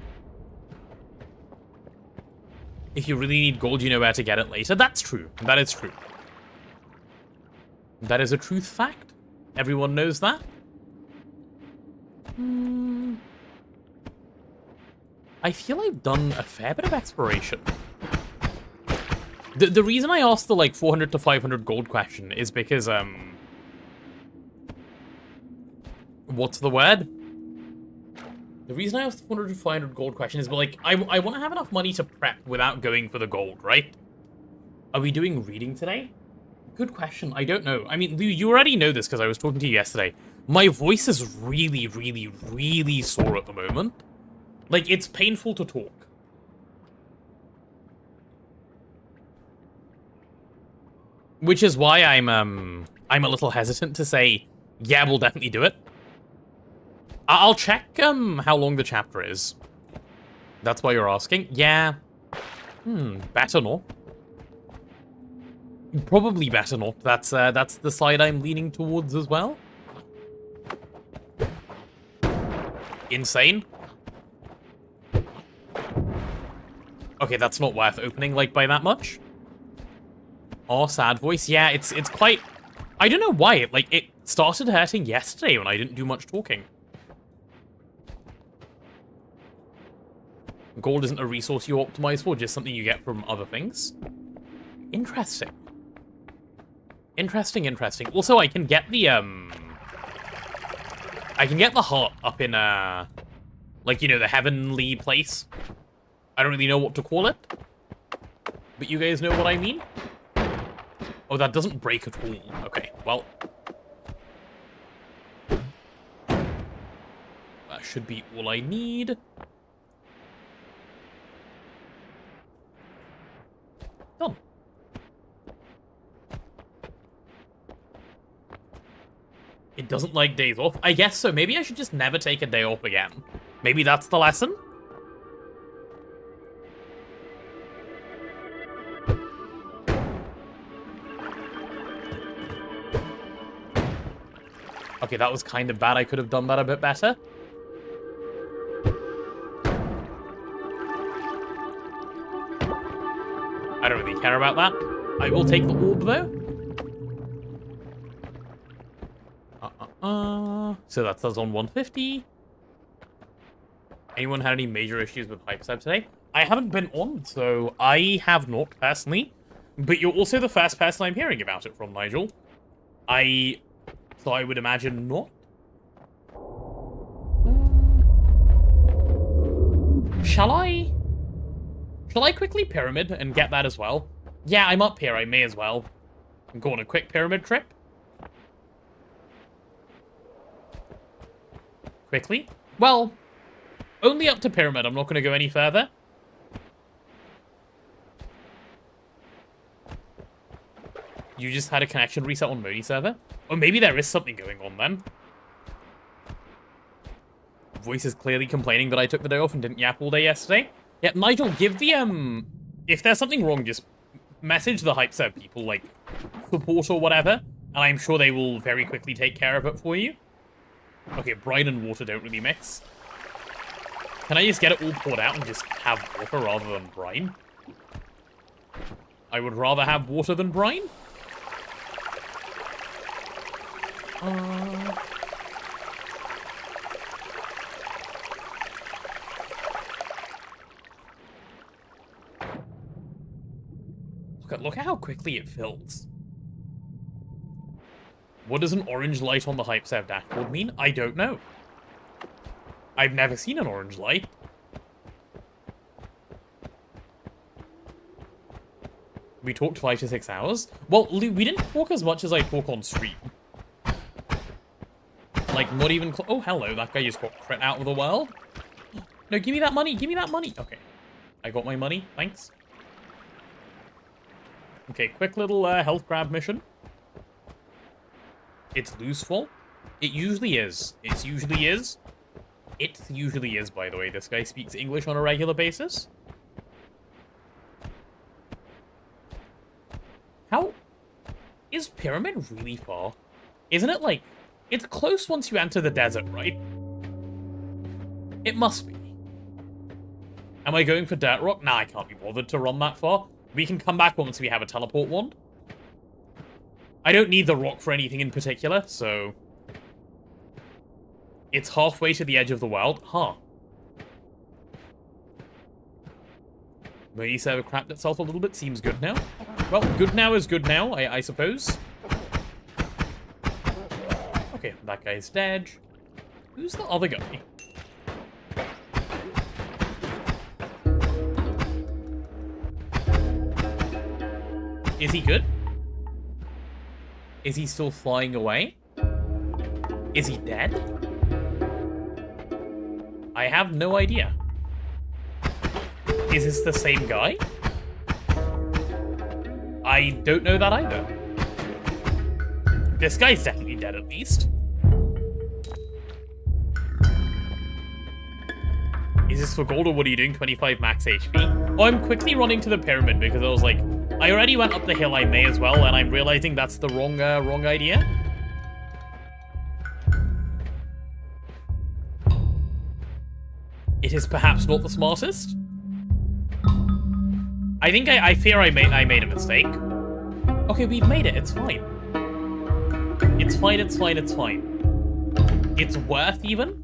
If you really need gold, you know where to get it later. That's true. That is true. That is a truth fact. Everyone knows that. I feel I've done a fair bit of exploration. The reason I asked the, like, 400 to 500 gold question is because, what's the word? The reason I asked the 400 to 500 gold question is, but, like, I want to have enough money to prep without going for the gold, right? Are we doing reading today? Good question. I don't know. I mean, you already know this because I was talking to you yesterday. My voice is really, really, really sore at the moment. Like, it's painful to talk. Which is why I'm a little hesitant to say, yeah, we'll definitely do it. I'll check how long the chapter is. That's why you're asking? Yeah. Better not. Probably better not. That's the side I'm leaning towards as well. Insane. Okay, that's not worth opening, like, by that much. Oh, sad voice. Yeah, it's quite... I don't know why. It started hurting yesterday when I didn't do much talking. Gold isn't a resource you optimize for, just something you get from other things. Interesting. Interesting, interesting. Also, I can get the, I can get the heart up in, like, you know, the heavenly place. I don't really know what to call it. But you guys know what I mean? Oh, that doesn't break at all. Okay, well. That should be all I need. Done. It doesn't like days off. I guess so. Maybe I should just never take a day off again. Maybe that's the lesson? Okay, that was kind of bad. I could have done that a bit better. I don't really care about that. I will take the orb, though. So that's us on 150. Anyone had any major issues with HypeSrv today? I haven't been on, so I have not, personally. But you're also the first person I'm hearing about it from, Nigel. So I would imagine not. Shall I quickly pyramid and get that as well? Yeah, I'm up here. I may as well. Go on a quick pyramid trip. Quickly? Well, only up to pyramid. I'm not going to go any further. You just had a connection reset on Modi server? Or maybe there is something going on then. Voice is clearly complaining that I took the day off and didn't yap all day yesterday. Yeah, Nigel, give the, if there's something wrong, just message the HypeSrv people, like, support or whatever, and I'm sure they will very quickly take care of it for you. Okay, brine and water don't really mix. Can I just get it all poured out and just have water rather than brine? I would rather have water than brine. Look at how quickly it fills. What does an orange light on the HypeSrv dashboard mean? I don't know. I've never seen an orange light. We talked 5 to 6 hours. Well, we didn't talk as much as I talk on stream. Like, not even... Oh, hello. That guy just got crit out of the world. No, give me that money. Give me that money. Okay. I got my money. Thanks. Okay, quick little health grab mission. It's Lou's fault. It usually is. It usually is. It usually is, by the way. This guy speaks English on a regular basis. How... Is Pyramid really far? Isn't it like... It's close once you enter the desert, right? It must be. Am I going for Dirt Rock? Nah, I can't be bothered to run that far. We can come back once we have a teleport wand. I don't need the rock for anything in particular, so... It's halfway to the edge of the world. Huh. Modi server crapped itself a little bit. Seems good now. Well, good now is good now, I suppose. Okay, that guy's dead. Who's the other guy? Is he good? Is he still flying away? Is he dead? I have no idea. Is this the same guy? I don't know that either. This guy's definitely dead at least. Is this for gold or what are you doing? 25 max HP? Oh, I'm quickly running to the pyramid because I was like, I already went up the hill, I may as well, and I'm realizing that's the wrong idea. It is perhaps not the smartest. I think I fear I made a mistake. Okay, we've made it. It's fine. It's fine. It's fine. It's fine. It's worth even.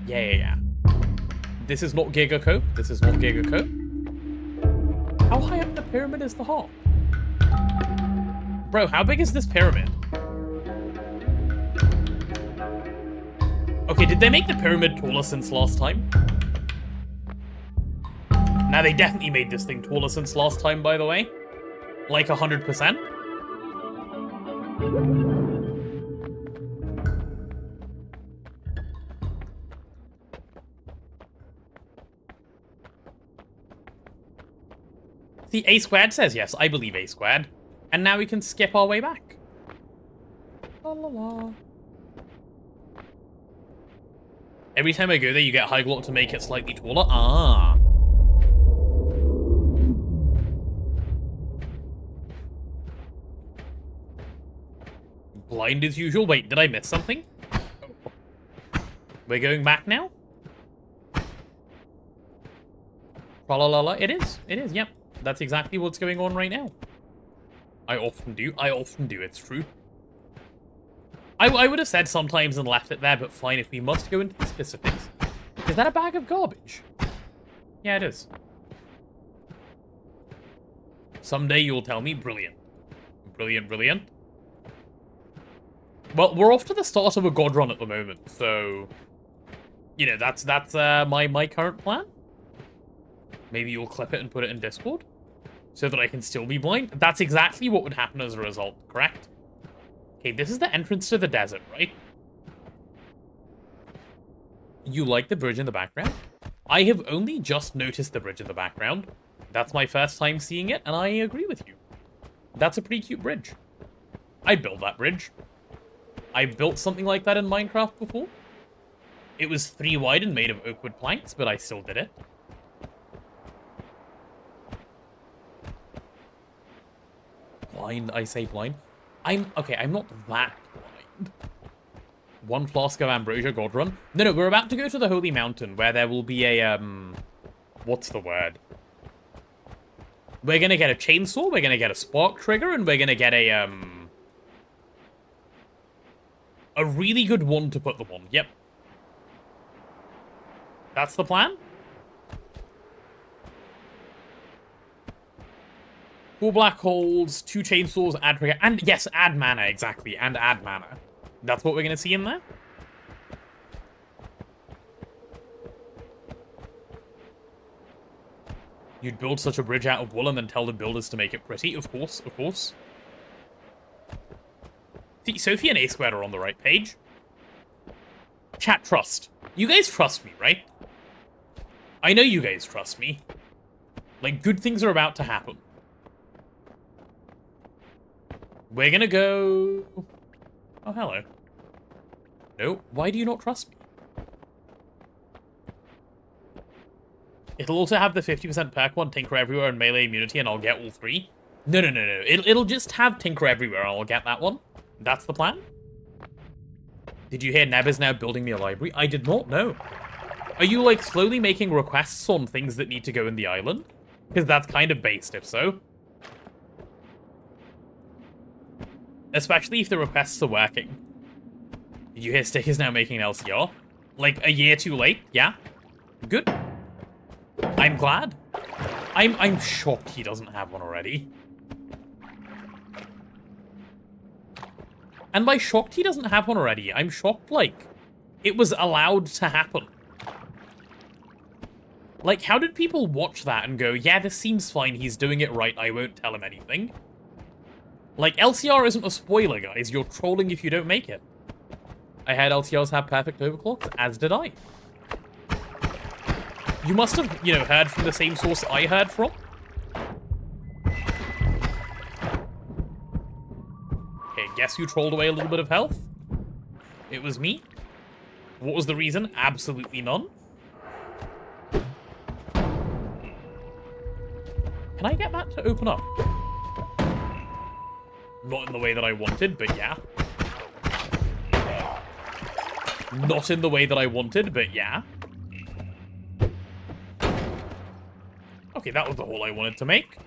Yeah. This is not Giga Cope. This is not Giga Cope. How high up the pyramid is the hole? Bro, how big is this pyramid? Okay, did they make the pyramid taller since last time? Now, they definitely made this thing taller since last time, by the way. Like 100%. The A squared says yes. I believe A squared. And now we can skip our way back. La la la. Every time I go there, you get high glock to make it slightly taller. Ah. Blind as usual. Wait, did I miss something? We're going back now? La la la la. It is. It is, yep. That's exactly what's going on right now. I often do. It's true. I would have said sometimes and left it there, but fine, if we must go into the specifics. Is that a bag of garbage? Yeah, it is. Someday you'll tell me. Brilliant. Brilliant, brilliant. Well, we're off to the start of a god run at the moment, so... You know, that's my current plan. Maybe you'll clip it and put it in Discord, so that I can still be blind. That's exactly what would happen as a result, correct? Okay, this is the entrance to the desert, right? You like the bridge in the background? I have only just noticed the bridge in the background. That's my first time seeing it, and I agree with you. That's a pretty cute bridge. I'd build that bridge. I built something like that in Minecraft before. It was 3 wide and made of oak wood planks, but I still did it. Blind, I say blind. Okay, I'm not that blind. 1 flask of ambrosia, god run. No, we're about to go to the Holy Mountain, where there will be a, what's the word? We're gonna get a chainsaw, we're gonna get a spark trigger, and we're gonna get a really good one to put them on. Yep. That's the plan? 4 black holes, 2 chainsaws, add trigger, and yes, add mana, exactly, and add mana. That's what we're going to see in there? You'd build such a bridge out of wool and then tell the builders to make it pretty, of course, of course. See, Sophie and A Squared are on the right page. Chat, trust. You guys trust me, right? I know you guys trust me. Like, good things are about to happen. We're gonna go... Oh, hello. No, why do you not trust me? It'll also have the 50% perk one, Tinker Everywhere, and Melee Immunity, and I'll get all 3. No. It'll just have Tinker Everywhere, and I'll get that one. That's the plan? Did you hear Neb is now building me a library? I did not know. Are you, like, slowly making requests on things that need to go in the island? Because that's kind of based, if so. Especially if the requests are working. Did you hear Stick is now making an LCR? Like, a year too late? Yeah? Good. I'm glad. I'm shocked he doesn't have one already. And by shocked he doesn't have one already, I'm shocked, like, it was allowed to happen. Like, how did people watch that and go, yeah, this seems fine, he's doing it right, I won't tell him anything? Like, LCR isn't a spoiler, guys. You're trolling if you don't make it. I heard LCRs have perfect overclocks, as did I. You must have, you know, heard from the same source I heard from. Okay, guess who trolled away a little bit of health? It was me. What was the reason? Absolutely none. Can I get that to open up? Not in the way that I wanted, but yeah. Not in the way that I wanted, but yeah. Okay, that was the hole I wanted to make.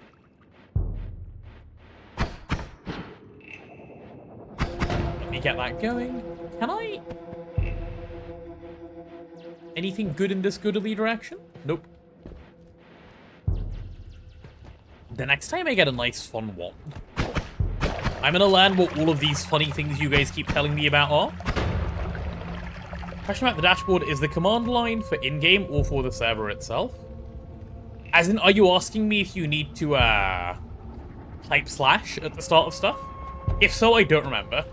Let me get that going. Can I? Anything good in this goodly direction? Nope. The next time I get a nice fun wand, I'm gonna learn what all of these funny things you guys keep telling me about are. Question about the dashboard, is the command line for in-game or for the server itself? As in, are you asking me if you need to, type slash at the start of stuff? If so, I don't remember.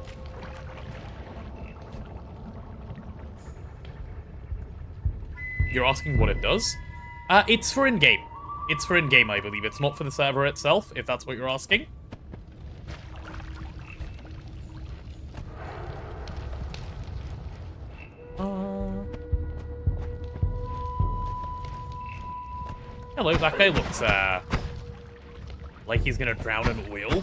You're asking what it does? It's for in-game. It's for in-game, I believe. It's not for the server itself, if that's what you're asking. Hello, that guy looks, like he's gonna drown in oil.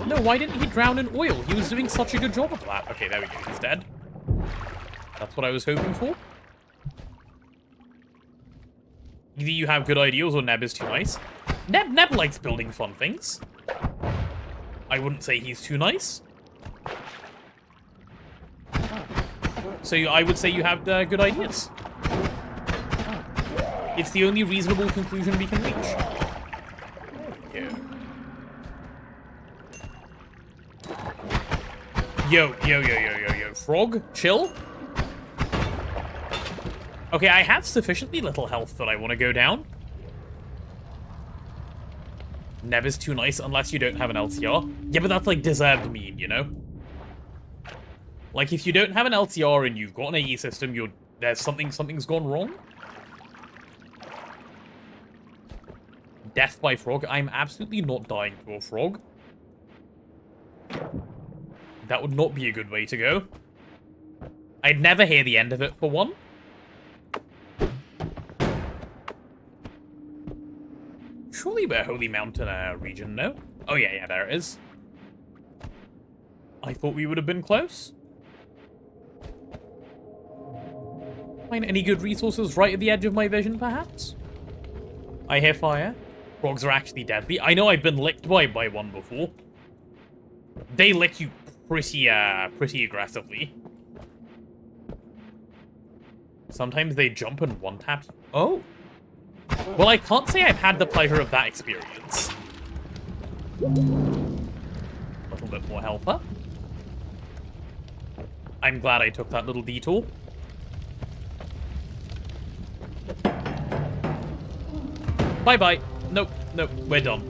No, why didn't he drown in oil? He was doing such a good job of that. Okay, there we go. He's dead. That's what I was hoping for. Either you have good ideas or Neb is too nice. Neb likes building fun things. I wouldn't say he's too nice. So I would say you have good ideas. It's the only reasonable conclusion we can reach. Yo. Yo. Frog, chill. Okay, I have sufficiently little health that I want to go down. Neb is too nice unless you don't have an LTR. Yeah, but that's like deserved mean, you know? Like, if you don't have an LTR and you've got an AE system, something's gone wrong. Death by frog. I'm absolutely not dying to a frog. That would not be a good way to go. I'd never hear the end of it, for one. Surely we're Holy Mountain region, no? Oh, yeah, there it is. I thought we would have been close. Find any good resources right at the edge of my vision, perhaps? I hear fire. Frogs are actually deadly. I know I've been licked by one before. They lick you pretty aggressively. Sometimes they jump and one-tap. Oh. Well, I can't say I've had the pleasure of that experience. A little bit more health up. I'm glad I took that little detour. Bye-bye. Nope, we're done.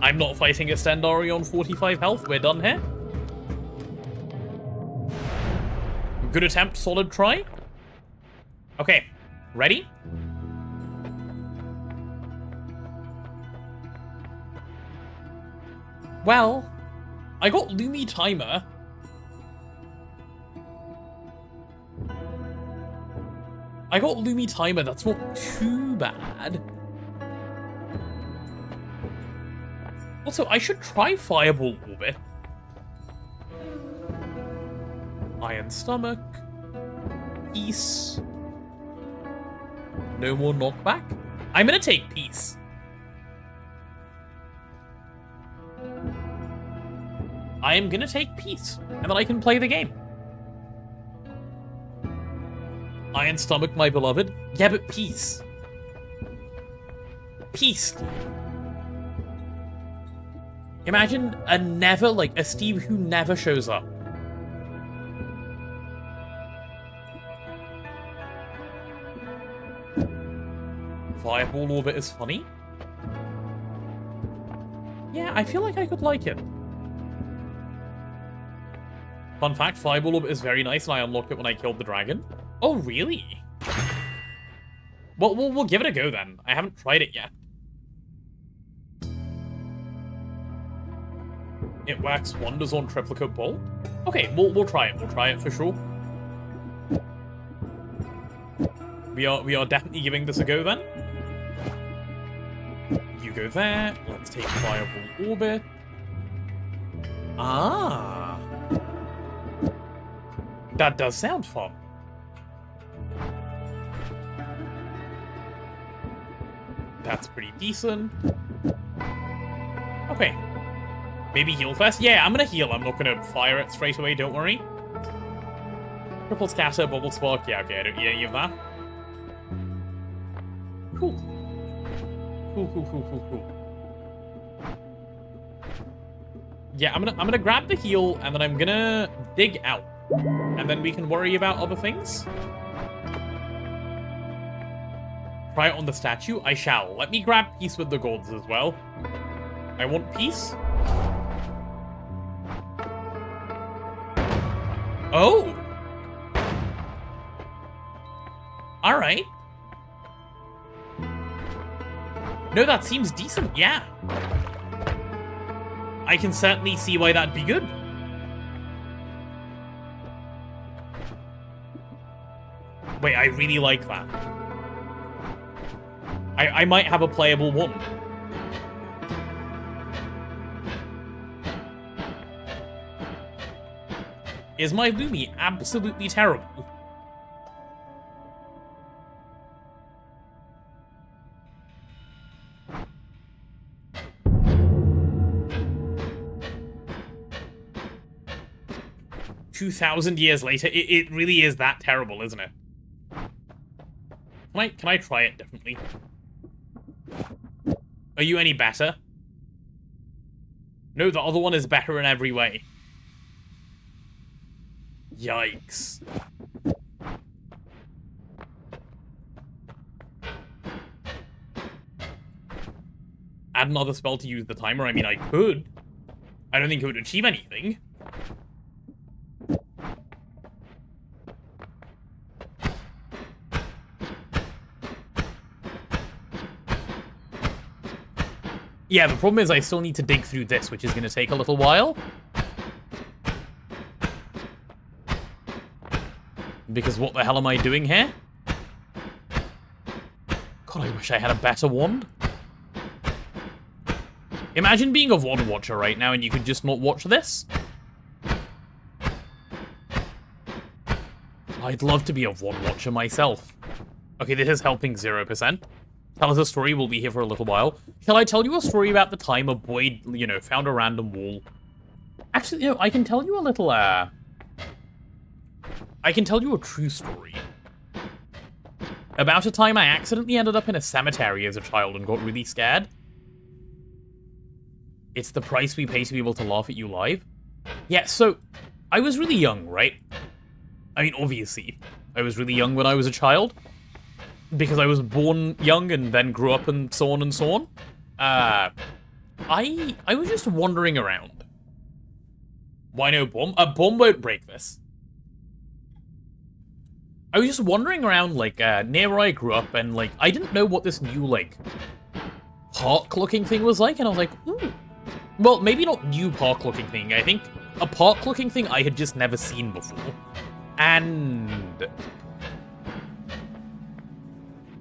I'm not fighting a Stendari on 45 health. We're done here. Good attempt, solid try. Okay, ready? Well, I got Lumi Timer. That's not too bad. Also, I should try Fireball Orbit. Iron Stomach. Peace. No more knockback. I'm gonna take Peace. I am gonna take Peace, and then I can play the game. Iron Stomach, my beloved. Yeah, but Peace. Peace. Imagine a Steve who never shows up. Fireball Orbit is funny. Yeah, I feel like I could like it. Fun fact, Fireball Orbit is very nice, and I unlocked it when I killed the dragon. Oh, really? Well, we'll give it a go then. I haven't tried it yet. It works wonders on Triplicate Bolt. Okay, we'll try it. We'll try it for sure. We are definitely giving this a go then. You go there. Let's take Fireball Orbit. Ah. That does sound fun. That's pretty decent. Okay. Maybe heal first? Yeah, I'm gonna heal. I'm not gonna fire it straight away, don't worry. Triple Scatter, Bubble Spark. Yeah, okay, I don't need any of that. Cool. Cool. Yeah, I'm gonna grab the heal, and then I'm gonna dig out. And then we can worry about other things. Try it on the statue? I shall. Let me grab peace with the gods as well. I want peace. Oh! Alright. No, that seems decent, yeah. I can certainly see why that'd be good. Wait, I really like that. I might have a playable one. Is my Lumi absolutely terrible? "2,000 years later, it really is that terrible, isn't it? Can I try it differently? Are you any better? No, the other one is better in every way. Yikes. Add another spell to use the timer? I mean, I could. I don't think it would achieve anything. Yeah, the problem is I still need to dig through this, which is going to take a little while. Because what the hell am I doing here? God, I wish I had a better wand. Imagine being a VOD watcher right now and you could just not watch this. I'd love to be a VOD watcher myself. Okay, this is helping 0%. Tell us a story, we'll be here for a little while. Shall I tell you a story about the time a boy, you know, found a random wall? Actually, you know, I can tell you a little, I can tell you a true story. About a time I accidentally ended up in a cemetery as a child and got really scared. It's the price we pay to be able to laugh at you live. Yeah, so, I was really young, right? I mean, obviously, I was really young when I was a child. Because I was born young and then grew up and so on and so on. I was just wandering around. Why no bomb? A bomb won't break this. I was just wandering around, like, near where I grew up, and, like, I didn't know what this new, like, park-looking thing was like, and I was like, ooh. Well, maybe not new park-looking thing. I think a park-looking thing I had just never seen before. And...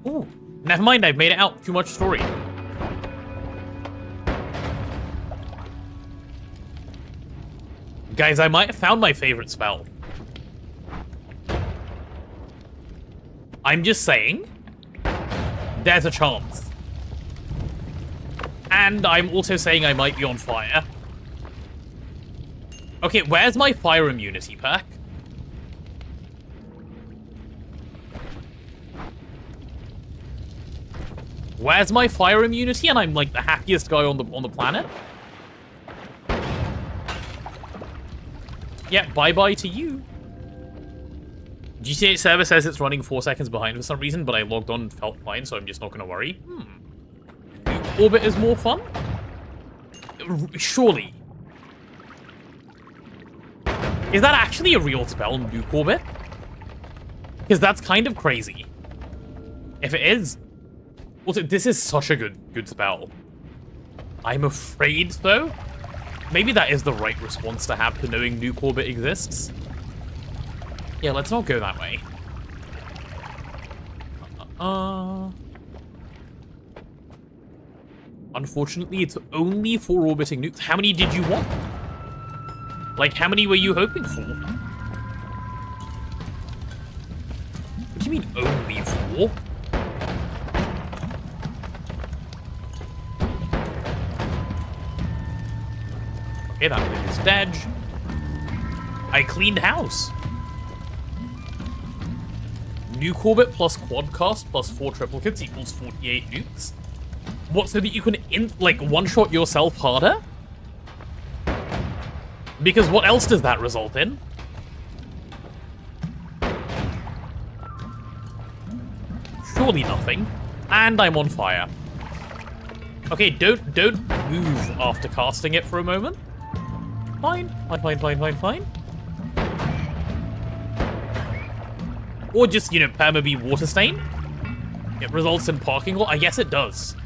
ooh, never mind, I've made it out. Too much story. Guys, I might have found my favorite spell. I'm just saying, there's a chance. And I'm also saying I might be on fire. Okay, where's my fire immunity perk? Where's my fire immunity? And I'm like the happiest guy on the planet. Yeah, bye-bye to you. GTA server says it's running 4 seconds behind for some reason, but I logged on and felt fine, so I'm just not gonna worry. Orbit is more fun? Surely. Is that actually a real spell, Nuke Orbit? Because that's kind of crazy. If it is. Also, this is such a good spell. I'm afraid, though. Maybe that is the right response to have to knowing Nuke Orbit exists. Yeah, let's not go that way. Unfortunately, it's only for orbiting nukes. How many did you want? Like, how many were you hoping for? What do you mean, only 4? Okay, that thing is dead. I cleaned house. Nuke Orbit plus Quadcast plus 4 triplicates equals 48 nukes. What, so that you can, like, one-shot yourself harder? Because what else does that result in? Surely nothing. And I'm on fire. Okay, don't move after casting it for a moment. Fine. Or just, you know, perma-B water stain. It results in parking lot. I guess it does.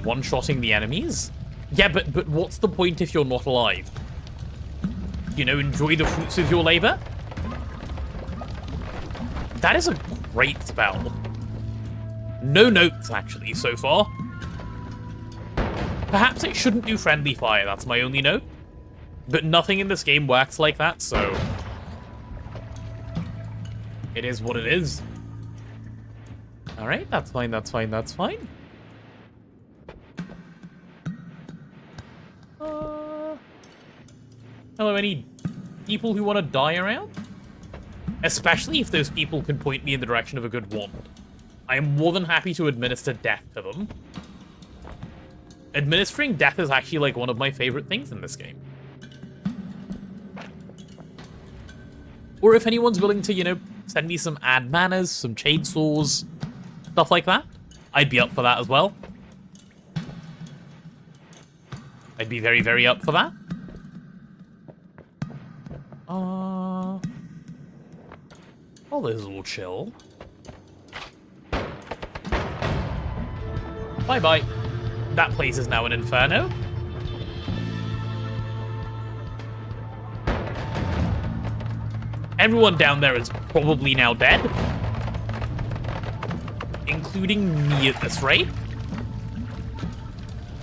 One-shotting the enemies? Yeah, but what's the point if you're not alive? You know, enjoy the fruits of your labor? That is a great spell. No notes, actually, so far. Perhaps it shouldn't do friendly fire, that's my only note. But nothing in this game works like that, so... it is what it is. Alright, that's fine. Hello, any people who want to die around? Especially if those people can point me in the direction of a good wand. I am more than happy to administer death to them. Administering death is actually, like, one of my favorite things in this game. Or if anyone's willing to, you know, send me some ad manners, some chainsaws, stuff like that, I'd be up for that as well. I'd be very, very up for that. Oh, this is all chill. Bye-bye. That place is now an inferno. Everyone down there is probably now dead. Including me at this rate.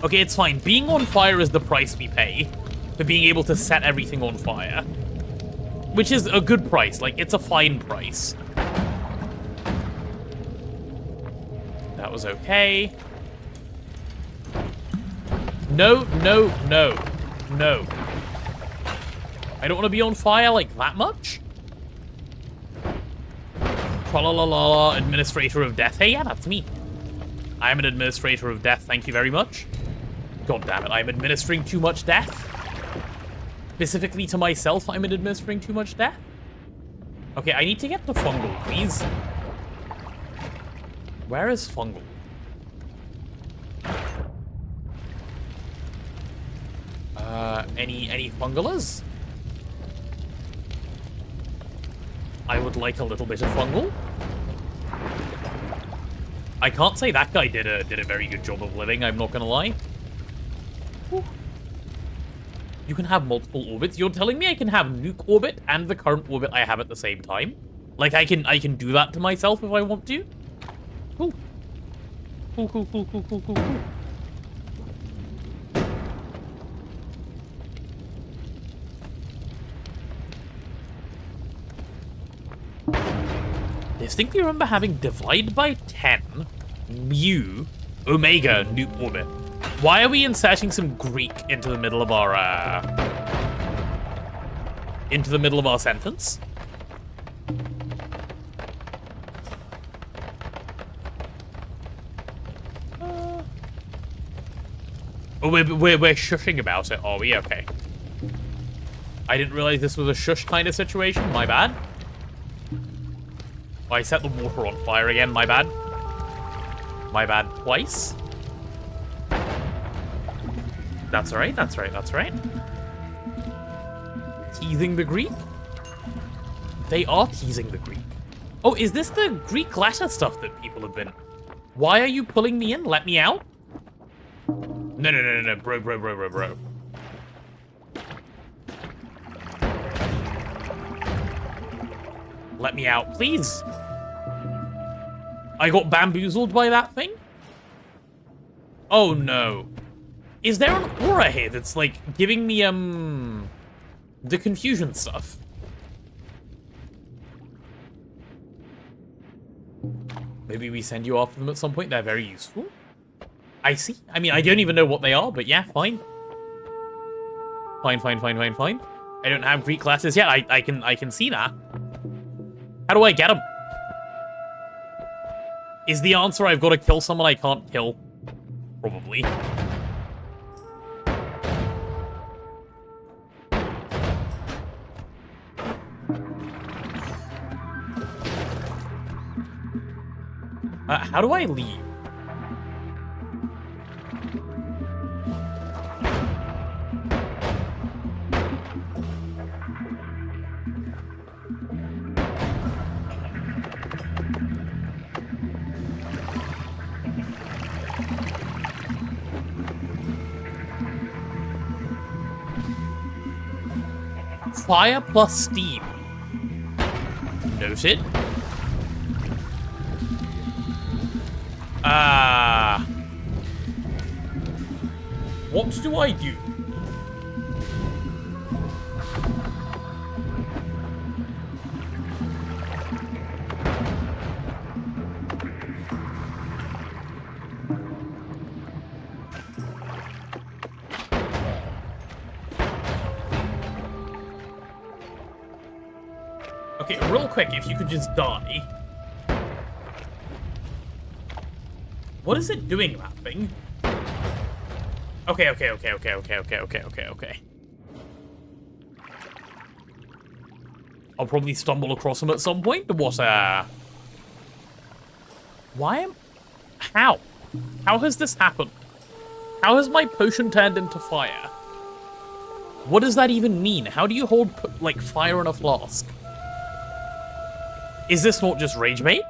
Okay, it's fine. Being on fire is the price we pay for being able to set everything on fire. Which is a good price. Like, it's a fine price. That was okay. No. I don't want to be on fire like that much. Tra-la-la-la, Administrator of Death. Hey, yeah, that's me. I'm an Administrator of Death, thank you very much. God damn it, I'm administering too much death. Specifically to myself, I'm administering too much death. Okay, I need to get to Fungal, please. Where is Fungal? Any Fungalers? I would like a little bit of Fungal. I can't say that guy did a very good job of living, I'm not gonna lie. Whew. You can have multiple orbits. You're telling me I can have nuke orbit and the current orbit I have at the same time? Like I can do that to myself if I want to? Cool. Cool. Distinctly remember having divide by 10 mu omega nuke orbit. Why are we inserting some Greek into the middle of our sentence? Oh, we're shushing about it, are we? Okay. I didn't realize this was a shush kind of situation. My bad. Oh, I set the water on fire again. My bad. My bad twice. That's right. Teasing the Greek? They are teasing the Greek. Oh, is this the Greek letter stuff that people have been... Why are you pulling me in? Let me out? No, bro. Let me out, please. I got bamboozled by that thing? Oh, no. Is there an aura here that's, like, giving me, the confusion stuff? Maybe we send you after them at some point. They're very useful. I see. I mean, I don't even know what they are, but yeah, fine. Fine. I don't have Greek classes yet. I can see that. How do I get them? Is the answer I've got to kill someone I can't kill? Probably. How do I leave? Fire plus steam. Noted. What do I do? Okay, real quick, if you could just die. What is it doing, that thing? Okay. I'll probably stumble across him at some point. What, Why am... How? How has this happened? How has my potion turned into fire? What does that even mean? How do you hold, like, fire in a flask? Is this not just rage bait?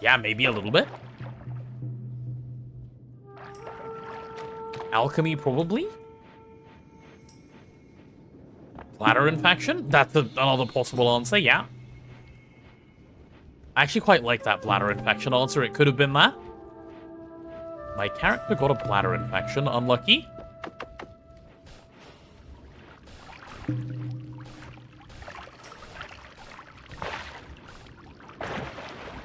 Yeah, maybe a little bit. Alchemy, probably? Bladder infection? That's another possible answer, yeah. I actually quite like that bladder infection answer. It could have been that. My character got a bladder infection. Unlucky.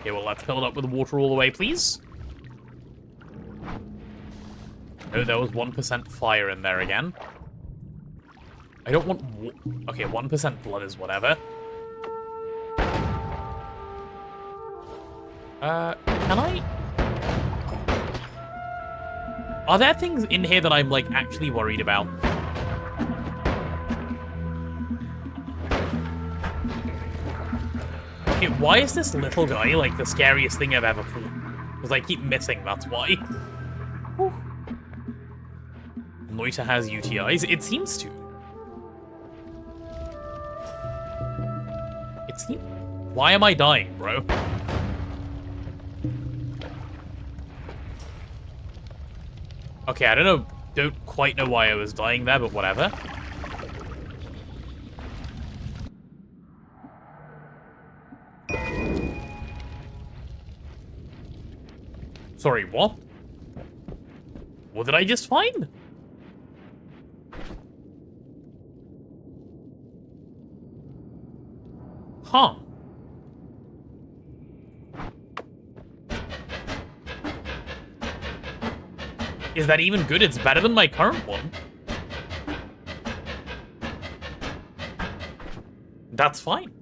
Okay, well, let's fill it up with water all the way, please. Oh, there was 1% fire in there again. I don't want... Okay, 1% blood is whatever. Can I... Are there things in here that I'm, like, actually worried about? Okay, why is this little guy, like, the scariest thing I've ever fought? Because I keep missing, that's why. Whew. Noita has UTIs? It seems to. It seems... Why am I dying, bro? Okay, I don't quite know why I was dying there, but whatever. Sorry, what? What did I just find? Huh. Is that even good? It's better than my current one. That's fine.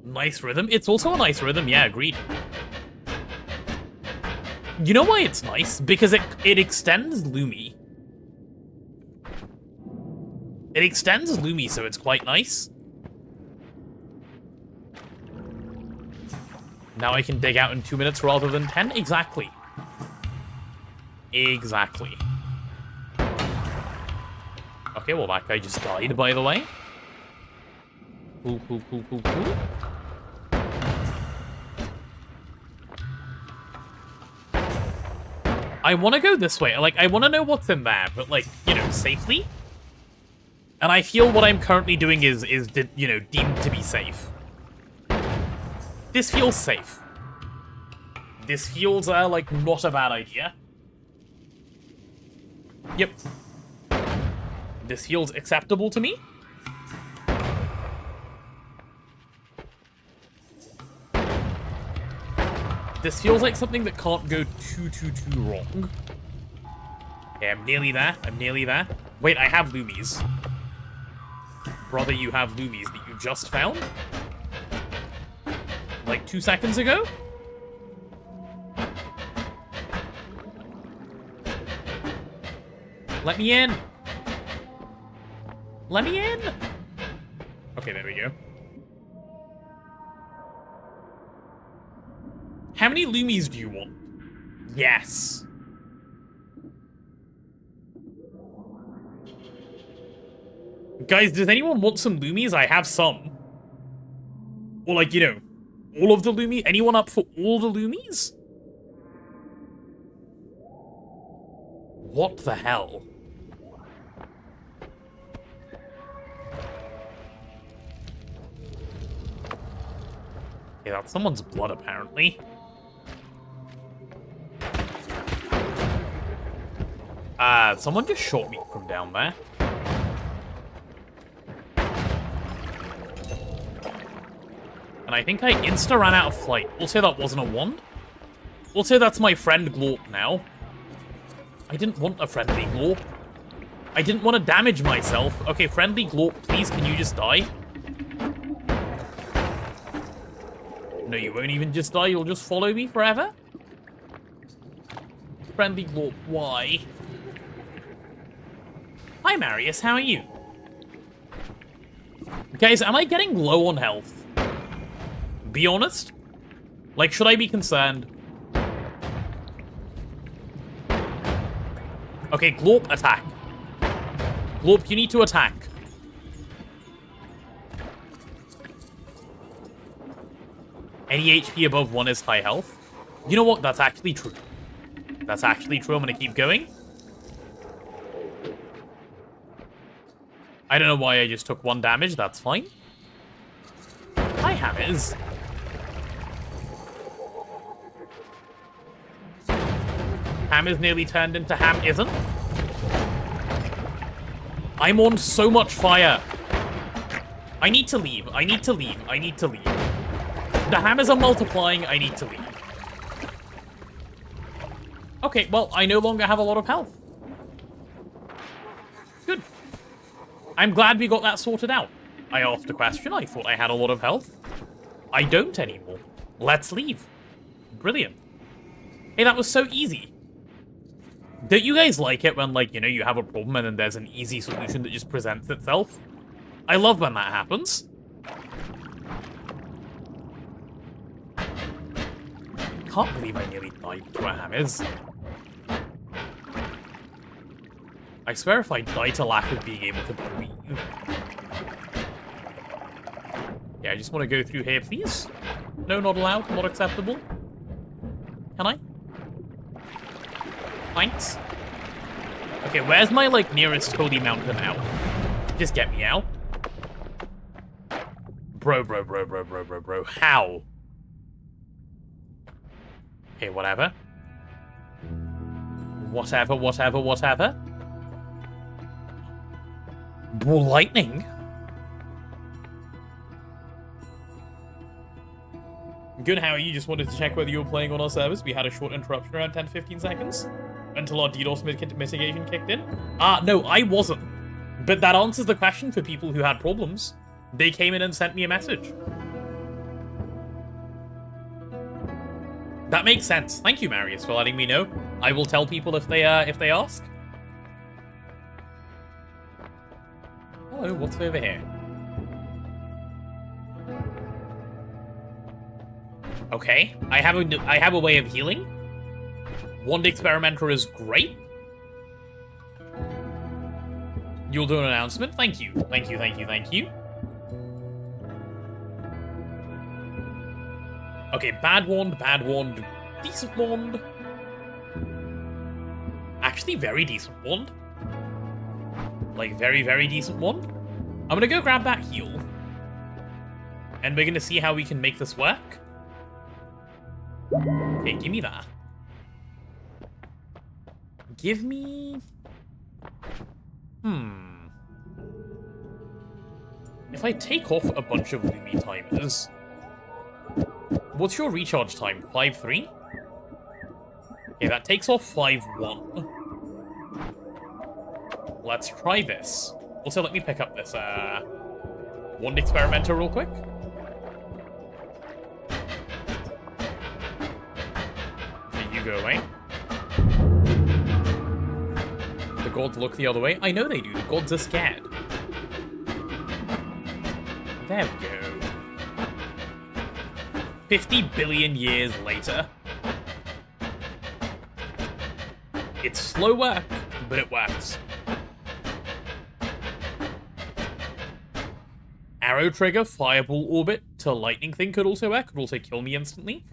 Nice rhythm. It's also a nice rhythm. Yeah, agreed. You know why it's nice? Because it extends Lumi. It extends Lumi, so it's quite nice. Now I can dig out in 2 minutes rather than 10? Exactly. Exactly. Okay, well that guy just died, by the way. Cool. I want to go this way. Like, I want to know what's in there, but, like, you know, safely. And I feel what I'm currently doing is you know, deemed to be safe. This feels safe. This feels, like, not a bad idea. Yep. This feels acceptable to me. This feels like something that can't go too wrong. Okay, I'm nearly there. Wait, I have Loomies. Brother, you have Loomies that you just found? Like 2 seconds ago? Let me in. Let me in! Okay, there we go. How many Loomies do you want? Yes. Guys, does anyone want some Loomies? I have some. Or like, you know, all of the Loomies? Anyone up for all the Loomies? What the hell? Okay, that's someone's blood, apparently. Someone just shot me from down there. And I think I insta-ran out of flight. Also, that wasn't a wand. Also, that's my friend Glorp now. I didn't want a friendly Glorp. I didn't want to damage myself. Okay, friendly Glorp, please, can you just die? No, you won't even just die, you'll just follow me forever? Friendly Glorp, why? Hi, Marius, how are you? Guys, am I getting low on health? Be honest? Like, should I be concerned? Okay, Glorp, attack. Glorp, you need to attack. Any HP above 1 is high health. You know what? That's actually true. That's actually true. I'm gonna keep going. I don't know why I just took 1 damage. That's fine. Hi, Hammers. Hammers nearly turned into Ham isn't. I'm on so much fire. I need to leave. I need to leave. I need to leave. The hammers are multiplying. I need to leave. Okay, well, I no longer have a lot of health. Good. I'm glad we got that sorted out. I asked a question. I thought I had a lot of health. I don't anymore. Let's leave. Brilliant. Hey, that was so easy. Don't you guys like it when, like, you know, you have a problem and then there's an easy solution that just presents itself? I love when that happens. Can't believe I nearly died to a hammers. I swear if I die to lack of being able to breathe. Yeah, I just want to go through here, please. No, not allowed. Not acceptable. Can I? Thanks. Okay, where's my, like, nearest holy mountain out? Just get me out. Bro. How? Okay, whatever. Whatever. Bro, lightning? Good, how are you? Just wanted to check whether you were playing on our service. We had a short interruption around 10 to 15 seconds until our DDoS mitigation kicked in. No, I wasn't. But that answers the question for people who had problems. They came in and sent me a message. That makes sense. Thank you, Marius, for letting me know. I will tell people if they ask. Hello, what's over here? Okay, I have a way of healing. Wand Experimenter is great. You'll do an announcement. Thank you. Thank you. Okay, bad wand, decent wand. Actually, very decent wand. Like, very, very decent wand. I'm gonna go grab that heal. And we're gonna see how we can make this work. Okay, give me that. Give me... If I take off a bunch of Lumi timers... What's your recharge time? 5-3? Okay, that takes off 5-1. Let's try this. Also, let me pick up this, Wand Experimenter real quick. Okay, you go away. The gods look the other way. I know they do. The gods are scared. There we go. 50 billion years later. It's slow work, but it works. Arrow trigger, fireball orbit to lightning thing could also work. Could also kill me instantly.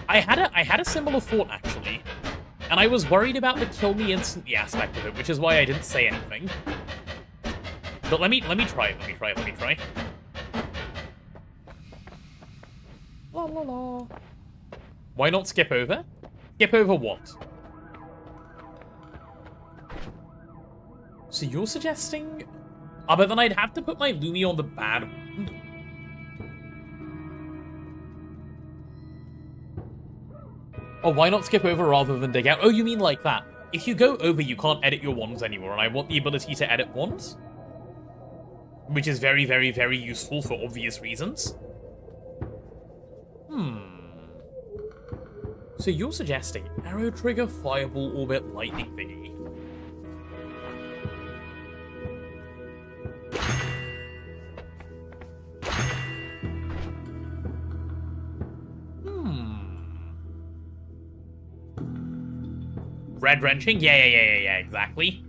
I had a similar thought actually, and I was worried about the kill me instantly aspect of it, which is why I didn't say anything. But let me try. La la la. Why not skip over? Skip over what? So you're suggesting... Ah, but then I'd have to put my Lumi on the bad wand. Oh, why not skip over rather than dig out? Oh, you mean like that. If you go over, you can't edit your wands anymore, and I want the ability to edit wands. Which is very, very, very useful for obvious reasons. So you're suggesting arrow trigger, fireball orbit, lightning thingy. Red wrenching? Yeah, exactly.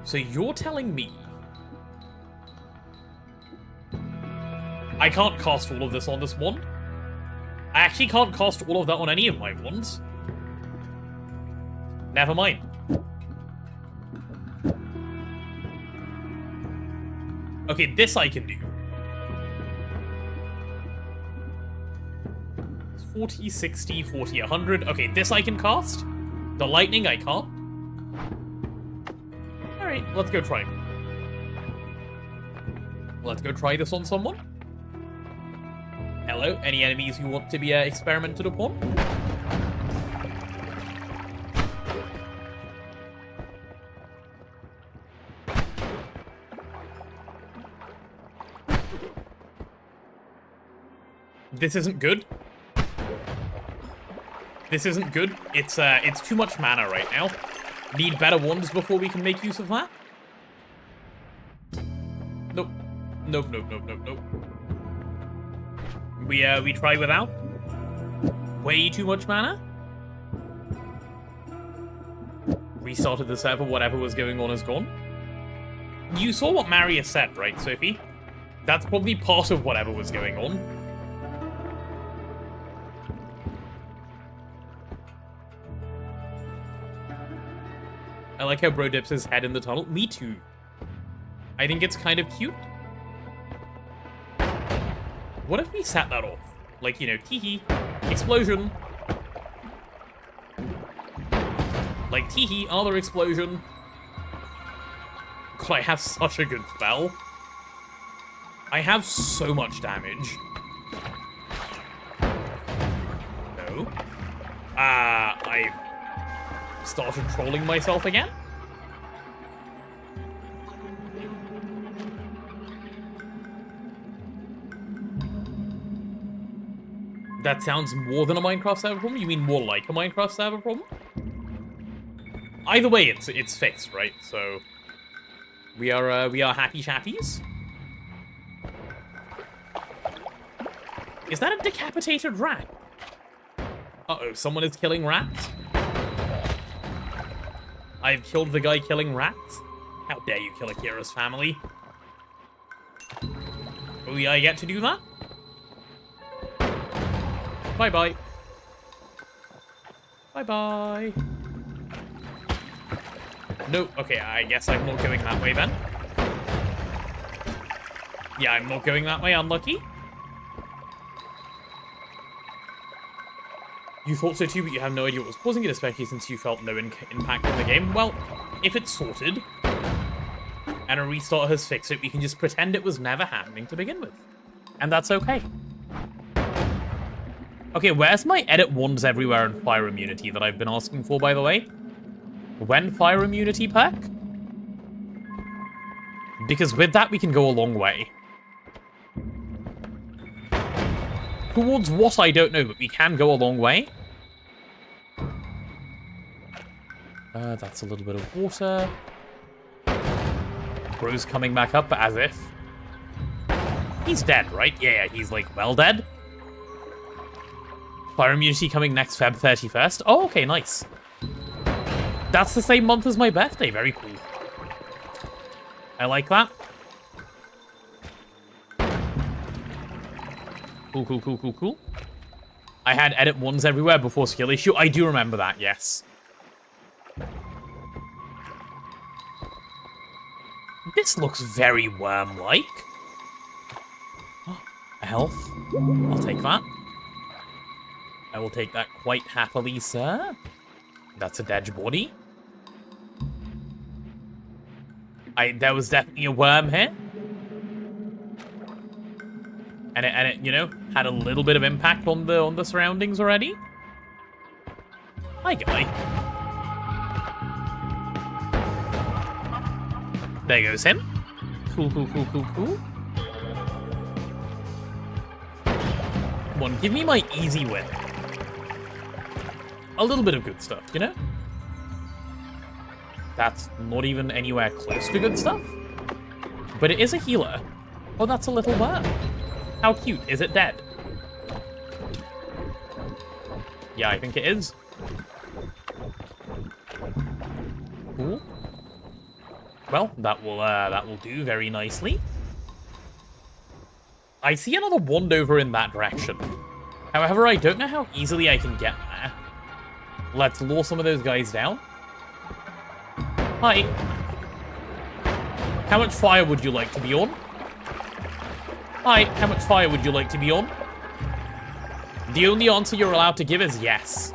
So you're telling me I can't cast all of this on this wand? I actually can't cast all of that on any of my wands. Never mind. Okay, this I can do. 40, 60, 40, 100. Okay, this I can cast. The lightning I can't. Alright, let's go try. Let's go try this on someone. Hello, any enemies who want to be experimented upon? This isn't good. This isn't good. It's too much mana right now. Need better wands before we can make use of that. Nope. Nope. We try without. Way too much mana. Restarted the server, whatever was going on is gone. You saw what Marius said, right, Sophie? That's probably part of whatever was going on. I like how Bro dips his head in the tunnel. Me too. I think it's kind of cute. What if we set that off? Like, you know, teehee, explosion. Like, teehee, other explosion. God, I have such a good spell. I have so much damage. No. I started trolling myself again. That sounds more than a Minecraft server problem? You mean more like a Minecraft server problem? Either way, it's fixed, right? So we are happy chappies. Is that a decapitated rat? Uh-oh, someone is killing rats? I've killed the guy killing rats? How dare you kill Akira's family? Oh yeah, I get to do that? Bye-bye. Bye-bye. No, okay, I guess I'm not going that way then. Yeah, I'm not going that way, unlucky. You thought so too, but you have no idea what was causing it, especially since you felt no impact in the game. Well, if it's sorted, and a restart has fixed it, we can just pretend it was never happening to begin with. And that's okay. Okay, where's my edit wands everywhere and fire immunity that I've been asking for, by the way? When fire immunity perk? Because with that, we can go a long way. Towards what, I don't know, but we can go a long way. That's a little bit of water. Bro's coming back up, as if. He's dead, right? Yeah, he's, like, well dead. Fire immunity coming next Feb 31st. Oh, okay, nice. That's the same month as my birthday. Very cool. I like that. Cool, cool, cool, cool, cool. I had edit ones everywhere before skill issue. I do remember that, yes. This looks very worm-like. A health. I'll take that. I will take that quite happily, sir. That's a dead body. There was definitely a worm here. And it, you know, had a little bit of impact on the surroundings already. Hi, guy. There goes him. Cool, cool, cool, cool, cool. Come on, give me my easy win. A little bit of good stuff, you know? That's not even anywhere close to good stuff. But it is a healer. Oh, that's a little worm. How cute. Is it dead? Yeah, I think it is. Cool. Well, that will do very nicely. I see another wand over in that direction. However, I don't know how easily I can get there. Let's lure some of those guys down. Hi. How much fire would you like to be on? Hi, how much fire would you like to be on? The only answer you're allowed to give is yes.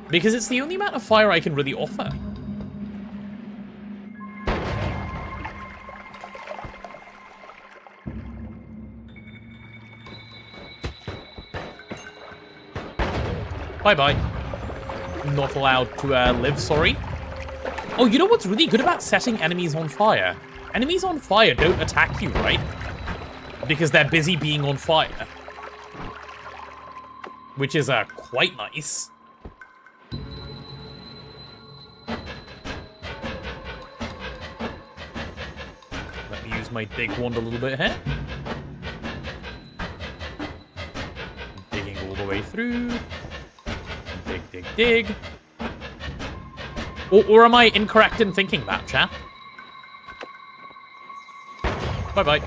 Because it's the only amount of fire I can really offer. Bye-bye. Not allowed to live, sorry. Oh, you know what's really good about setting enemies on fire? Enemies on fire don't attack you, right? Because they're busy being on fire. Which is quite nice. Let me use my dig wand a little bit here. Digging all the way through. Dig, dig, dig. Or am I incorrect in thinking that, chat? Bye-bye.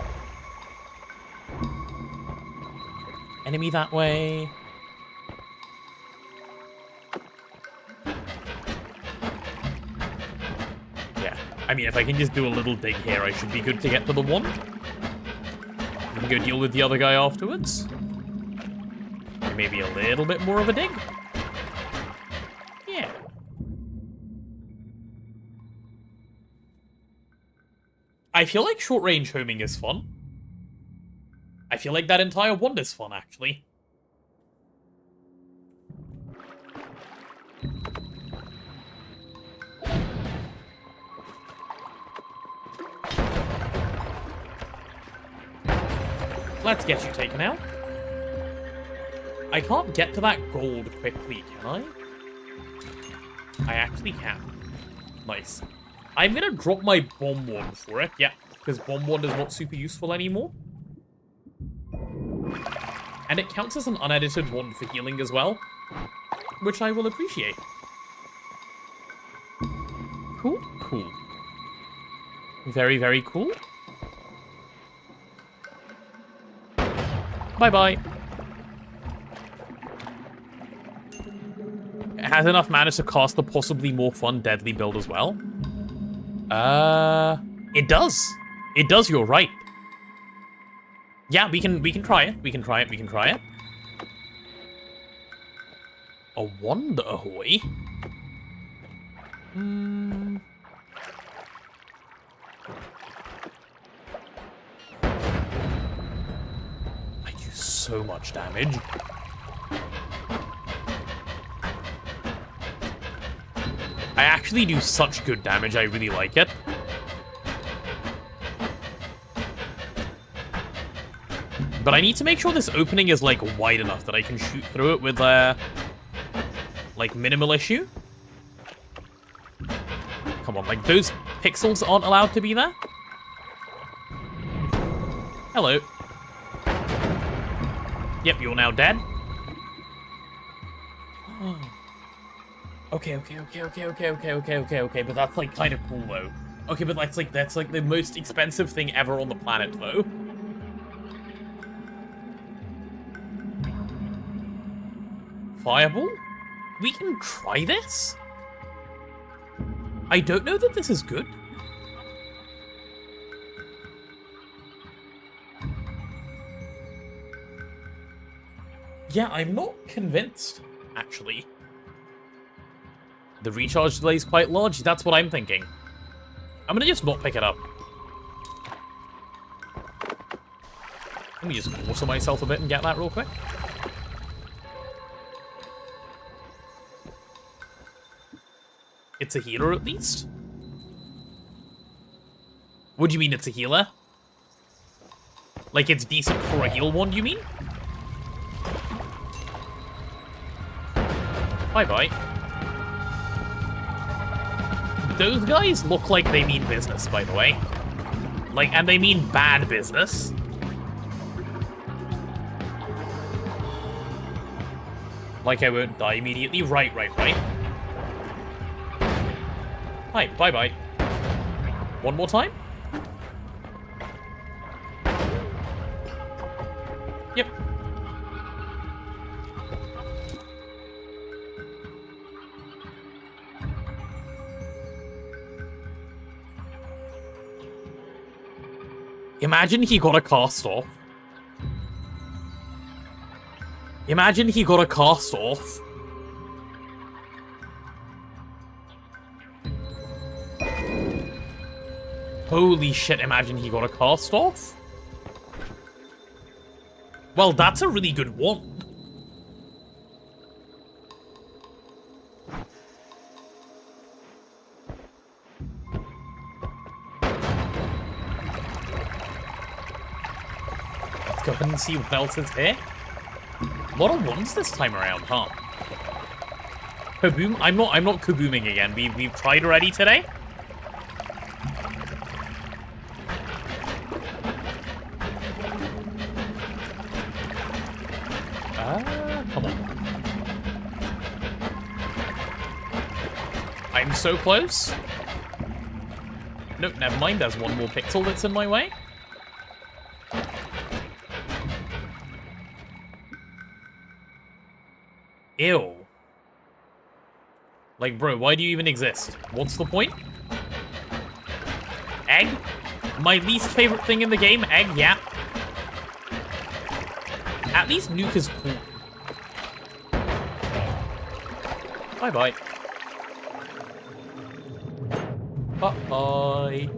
Enemy that way. Yeah. I mean, if I can just do a little dig here, I should be good to get to the one. We can go deal with the other guy afterwards. Maybe a little bit more of a dig. Yeah. I feel like short-range homing is fun. I feel like that entire wand is fun, actually. Let's get you taken out. I can't get to that gold quickly, can I? I actually can. Nice. I'm gonna drop my bomb wand for it, yeah, because bomb wand is not super useful anymore. And it counts as an unedited wand for healing as well, which I will appreciate. Cool, cool. Very, very cool. Bye-bye. It has enough mana to cast the possibly more fun deadly build as well. It does. It does, you're right. Yeah, we can try it. We can try it. We can try it. A wand ahoy? I do so much damage. I actually do such good damage, I really like it. But I need to make sure this opening is, like, wide enough that I can shoot through it with like, minimal issue. Come on, like, those pixels aren't allowed to be there? Hello. Yep, you're now dead. Okay, but that's, like, kind of cool, though. Okay, but that's like the most expensive thing ever on the planet, though. Fireball? We can try this? I don't know that this is good. Yeah, I'm not convinced, actually. The recharge delay is quite large. That's what I'm thinking. I'm gonna just not pick it up. Let me just water myself a bit and get that real quick. It's a healer, at least? What do you mean it's a healer? Like it's decent for a heal one, you mean? Bye-bye. Those guys look like they mean business, by the way. Like, and they mean bad business. Like I won't die immediately. Right. Hi, bye-bye. One more time? Yep. Imagine he got a cast off. Imagine he got a cast off. Holy shit, imagine he got a cast off. Well, that's a really good one. Let's go ahead and see what else is here. A lot of ones this time around, huh? Kaboom? I'm not kabooming again. We've tried already today. Come on. I'm so close. Nope, never mind. There's one more pixel that's in my way. Ew. Like, bro, why do you even exist? What's the point? Egg? My least favorite thing in the game? Egg, yeah. At least Nuke is cool. Bye-bye. Bye-bye.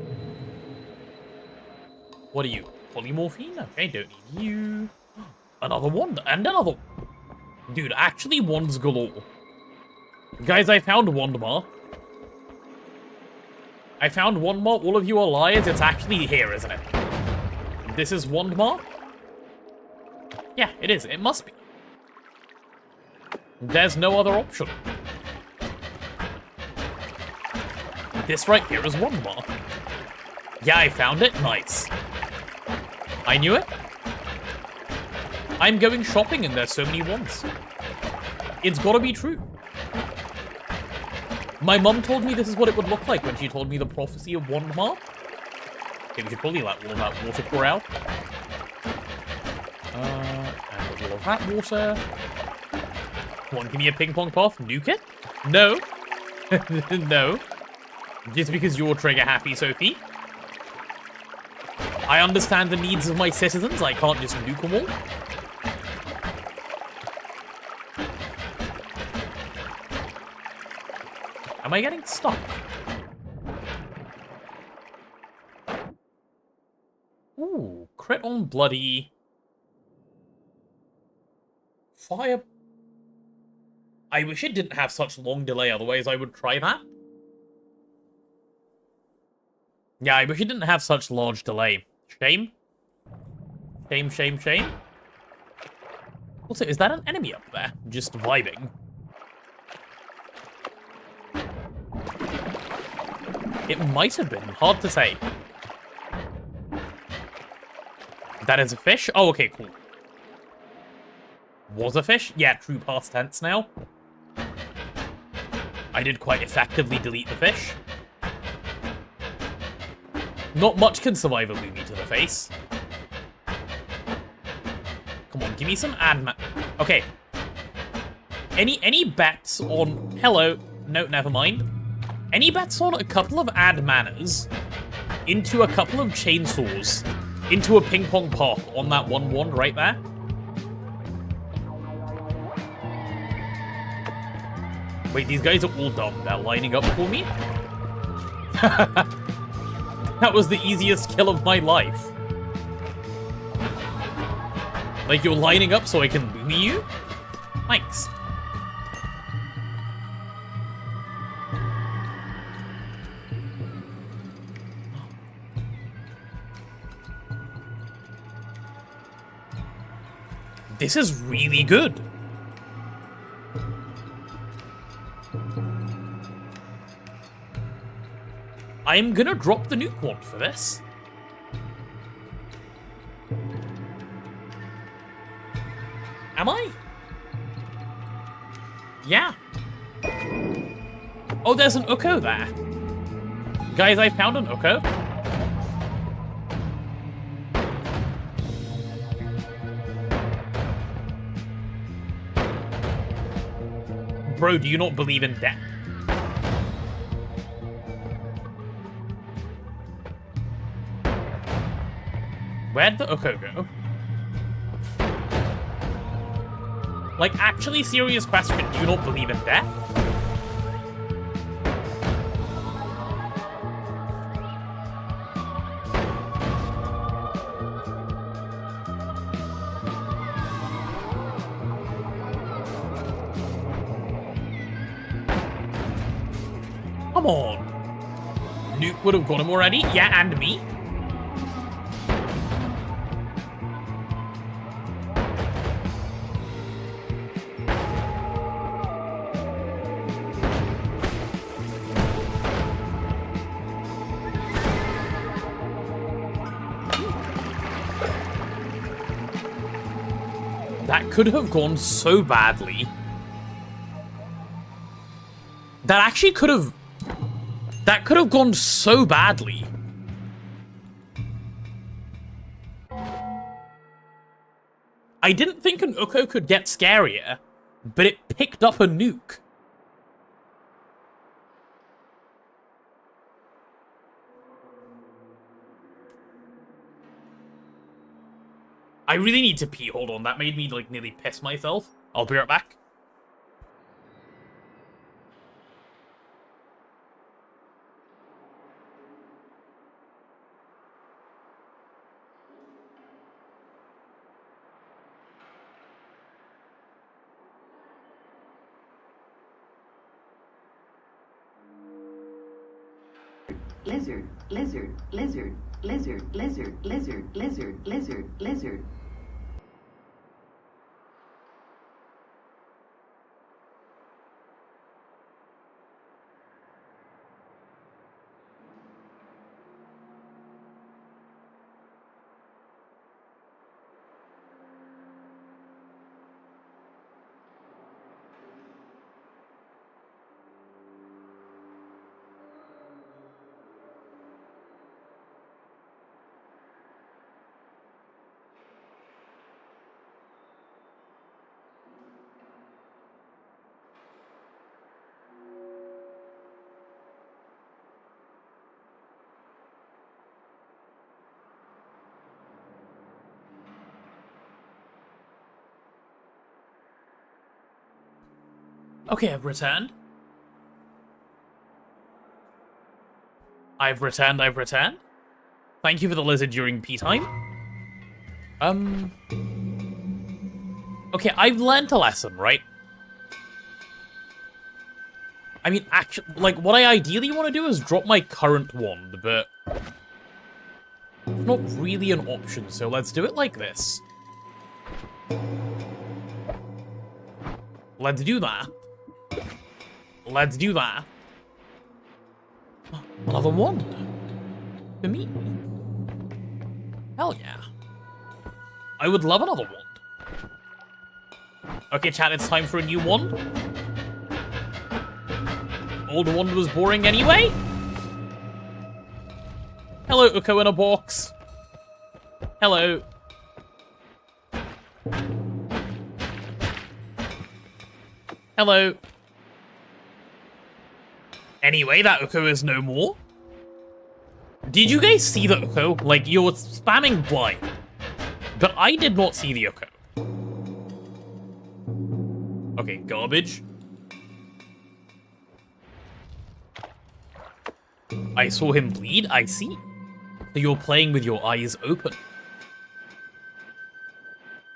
What are you? Polymorphine? Okay, don't need you. Another one, and another. Dude, actually wands galore. Guys, I found Wandmar. I found Wandmar. All of you are liars. It's actually here, isn't it? This is Wandmar? Yeah, it is. It must be. There's no other option. This right here is Wandmar. Yeah, I found it. Nice. I knew it. I'm going shopping and there's so many wands. It's gotta be true. My mum told me this is what it would look like when she told me the prophecy of Wandmar. Okay, we should probably let all of that water pour out. And all of that water. Come on, give me a ping pong path. Nuke it? No. No. Just because you're trigger happy, Sophie. I understand the needs of my citizens. I can't just nuke them all. Am I getting stuck? Ooh, crit on bloody. Fire. I wish it didn't have such long delay, otherwise I would try that. Yeah, I wish it didn't have such large delay. Shame. Shame, shame, shame. Also, is that an enemy up there? Just vibing. It might have been. Hard to say. That is a fish? Oh, okay, cool. Was a fish? Yeah, true past tense now. I did quite effectively delete the fish. Not much can survive a Lumi to the face. Come on, give me some ad Okay. Any bets on... Hello. No, never mind. Any bets on a couple of ad manners into a couple of chainsaws into a ping pong path on that 1-1 right there? Wait, these guys are all dumb. They're lining up for me? That was the easiest kill of my life. Like, you're lining up so I can Lumi you? Thanks. This is really good. I'm gonna drop the nuke wand for this. Am I? Yeah. Oh, there's an Uko there. Guys, I found an Uko. Bro, do you not believe in death? Where'd the Uko go? Like, actually serious question, do you not believe in death? Come on. Nuke would have got him already? Yeah, and me. That could have gone so badly. That actually could have... That could have gone so badly. I didn't think an Uko could get scarier, but it picked up a nuke. I really need to pee. Hold on, that made me, like, nearly piss myself. I'll be right back. Lizard, lizard, lizard, lizard, lizard, lizard, lizard, lizard, lizard. Okay, I've returned. I've returned. Thank you for the lizard during pee time. Okay, I've learned a lesson, right? I mean, actually, like, what I ideally want to do is drop my current wand, but... it's not really an option, so let's do it like this. Let's do that. Let's do that. Another wand. For me. Hell yeah. I would love another wand. Okay, chat, it's time for a new wand. Old wand was boring anyway. Hello, Uko in a box. Hello. Hello. Anyway, that Uko is no more. Did you guys see the Uko? Like, you're spamming blind. But I did not see the Uko. Okay, garbage. I saw him bleed, I see. So you're playing with your eyes open.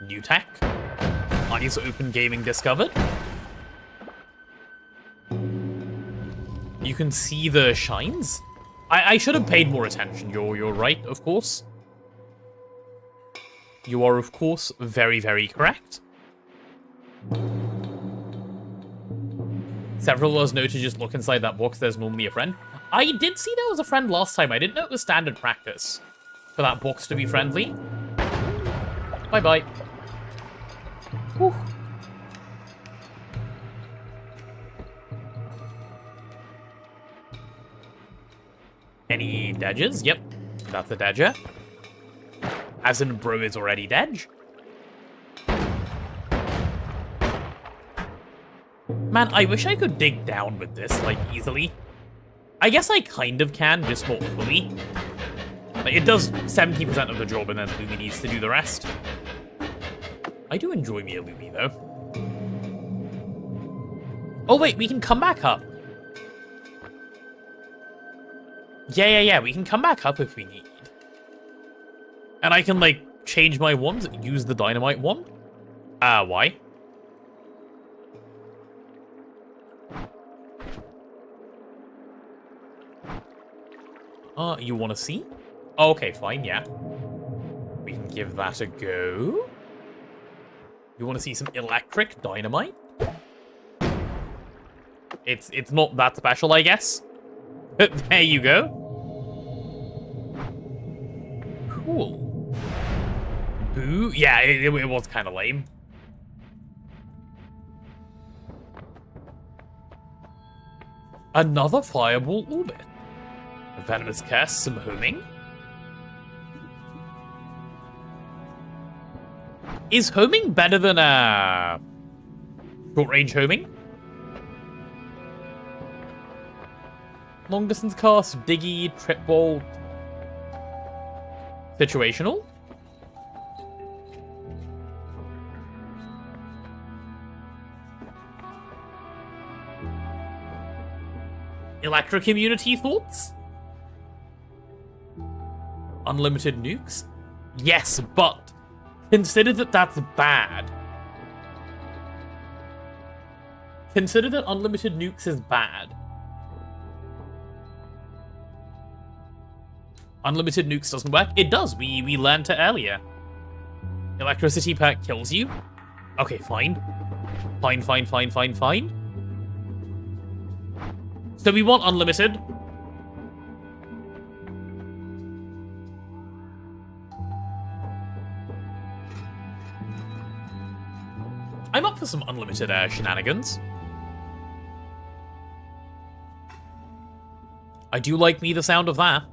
New tech. Eyes open gaming discovered. You can see the shines. I should have paid more attention. You're right, of course. You are, of course, very, very correct. Several of us know to just look inside that box. There's normally a friend. I did see there was a friend last time. I didn't know it was standard practice for that box to be friendly. Bye-bye. Whew. Any dodges? Yep, that's a dodger. As in, bro is already dead. Man, I wish I could dig down with this, like, easily. I guess I kind of can, just not fully. Like, it does 70% of the job, and then Lumi needs to do the rest. I do enjoy me a Lumi, though. Oh, wait, we can come back up. Yeah, we can come back up if we need. And I can, like, change my wands, use the dynamite wand. Why? You want to see? Oh, okay, fine, yeah. We can give that a go. You want to see some electric dynamite? It's not that special, I guess. There you go. Cool. Boo. Yeah, it was kind of lame. Another fireball orbit. A venomous curse, some homing. Is homing better than short-range homing? Long-distance cast, diggy, trip bolt. Situational? Electric immunity thoughts? Unlimited nukes? Yes, but consider that that's bad. Consider that unlimited nukes is bad. Unlimited nukes doesn't work. It does. We learned it earlier. Electricity perk kills you. Okay, fine. Fine. So we want unlimited. I'm up for some unlimited shenanigans. I do like me the sound of that.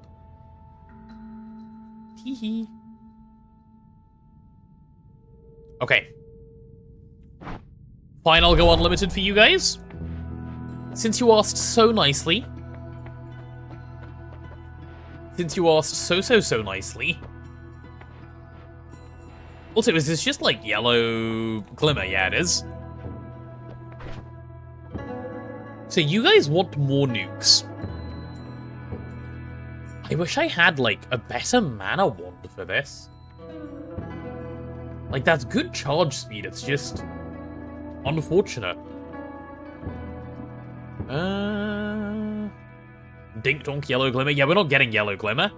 Hee. Okay. Fine, I'll go unlimited for you guys. Since you asked so nicely. Since you asked so nicely. Also, is this just like yellow glimmer? Yeah, it is. So you guys want more nukes. I wish I had, like, a better mana wand for this. Like, that's good charge speed, it's just unfortunate. Dink donk yellow glimmer. Yeah, we're not getting yellow glimmer.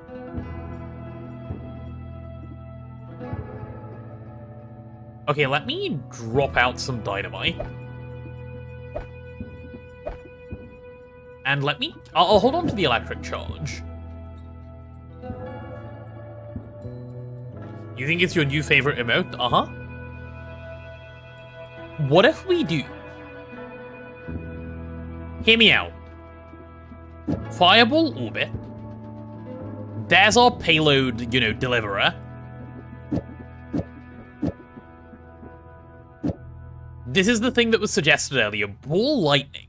Okay, let me drop out some dynamite. And let me... I'll hold on to the electric charge. You think it's your new favorite emote? Uh-huh. What if we do... Hear me out. Fireball orbit. There's our payload, you know, deliverer. This is the thing that was suggested earlier. Ball lightning.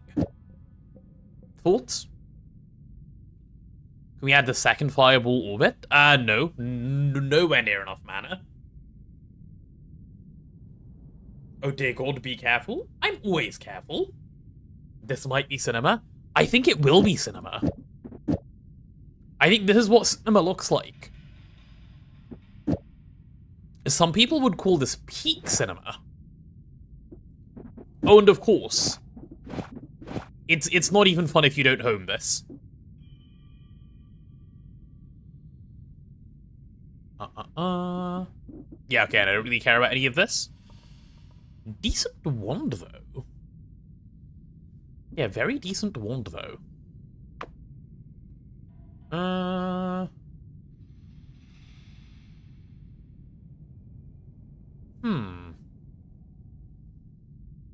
Thoughts? Can we add the second fireball orbit? No. Nowhere near enough mana. Oh dear god, be careful. I'm always careful. This might be cinema. I think it will be cinema. I think this is what cinema looks like. Some people would call this peak cinema. Oh, and of course, it's not even fun if you don't home this. Yeah, okay, I don't really care about any of this. Decent wand, though. Yeah, very decent wand, though.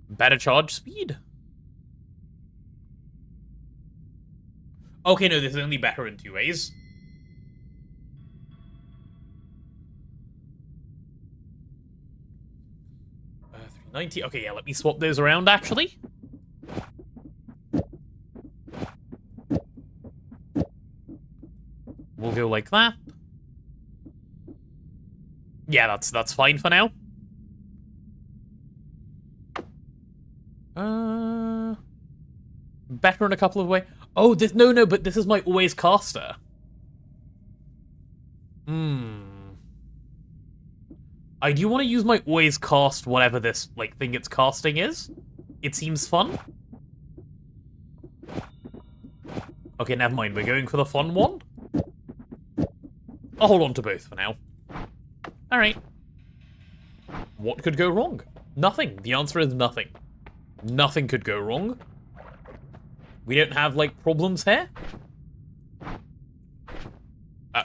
Better charge speed? Okay, no, this is only better in 2 ways. $390. Okay, yeah, let me swap those around, actually. We'll go like that. Yeah, that's fine for now. Better in a couple of ways. Oh, no, but this is my always caster. I do want to use my always cast whatever this, like, thing it's casting is. It seems fun. Okay, never mind. We're going for the fun one. I'll hold on to both for now. Alright. What could go wrong? Nothing. The answer is nothing. Nothing could go wrong. We don't have, like, problems here.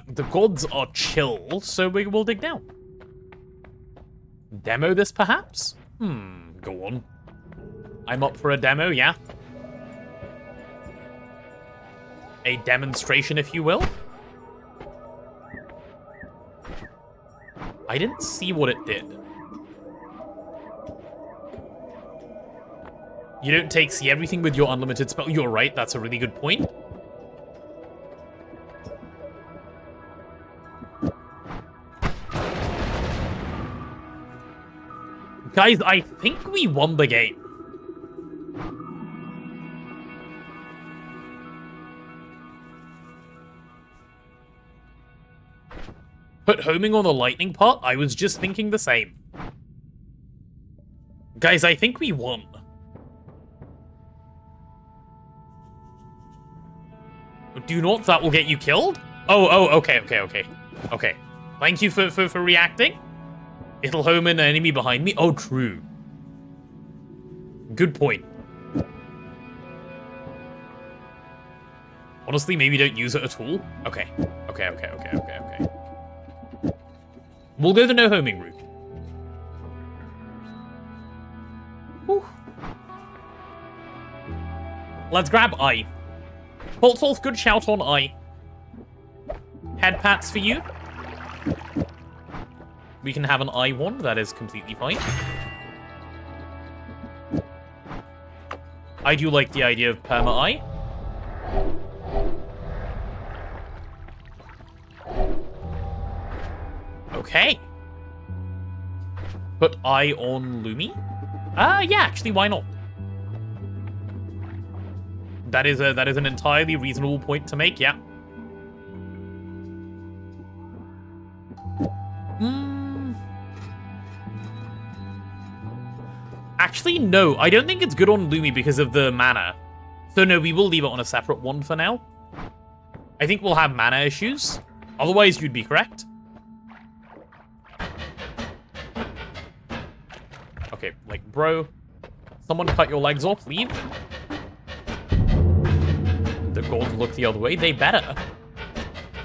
The gods are chill, so we will dig down. Demo this, perhaps? Go on. I'm up for a demo, yeah. A demonstration, if you will. I didn't see what it did. You don't see everything with your unlimited spell. You're right, that's a really good point. Guys, I think we won the game. Put homing on the lightning part? I was just thinking the same. Guys, I think we won. Do not, that will get you killed? Oh, okay. Okay. Thank you for reacting. It'll home in an enemy behind me. Oh, true. Good point. Honestly, maybe don't use it at all. Okay. We'll go the no homing route. Whew. Let's grab I. Holtzolf, good shout on I. Head pats for you. We can have an I wand, that is completely fine. I do like the idea of perma-I. Okay. Put I on Lumi? Yeah, actually, why not? That is an entirely reasonable point to make, yeah. Actually, no. I don't think it's good on Lumi because of the mana. So no, we will leave it on a separate one for now. I think we'll have mana issues. Otherwise, you'd be correct. Okay, like, bro. Someone cut your legs off, leave. gold to look the other way. They better.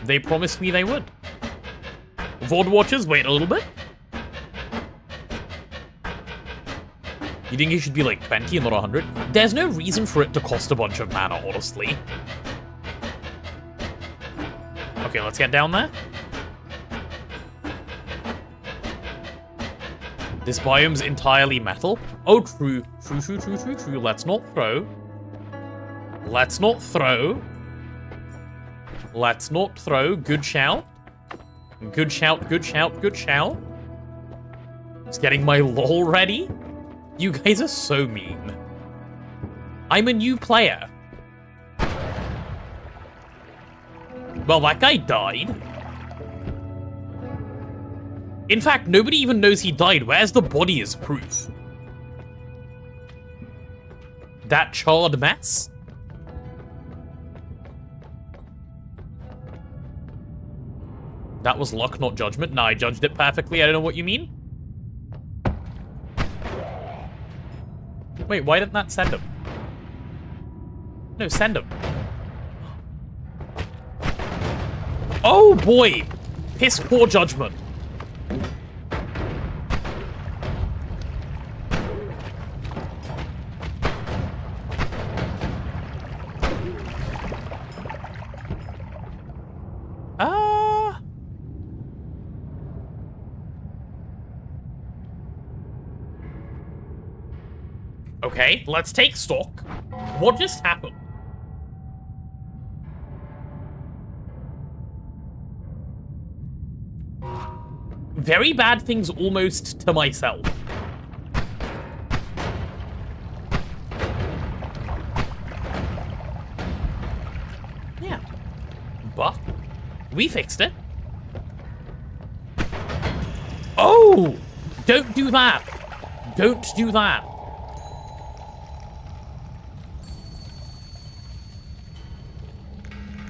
They promised me they would. VOD watchers, wait a little bit. You think it should be like 20 and not 100? There's no reason for it to cost a bunch of mana, honestly. Okay, let's get down there. This biome's entirely metal. Oh, true. True. Let's not throw. Let's not throw. Let's not throw. Good shout. Good shout. Just getting my lol ready. You guys are so mean. I'm a new player. Well, that guy died. In fact, nobody even knows he died. Where's the body as proof? That charred mess? That was luck, not judgment. Nah, I judged it perfectly. I don't know what you mean. Wait, why didn't that send him? No, send him. Oh boy! Piss poor judgment. Okay, let's take stock. What just happened? Very bad things almost to myself. Yeah. But we fixed it. Oh! Don't do that. Don't do that.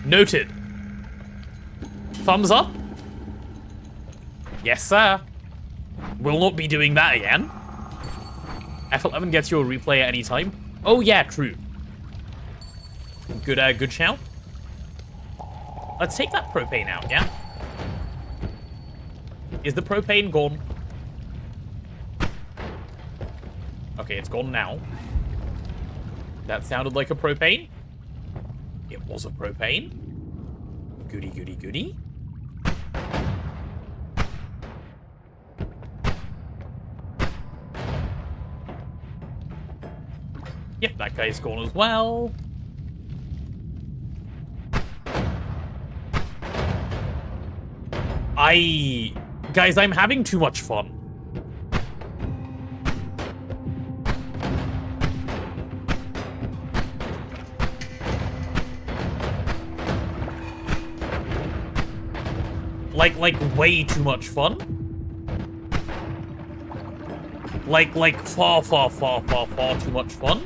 Noted. Thumbs up? Yes, sir. We'll not be doing that again. F11 gets you a replay at any time. Oh, yeah, true. Good shout. Let's take that propane out, yeah? Is the propane gone? Okay, it's gone now. That sounded like a propane. It was a propane. Goody. Yep, that guy's gone as well. Guys, I'm having too much fun. Like way too much fun. Like far too much fun.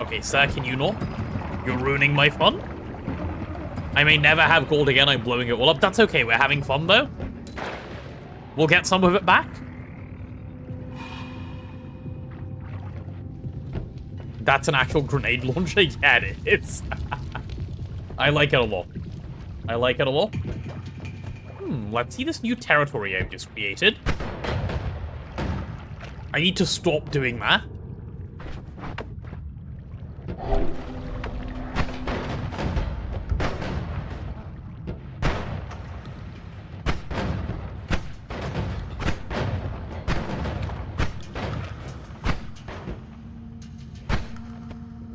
Okay, sir, can you not? You're ruining my fun. I may never have gold again, I'm blowing it all up. That's okay, we're having fun though. We'll get some of it back. That's an actual grenade launcher? Yeah, it is. I like it a lot. Let's see this new territory I've just created. I need to stop doing that.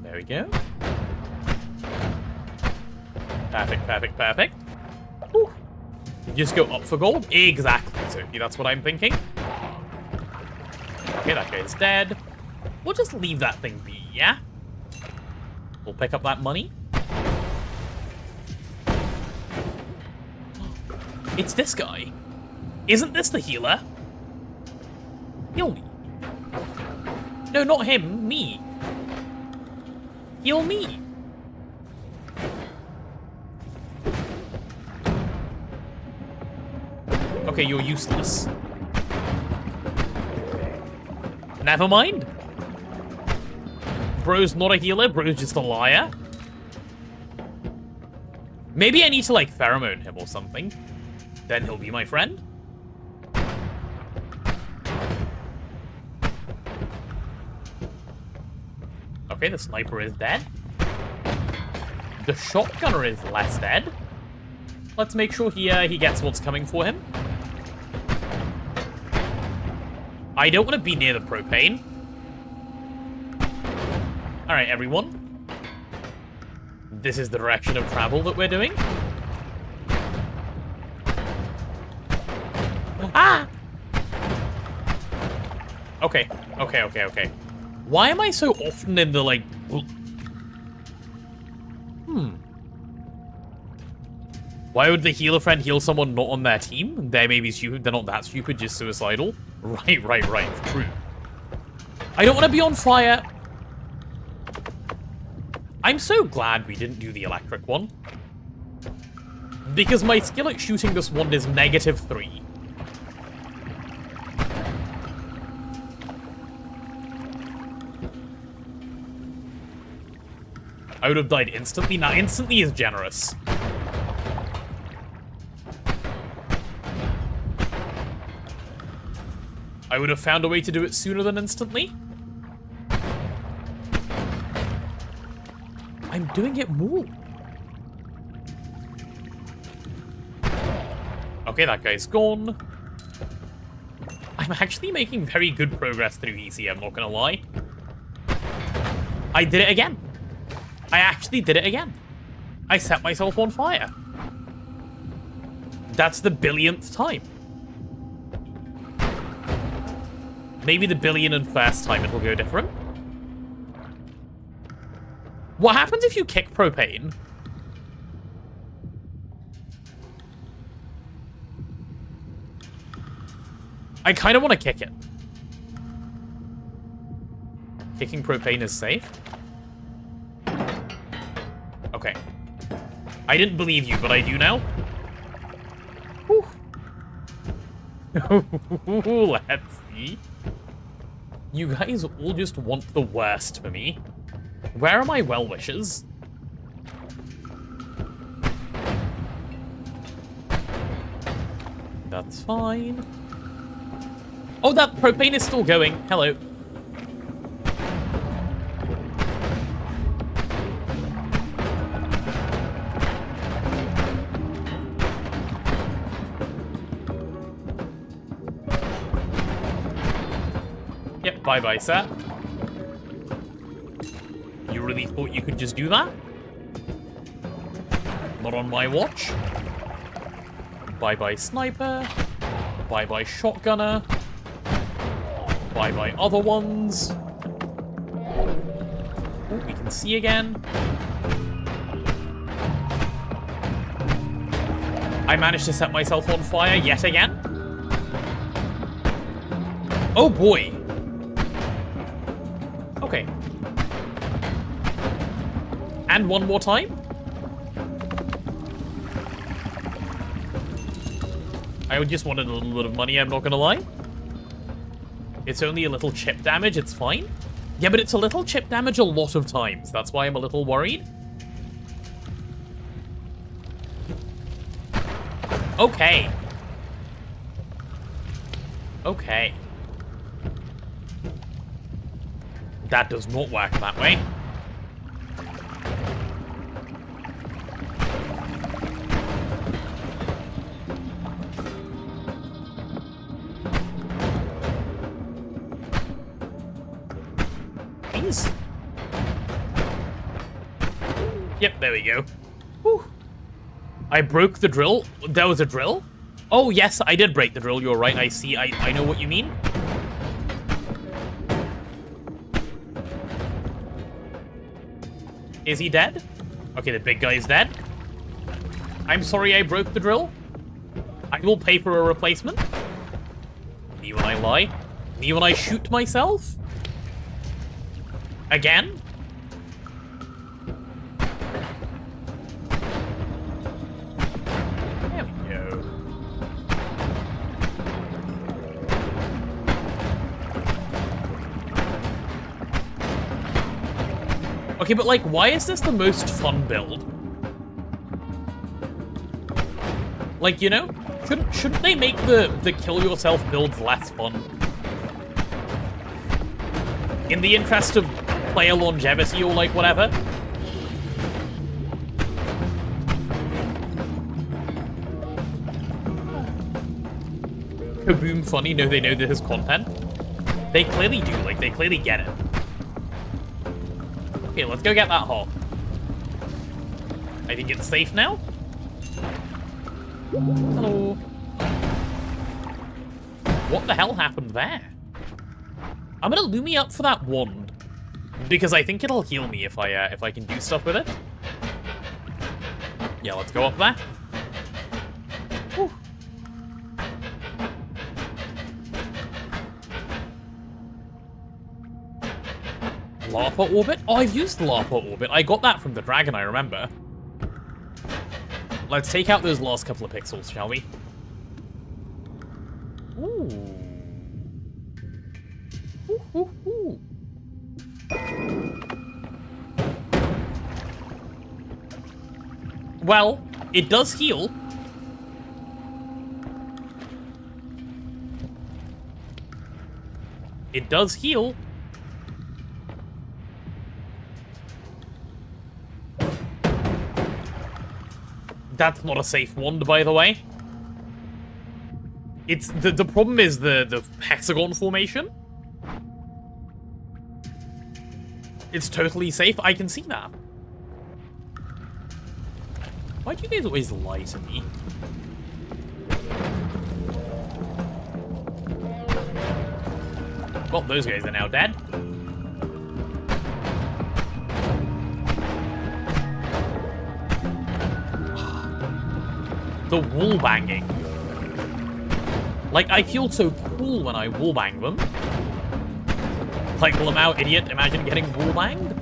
There we go. Perfect. Ooh. Just go up for gold? Exactly, Sophie, that's what I'm thinking. Okay, that guy's dead. We'll just leave that thing be, yeah? We'll pick up that money. It's this guy. Isn't this the healer? Heal me. No, not him, me. Heal me. Okay, you're useless. Never mind. Bro's not a healer, bro's just a liar. Maybe I need to, like, pheromone him or something. Then he'll be my friend. Okay, the sniper is dead. The shotgunner is less dead. Let's make sure he gets what's coming for him. I don't want to be near the propane. Alright, everyone. This is the direction of travel that we're doing. Ah! Okay. Why am I so often in the, like... Why would the healer friend heal someone not on their team? They may be stupid, they're not that stupid, just suicidal. Right, true. I don't want to be on fire. I'm so glad we didn't do the electric one. Because my skill at shooting this one is -3. I would have died instantly. Now, instantly is generous. I would have found a way to do it sooner than instantly. I'm doing it more. Okay, that guy's gone. I'm actually making very good progress through EC, I'm not gonna lie. I did it again. I actually did it again. I set myself on fire. That's the billionth time. Maybe the 1,000,001st time it'll go different. What happens if you kick propane? I kind of want to kick it. Kicking propane is safe. Okay. I didn't believe you, but I do now. Let's see. You guys all just want the worst for me. Where are my well-wishers? That's fine. Oh, that propane is still going. Hello. Yep, bye-bye, sir. You really thought you could just do that? Not on my watch. Bye-bye, sniper. Bye-bye, shotgunner. Bye-bye, other ones. Oh, we can see again. I managed to set myself on fire yet again. Oh, boy. Okay. And one more time. I just wanted a little bit of money, I'm not gonna lie. It's only a little chip damage, it's fine. Yeah, but it's a little chip damage a lot of times. That's why I'm a little worried. Okay. Okay. That does not work that way. Please. Yep, there we go. Whew. I broke the drill. There was a drill? Oh, yes, I did break the drill. You're right. I see. I know what you mean. Is he dead? Okay, the big guy is dead. I'm sorry I broke the drill. I will pay for a replacement. Me when I lie. Me when I shoot myself. Again? There we go. Okay, but like, why is this the most fun build? Like, you know, shouldn't they make the kill yourself builds less fun? In the interest of player longevity or like whatever? Kaboom funny, no, they know this is content. They clearly do, like, they clearly get it. Okay, let's go get that hole. I think it's safe now. Hello. What the hell happened there? I'm gonna Lumi up for that wand, because I think it'll heal me if I can do stuff with it. Yeah, let's go up there. Whew. Lapa Orbit? Oh, I've used Lapa Orbit. I got that from the dragon, I remember. Let's take out those last couple of pixels, shall we? Ooh. Ooh, ooh, ooh. Well, it does heal. It does heal. That's not a safe wand, by the way. It's the problem is the hexagon formation. It's totally safe. I can see that. Why do you guys always lie to me? Well, those guys are now dead. The wall banging. Like, I feel so cool when I wall bang them. Like, Lamau idiot, imagine getting wall banged.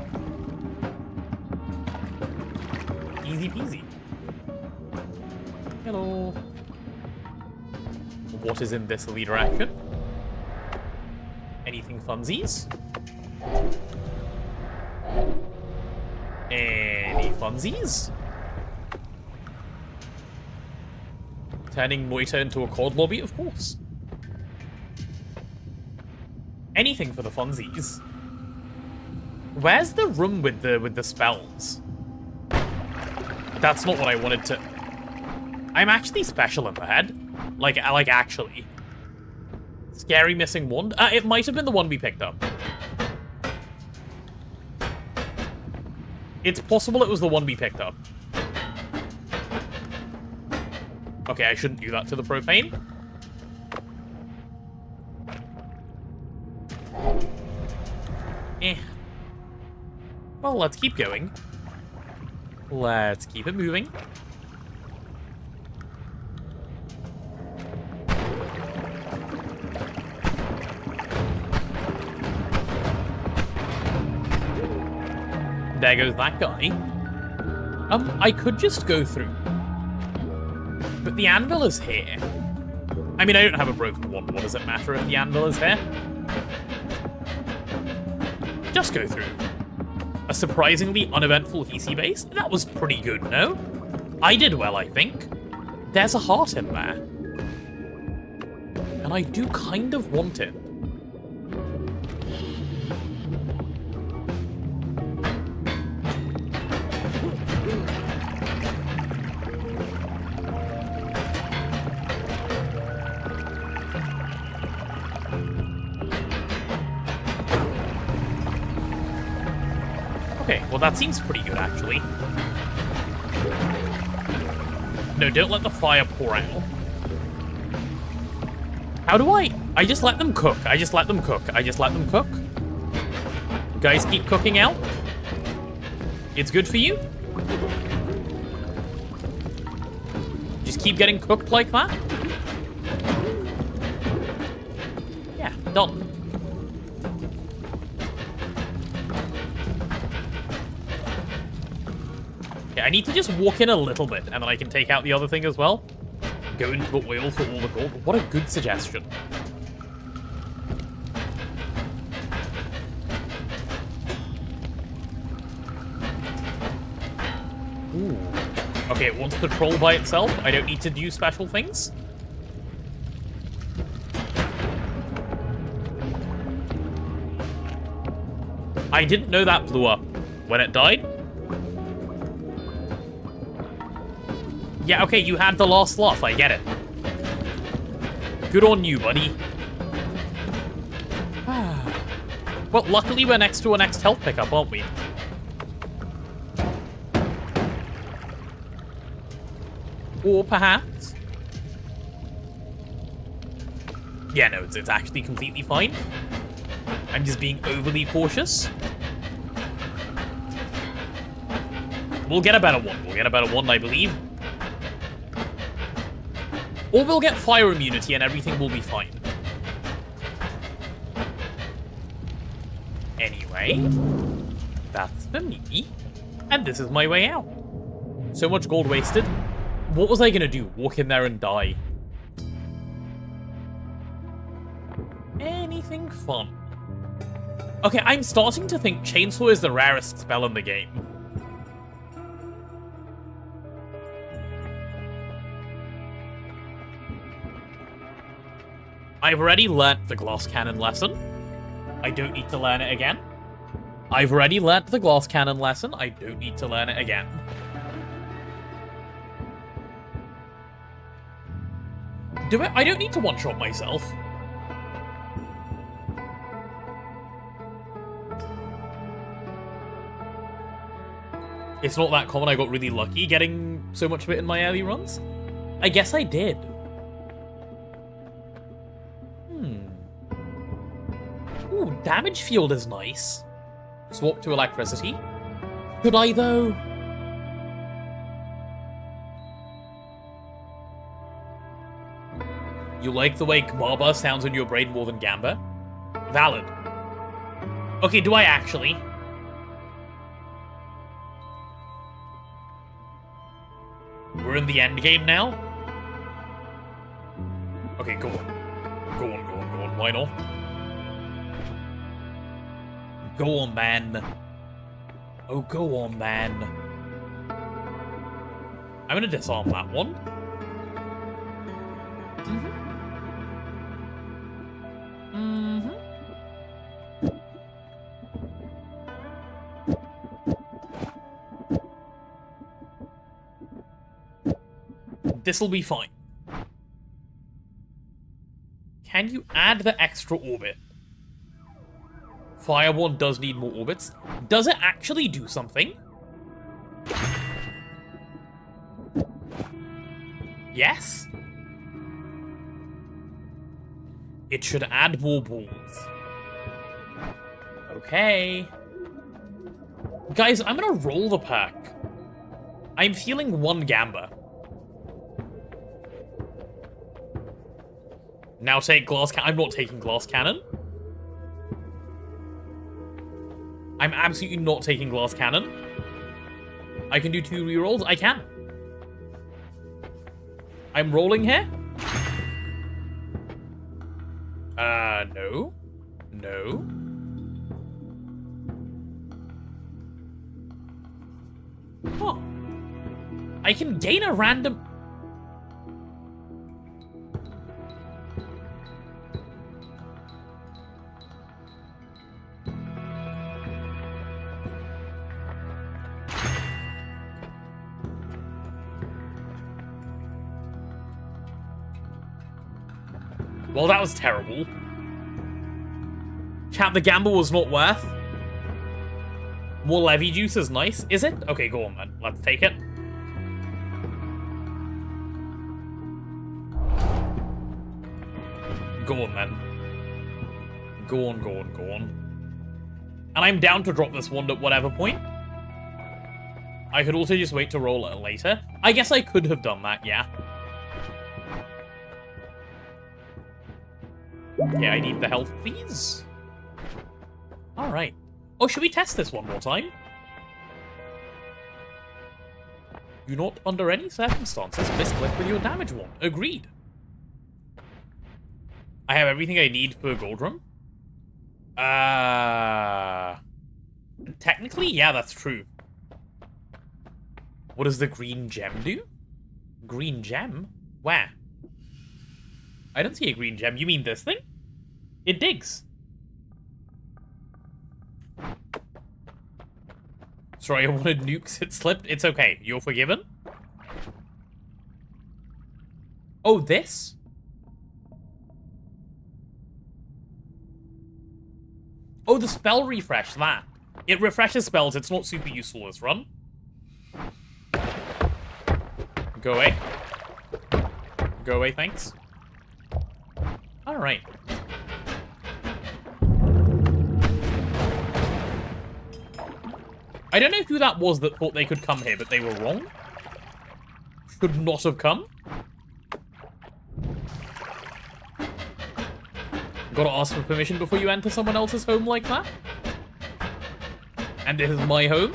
Easy peasy. Hello. What is in this leader action? Anything funsies? Any funsies? Turning Noita into a COD lobby, of course. Anything for the funsies. Where's the room with the spells? That's not what I wanted to. I'm actually special in the head. Like actually. Scary missing wand? It might have been the one we picked up. It's possible it was the one we picked up. Okay, I shouldn't do that to the propane. Eh. Well, let's keep going. Let's keep it moving. There goes that guy. I could just go through. But the anvil is here. I mean, I don't have a broken wand. What does it matter if the anvil is here? Just go through. A surprisingly uneventful Hisi base? That was pretty good, no? I did well, I think. There's a heart in there. And I do kind of want it. Okay, well that seems pretty good, actually. No, don't let the fire pour out. How do I just let them cook. I just let them cook. I just let them cook. Guys, keep cooking out. It's good for you. Just keep getting cooked like that. Yeah, done. I need to just walk in a little bit, and then I can take out the other thing as well. Go into the oil for all the gold. What a good suggestion. Ooh. Okay, it wants the troll by itself. I don't need to do special things. I didn't know that blew up when it died. Yeah, okay, you had the last sloth. I get it. Good on you, buddy. Well, luckily we're next to our next health pickup, aren't we? Or perhaps... Yeah, no, it's actually completely fine. I'm just being overly cautious. We'll get a better one. We'll get a better one, I believe. Or we'll get fire immunity and everything will be fine. Anyway, that's for me. And this is my way out. So much gold wasted. What was I gonna do? Walk in there and die? Anything fun? Okay, I'm starting to think Chainsaw is the rarest spell in the game. I've already learnt the glass cannon lesson. I don't need to learn it again. I've already learnt the glass cannon lesson. I don't need to learn it again. I don't need to one-shot myself. It's not that common. I got really lucky getting so much of it in my early runs. I guess I did. Ooh, damage field is nice. Swap to electricity. Could I, though? You like the way Kbaba sounds in your brain more than Gamba? Valid. Okay, do I actually? We're in the end game now? Okay, go on. Go on, go on, go on. Why not? Go on, man. Oh, go on, man. I'm gonna disarm that one. This'll be fine. Can you add the extra orbit? Fireborn does need more orbits. Does it actually do something? Yes? It should add more balls. Okay. Guys, I'm gonna roll the perk. I'm feeling one Gamba. Now take glass cannon. I'm not taking glass cannon. I'm absolutely not taking glass cannon. I can do 2 rerolls. I can. I'm rolling here. No. No. Huh. I can gain a random... Well, that was terrible. Chat, the gamble was not worth. More levy juice is nice. Is it? Okay, go on then. Let's take it. Go on then. Go on, go on, go on. And I'm down to drop this wand at whatever point. I could also just wait to roll it later. I guess I could have done that, yeah. Yeah, I need the health, please. Alright. Oh, should we test this one more time? Do not, under any circumstances, misclick with your damage wand. Agreed. I have everything I need for a gold room. Technically, yeah, that's true. What does the green gem do? Green gem? Where? I don't see a green gem. You mean this thing? It digs. Sorry, I wanted nukes. It slipped. It's okay. You're forgiven. Oh, this? Oh, the spell refresh, that. It refreshes spells. It's not super useful this run. Go away. Go away, thanks. Alright. I don't know who that was that thought they could come here, but they were wrong. Should not have come. Gotta ask for permission before you enter someone else's home like that. And this is my home.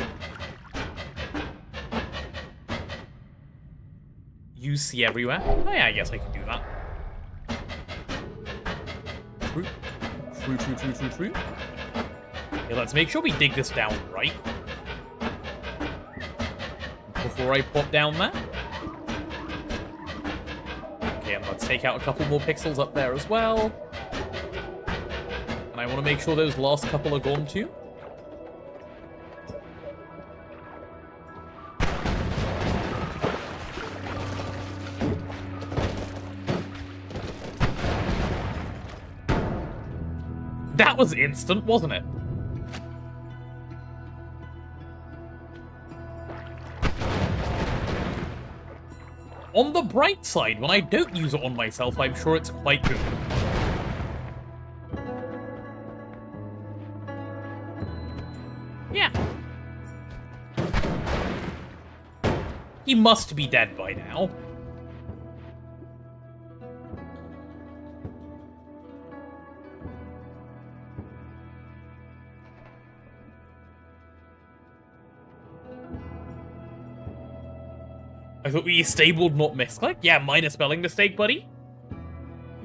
You see everywhere. Oh yeah, I guess I can do that. True. True, true, true, true, true. Okay, let's make sure we dig this down right. Before I pop down there. Okay, and let's take out a couple more pixels up there as well. And I want to make sure those last couple are gone too. That was instant, wasn't it? On the bright side, when I don't use it on myself, I'm sure it's quite good. Yeah. He must be dead by now. I thought we stabled, not misclick. Yeah, minor spelling mistake, buddy.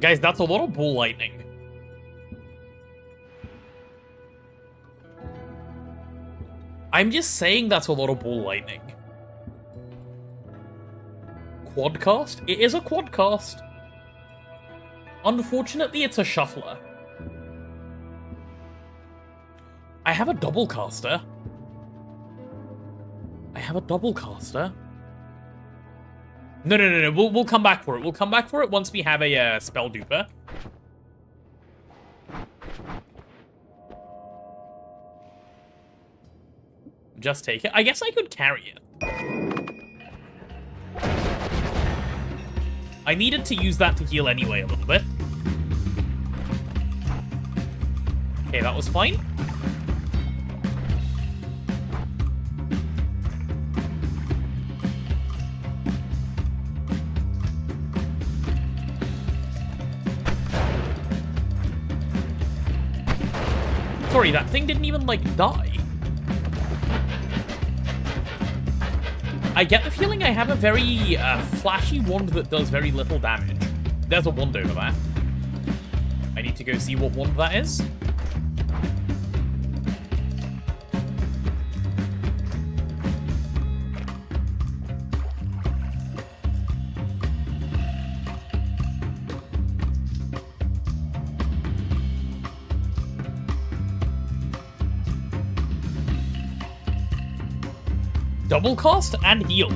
Guys, that's a lot of ball lightning. I'm just saying that's a lot of ball lightning. Quadcast? It is a quadcast. Unfortunately, it's a shuffler. I have a double caster. I have a double caster. No. We'll come back for it. We'll come back for it once we have a spell duper. Just take it. I guess I could carry it. I needed to use that to heal anyway a little bit. Okay, that was fine. Sorry, that thing didn't even, like, die. I get the feeling I have a very flashy wand that does very little damage. There's a wand over there. I need to go see what wand that is. Double cast and heal.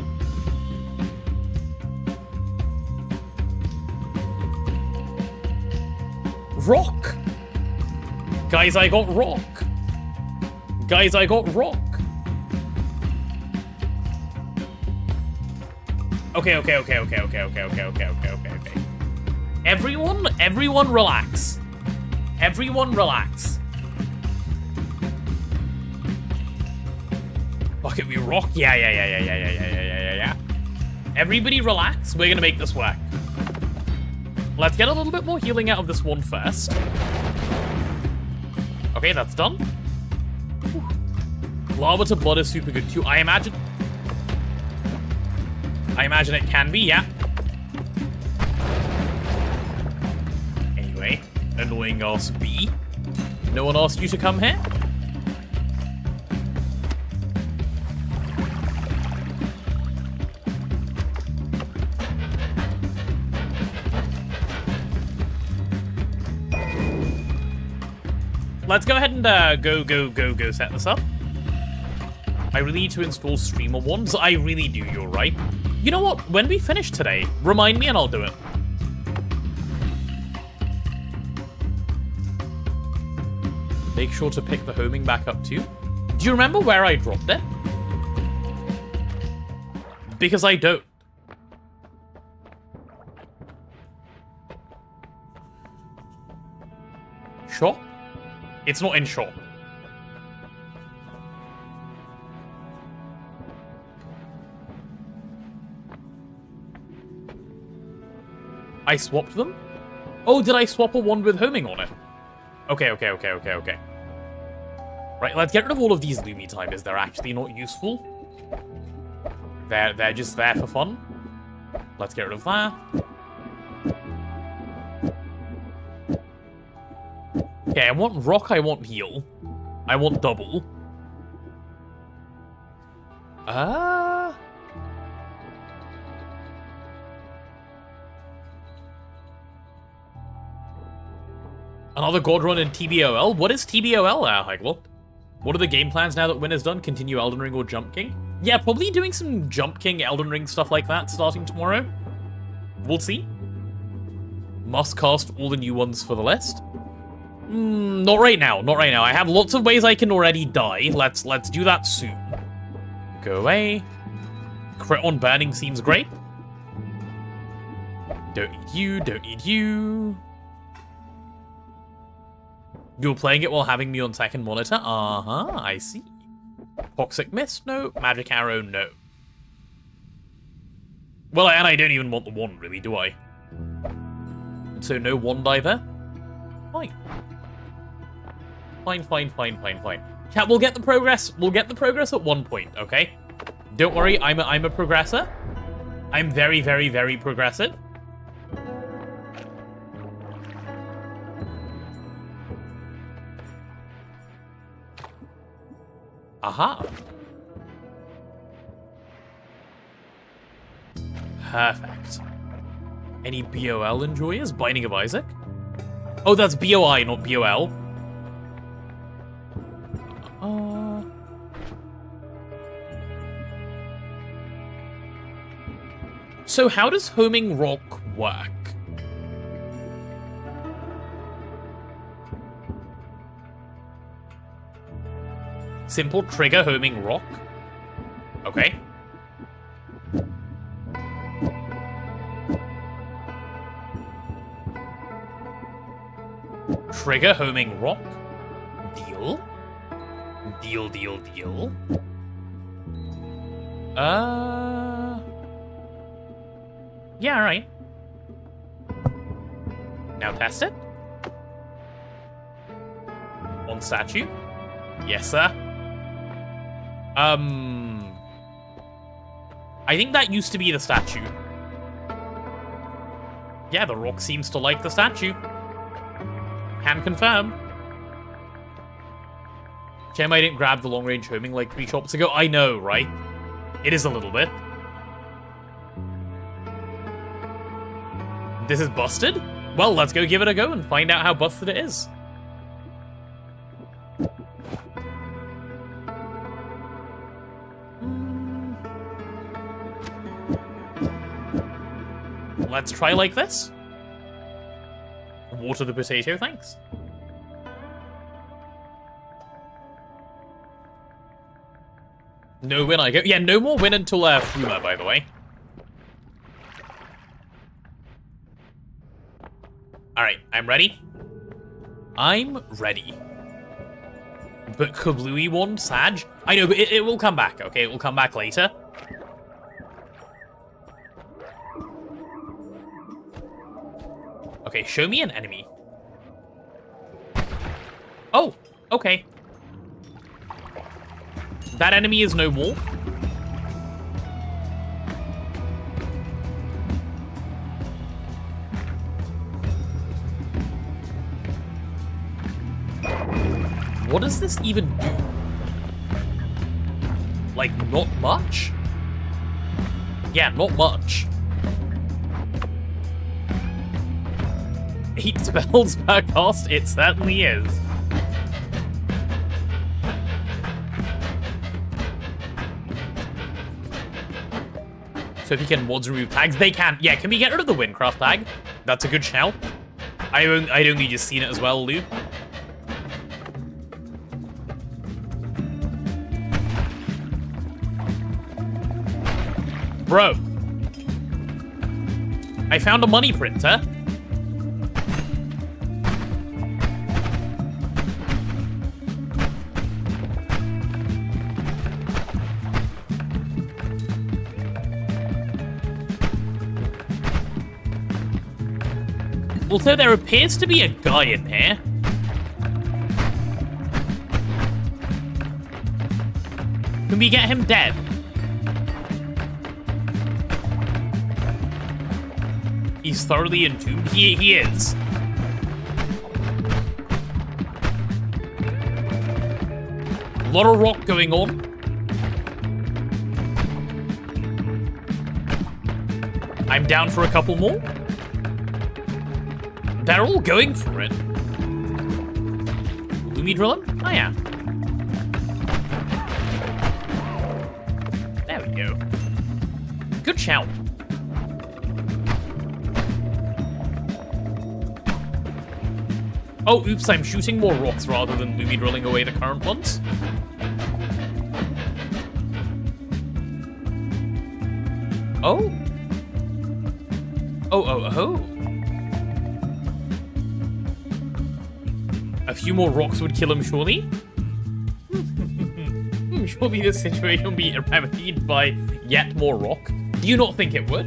Rock! Guys, I got rock! Guys, I got rock! Okay. Everyone relax. Everyone relax. Fuck it, we rock? Yeah. Everybody relax. We're gonna make this work. Let's get a little bit more healing out of this one first. Okay, that's done. Whew. Lava to blood is super good too. I imagine it can be, yeah. Anyway, annoying ass B. No one asked you to come here? let's go ahead and go set this up. I really need to install streamer ones. I really do, you're right. You know what? When we finish today, remind me and I'll do it. Make sure to pick the homing back up too. Do you remember where I dropped it? Because I don't. Shop? It's not in shop. I swapped them? Oh, did I swap a one with homing on it? Okay. Right, let's get rid of all of these Lumi timers. They're actually not useful. They're just there for fun. Let's get rid of that. Okay, I want rock, I want heal. I want double. Another God run in TBOL? What is TBOL, Heiglot? What are the game plans now that Win is done? Continue Elden Ring or Jump King? Yeah, probably doing some Jump King, Elden Ring, stuff like that starting tomorrow. We'll see. Must cast all the new ones for the list. Not right now, not right now. I have lots of ways I can already die. Let's do that soon. Go away. Crit on burning seems great. Don't need you, don't need you. You're playing it while having me on second monitor? Uh-huh, I see. Toxic Mist? No. Magic Arrow? No. Well, and I don't even want the wand, really, do I? So no wand either? Fine. Fine. Chat, we'll get the progress. We'll get the progress at one point, okay? Don't worry, I'm a progressor. I'm very, very, very progressive. Aha. Perfect. Any BOL enjoyers? Binding of Isaac? Oh, that's BOI, not BOL. So how does homing rock work? Simple trigger homing rock. Okay. Trigger homing rock. Deal. Deal. Yeah, alright. Now test it. On statue. Yes, sir. I think that used to be the statue. Yeah, the rock seems to like the statue. Can confirm. Shame I didn't grab the long-range homing like 3 shops ago. I know, right? It is a little bit. This is busted? Well, let's go give it a go and find out how busted it is. Let's try like this. Water the potato, thanks. No win I go. Yeah, no more win until Fuma, by the way. Alright, I'm ready. I'm ready. But Kablooey one, Sag? I know, but it will come back, okay? It will come back later. Okay, show me an enemy. Oh, okay. That enemy is no more. What does this even do? Like, not much? Yeah, not much. 8 spells per cast? It certainly is. So if you can mods remove tags, they can. Yeah, can we get rid of the Windcraft tag? That's a good shout. I'd only just seen it as well, Lou. Bro. I found a money printer. Also, there appears to be a guy in here. Can we get him dead? He's thoroughly entombed. He is. A lot of rock going on. I'm down for a couple more. They're all going for it. Will we drill him? Oh, yeah. There we go. Good shout. Oh, oops, I'm shooting more rocks rather than Lumi drilling away the current ones. Oh. Oh. A few more rocks would kill him, surely? Surely this situation will be remedied by yet more rock. Do you not think it would?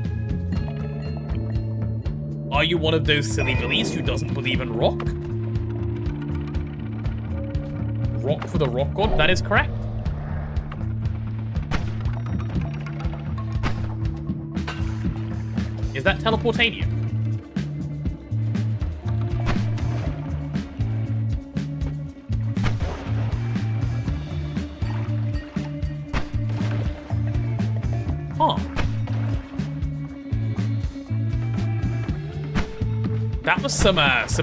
Are you one of those silly billies who doesn't believe in rock? Rock for the rock god? That is correct. Is that teleportanium? Huh. That was some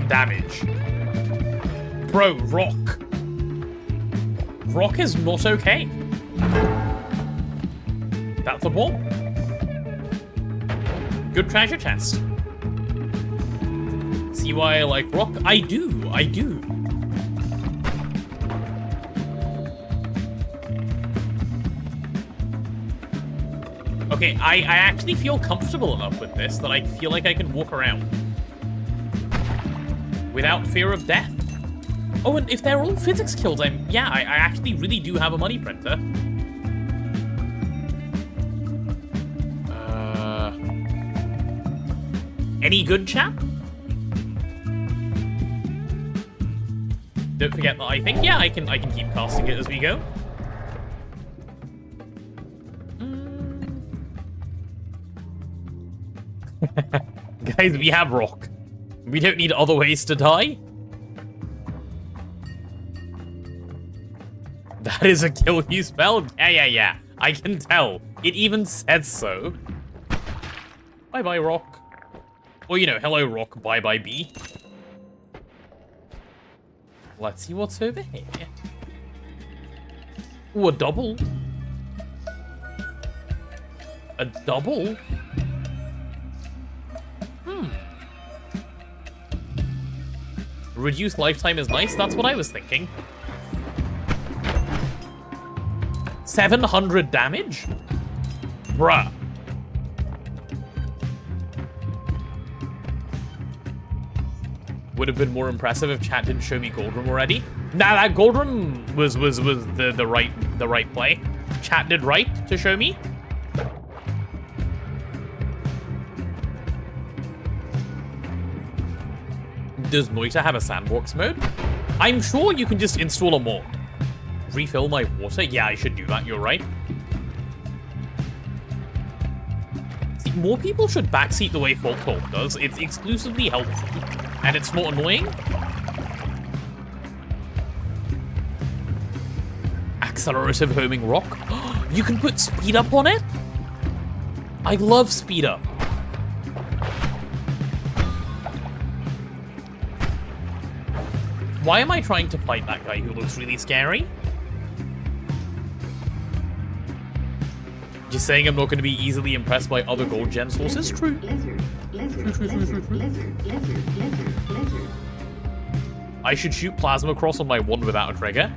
damage. Bro, rock. Rock is not okay. That's a bomb. Good treasure chest. See why I like rock? I do. Okay, I actually feel comfortable enough with this that I feel like I can walk around without fear of death. Oh, and if they're all physics kills, I actually really do have a money printer. Any good, chap? Don't forget that I think, yeah, I can keep casting it as we go. Guys, we have rock. We don't need other ways to die. That is a kill you spell? Yeah. I can tell. It even says so. Bye-bye, rock. Or, you know, hello, rock, bye-bye, bee. Let's see what's over here. Ooh, a double. A double? Reduced lifetime is nice. That's what I was thinking. 700 damage? Bruh. Would have been more impressive if chat didn't show me Goldroom already. Nah, that Goldroom was the right play. Chat did right to show me. Does Noita have a sandbox mode? I'm sure you can just install a mod. Refill my water? Yeah, I should do that, you're right. See, more people should backseat the way Fault Talk does. It's exclusively helpful, and it's not annoying. Accelerative homing rock? You can put speed up on it? I love speed up. Why am I trying to fight that guy who looks really scary? Just saying I'm not going to be easily impressed by other gold gen sources. True. Lizard, lizard, lizard, lizard, lizard, lizard, lizard. I should shoot plasma cross on my wand without a trigger.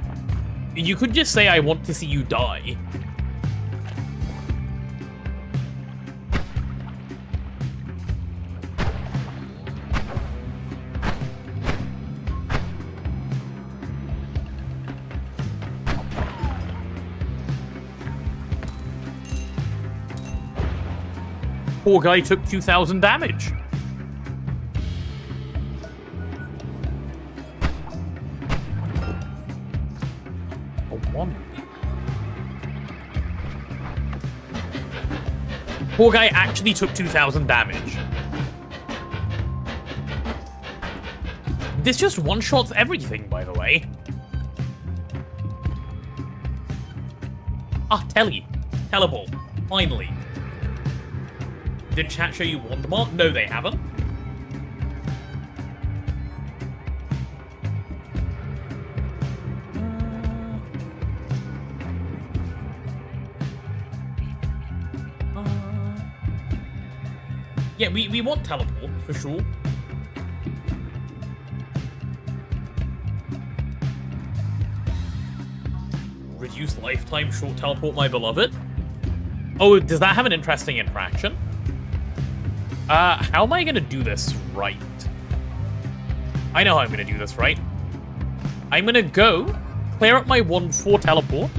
You could just say I want to see you die. Poor guy took 2,000 damage. A 1. Poor guy actually took 2,000 damage. This just one-shots everything, by the way. Ah, Teleport. Finally. Did chat show you Wandmart? No, they haven't. Yeah, we want teleport, for sure. Reduce lifetime, short teleport, my beloved. Oh, does that have an interesting interaction? How am I gonna do this right? I know how I'm gonna do this right. I'm gonna go, clear up my wand for teleport.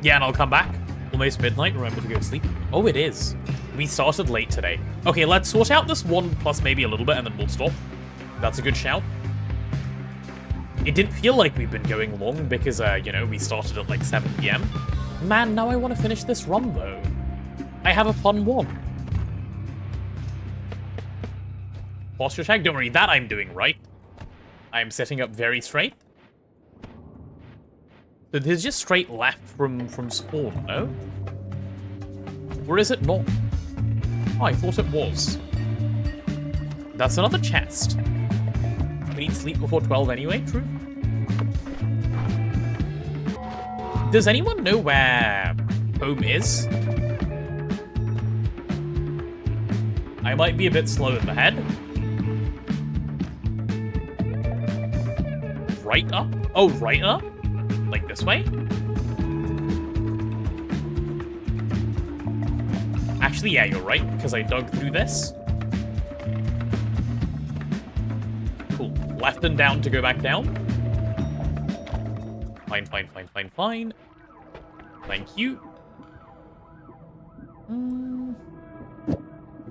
Yeah, and I'll come back. Almost midnight, remember to go to sleep. Oh, it is. We started late today. Okay, let's sort out this one plus maybe a little bit and then we'll stop. That's a good shout. It didn't feel like we've been going long because, you know, we started at like 7 PM. Man, now I want to finish this run though. I have a fun one. Posture check? Don't worry, that I'm doing right. I'm setting up very straight. So there's just straight left from spawn, no? Or is it not? Oh, I thought it was. That's another chest. We need sleep before 12 anyway, true? Does anyone know where home is? I might be a bit slow in the head. Right up? Oh, right up? Like this way? Actually, yeah, you're right, because I dug through this. Cool. Left and down to go back down. Fine, fine, fine, fine, fine. Thank you.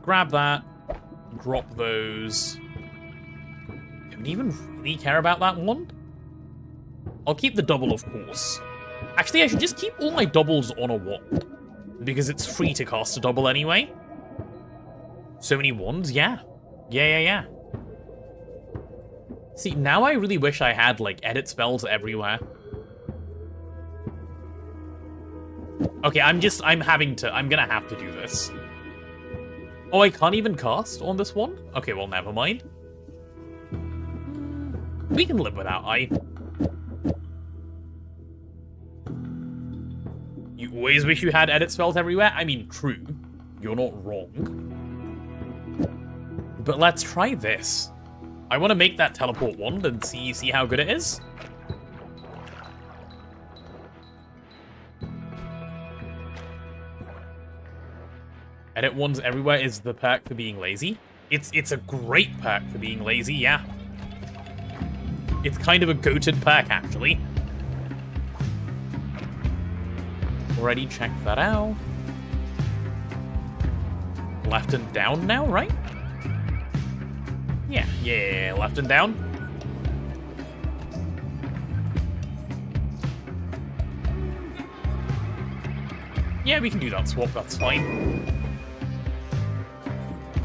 Grab that. Drop those. Don't even really care about that one. I'll keep the double, of course. Actually, I should just keep all my doubles on a wand. Because it's free to cast a double anyway. So many wands, yeah. Yeah. See, now I really wish I had, like, edit spells everywhere. Okay, I'm gonna have to do this. Oh, I can't even cast on this one? Okay, well, never mind. We can live without I. You always wish you had edit spells everywhere? I mean, true. You're not wrong. But let's try this. I want to make that teleport wand and see how good it is. Edit wands everywhere is the perk for being lazy. It's a great perk for being lazy, yeah. It's kind of a goated perk, actually. Already checked that out. Left and down now, right? Yeah, left and down. Yeah, we can do that swap, that's fine.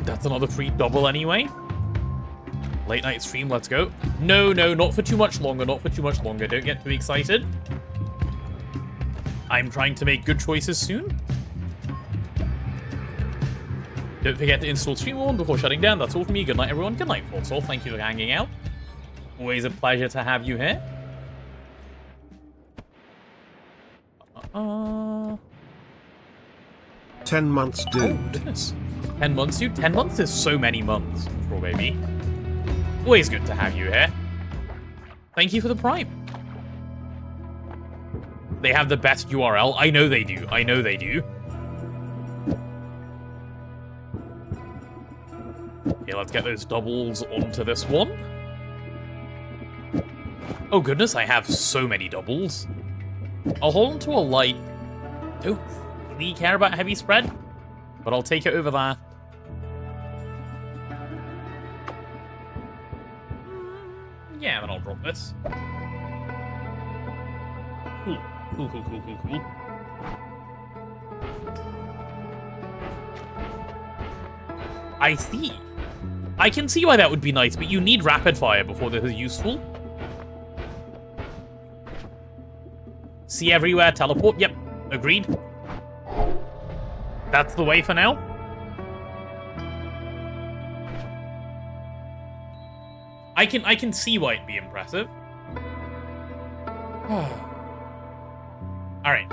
That's another free double anyway. Late night stream, let's go. No, not for too much longer, don't get too excited. I'm trying to make good choices soon. Don't forget to install StreamOn before shutting down. That's all from me. Good night, everyone. Good night, Full Soul. Thank you for hanging out. Always a pleasure to have you here. 10 months, Oh, dude. goodness. 10 months, dude? 10 months is so many months, Raw Baby. Always good to have you here. Thank you for the Prime. They have the best URL. I know they do. I know they do. Okay, let's get those doubles onto this one. Oh goodness, I have so many doubles. I'll hold on to a light. Don't really care about heavy spread, but I'll take it over there. Yeah, then I'll drop this. Cool. Cool, cool, cool, cool, cool. I see. I can see why that would be nice, but you need rapid fire before this is useful. See everywhere, teleport. Yep, agreed. That's the way for now. I can see why it'd be impressive. Alright.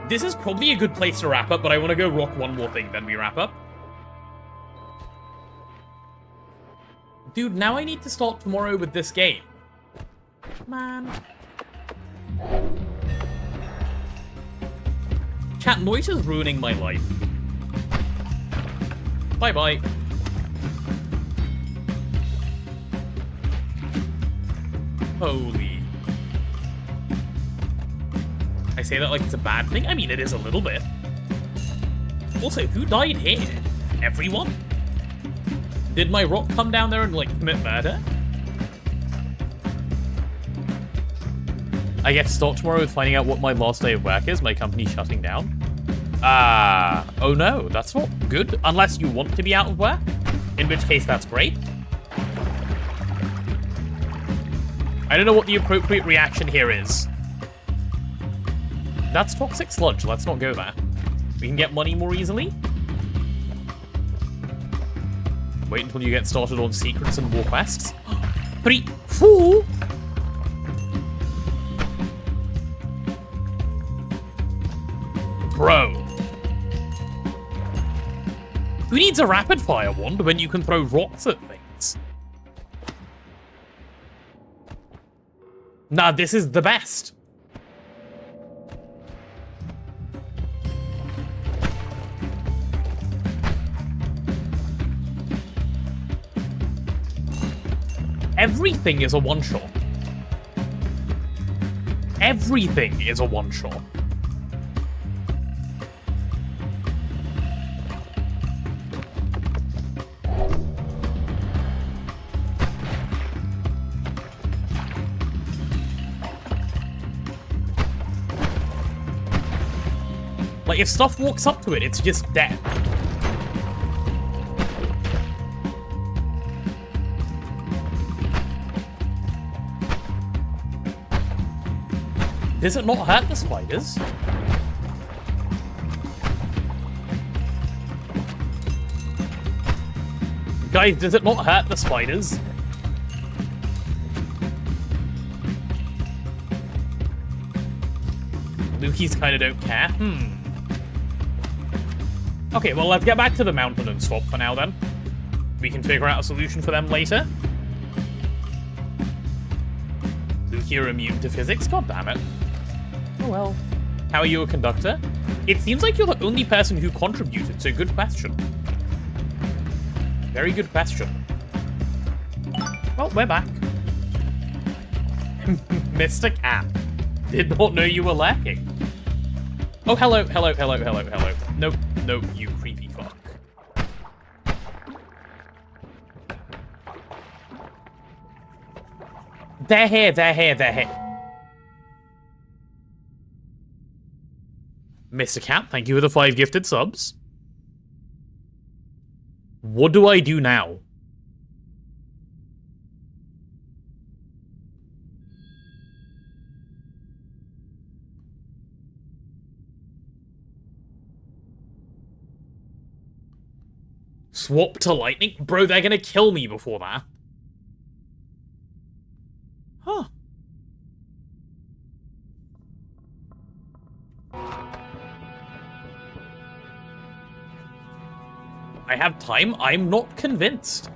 This is probably a good place to wrap up, but I want to go rock one more thing, then we wrap up. Dude, now I need to start tomorrow with this game. Man. Chat, Noita's ruining my life. Bye-bye. Holy. I say that like it's a bad thing? I mean, it is a little bit. Also, who died here? Everyone? Did my rock come down there and, like, commit murder? I get to start tomorrow with finding out what my last day of work is. My company's shutting down. Oh no, that's not good. Unless you want to be out of work. In which case, that's great. I don't know what the appropriate reaction here is. That's toxic sludge. Let's not go there. We can get money more easily. Wait until you get started on secrets and war quests. 3, 4. Bro. Who needs a rapid fire wand when you can throw rocks at things? Nah, this is the best. Everything is a one-shot. Everything is a one-shot. Like, if stuff walks up to it, it's just dead. Does it not hurt the spiders? Guys, does it not hurt the spiders? Lukey's kind of don't care. Okay, well, let's get back to the mountain and stop for now, then. We can figure out a solution for them later. Lukey are immune to physics? God damn it. Oh well. How are you a conductor? It seems like you're the only person who contributed, so good question. Very good question. Well, we're back. Mr. Cat. Did not know you were lurking. Oh, hello, hello, hello, hello, hello. Nope, nope, you creepy fuck. They're here, they're here, they're here. Mr. Cat, thank you for the 5 gifted subs. What do I do now? Swap to lightning? Bro, they're gonna kill me before that. Huh. I have time. I'm not convinced.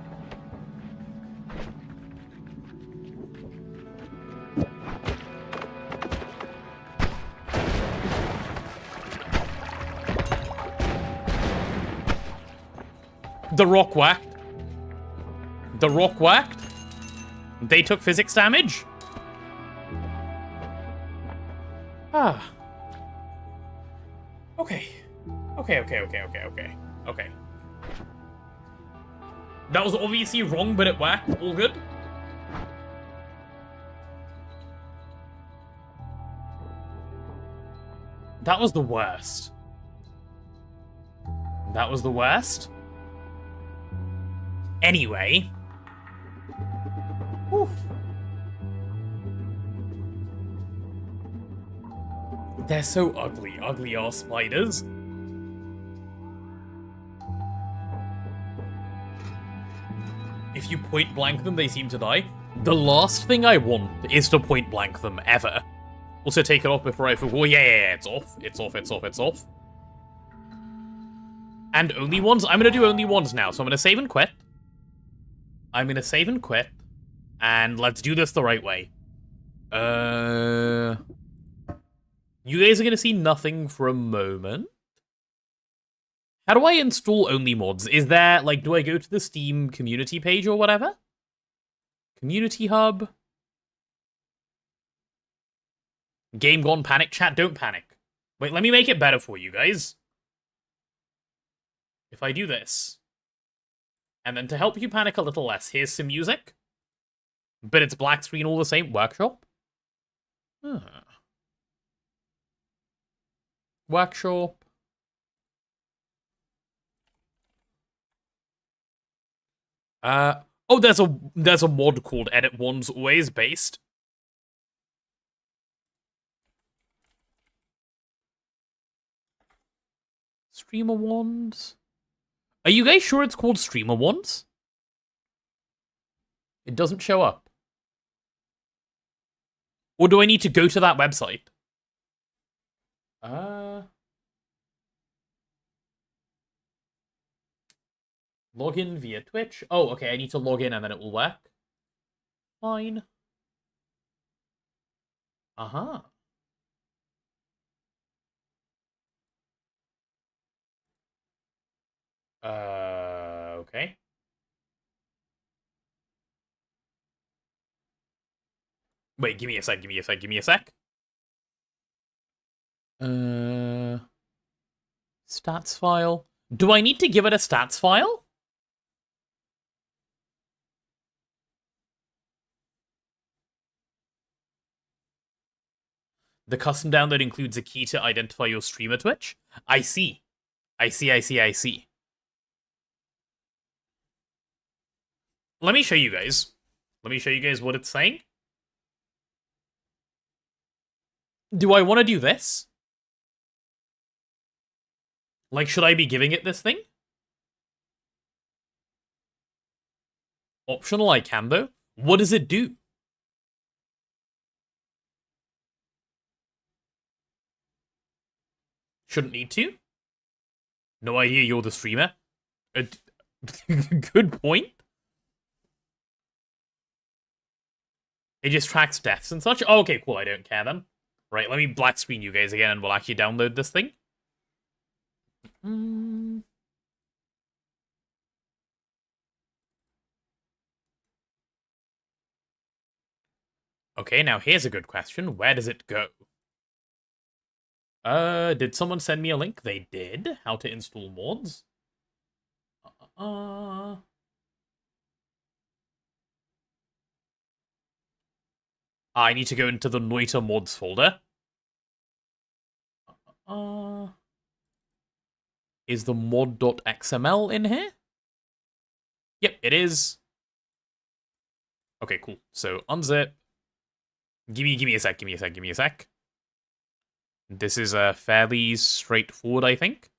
The rock whacked. The rock whacked. They took physics damage. Ah. Okay. Okay. That was obviously wrong, but it whacked. All good. That was the worst. That was the worst. Anyway. Whew. They're so ugly. Ugly ass spiders. If you point blank them, they seem to die. The last thing I want is to point blank them, ever. Also take it off before I forget. Oh, yeah, it's off. It's off. And only ones? I'm gonna do only ones now, so I'm gonna save and quit. And let's do this the right way. You guys are gonna see nothing for a moment. How do I install only mods? Is there, like, do I go to the Steam community page or whatever? Community hub. Game gone panic. Chat, don't panic. Wait, let me make it better for you guys. If I do this. And then to help you panic a little less, here's some music. But it's black screen all the same. Workshop. Workshop. Oh, there's a mod called Edit Ones Always Based. Streamer Wands. Are you guys sure it's called Streamer Wands? It doesn't show up. Or do I need to go to that website? Log in via Twitch. Oh, okay, I need to log in and then it will work. Fine. Uh-huh. Okay. Wait, give me a sec. Stats file. Do I need to give it a stats file? The custom download includes a key to identify your streamer Twitch. I see. I see. Let me show you guys. What it's saying. Do I want to do this? Like, should I be giving it this thing? Optional, I can, though. What does it do? Shouldn't need to. No idea you're the streamer. Good point. It just tracks deaths and such. Oh, okay, cool. I don't care then. Right, let me black screen you guys again and we'll actually download this thing. Okay, now here's a good question. Where does it go? Did someone send me a link? They did. How to install mods. I need to go into the Noita mods folder. Is the mod.xml in here? Yep, it is. Okay, cool. So unzip. Give me a sec. This is fairly straightforward, I think.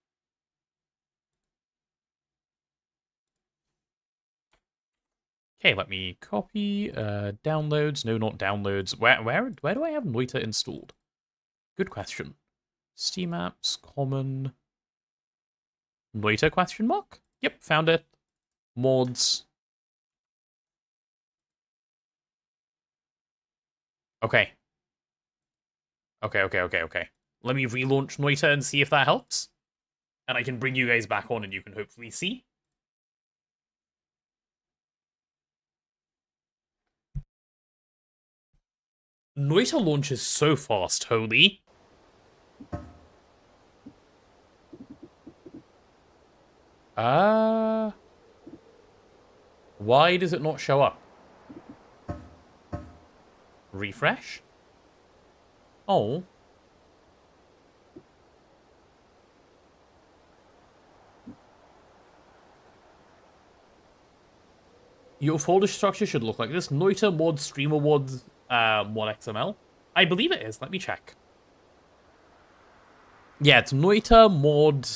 Okay, let me copy downloads. No, not downloads. Where do I have Noita installed? Good question. Steam apps, common. Noita question mark? Yep, found it. Mods. Okay. Okay. Let me relaunch Noita and see if that helps. And I can bring you guys back on and you can hopefully see. Noita launches so fast, holy. Why does it not show up? Refresh? Oh. Your folder structure should look like this. Noita mod stream awards mod XML. I believe it is. Let me check. Yeah, it's Noita mod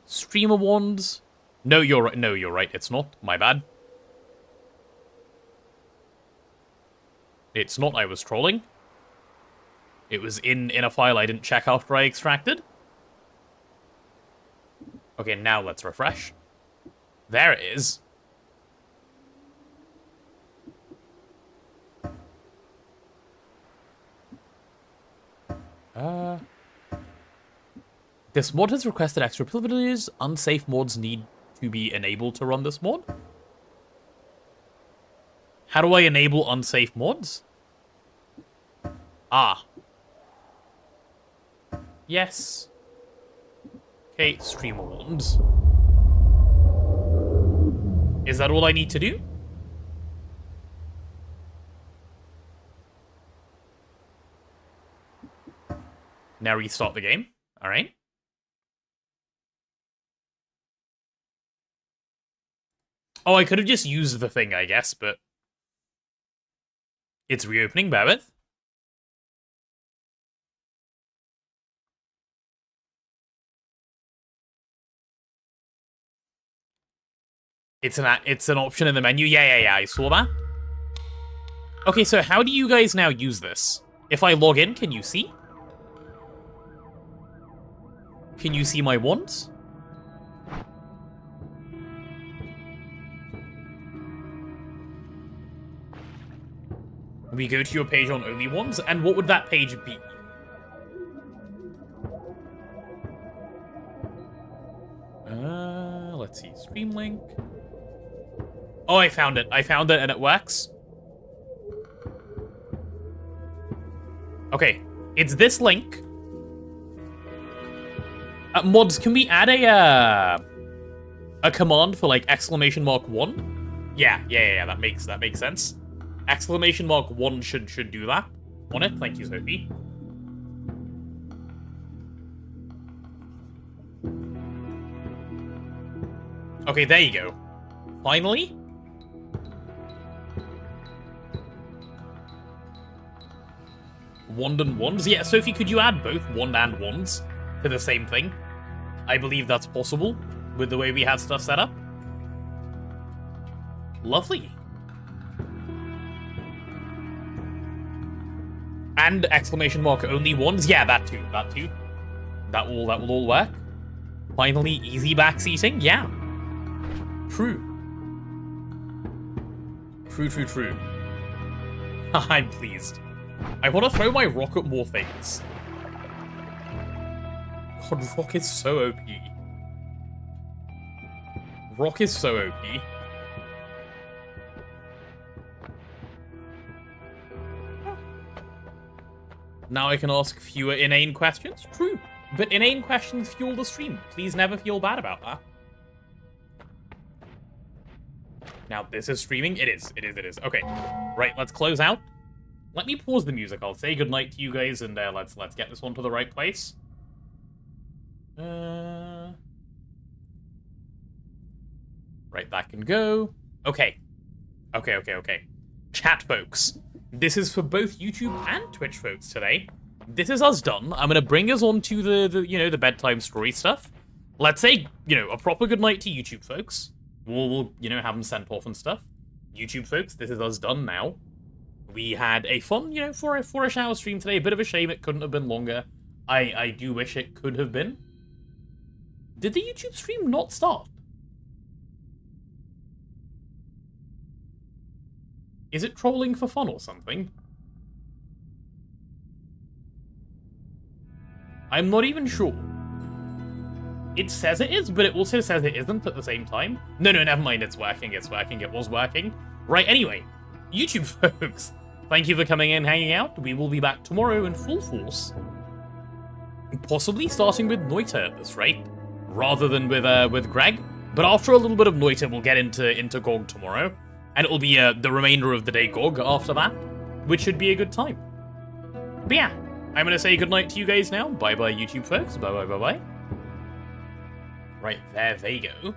stream awards. No, you're right. No, you're right. It's not. My bad. It's not. I was trolling. It was in a file I didn't check after I extracted. Okay, now let's refresh. There it is. This mod has requested extra privileges. Unsafe mods need to be enabled to run this mod. How do I enable unsafe mods? Ah. Yes. Okay, stream mods. Is that all I need to do? Now restart the game. All right. Oh, I could have just used the thing, I guess, but it's reopening, bear with. It's an option in the menu. Yeah, I saw that. Okay, so how do you guys now use this? If I log in, can you see? Can you see my wands? We go to your page on only wands, and what would that page be? Let's see, stream link. Oh, I found it, and it works. Okay, it's this link. Mods, can we add a command for like !1? Yeah, that makes sense. !1 should do that on it. Thank you, Sophie. Okay, there you go. Finally. Wand and wands? Yeah, Sophie, could you add both wand and wands to the same thing? I believe that's possible with the way we have stuff set up. Lovely. And !only wands? Yeah, that too. That will all work. Finally, easy backseating? Yeah. True. I'm pleased. I want to throw my rock at more things. God, rock is so OP. Rock is so OP. Now I can ask fewer inane questions? True. But inane questions fuel the stream. Please never feel bad about that. Now, this is streaming? It is. Okay. Right, let's close out. Let me pause the music. I'll say goodnight to you guys, and let's get this one to the right place. Right, that can go. Okay. Chat, folks. This is for both YouTube and Twitch folks today. This is us done. I'm gonna bring us on to the bedtime story stuff. Let's say, a proper goodnight to YouTube folks. We'll have them sent off and stuff. YouTube folks, this is us done now. We had a fun, 4-ish hour stream today. A bit of a shame it couldn't have been longer. I do wish it could have been. Did the YouTube stream not start? Is it trolling for fun or something? I'm not even sure. It says it is, but it also says it isn't at the same time. No, never mind, it's working, it was working. Right, anyway, YouTube folks, thank you for coming in, hanging out. We will be back tomorrow in full force. Possibly starting with Noita at this rate, rather than with Greg. But after a little bit of Noita, we'll get into GOG tomorrow. And it'll be the remainder of the day GOG after that, which should be a good time. But yeah, I'm going to say goodnight to you guys now. Bye-bye, YouTube folks. Bye-bye. Right, there they go.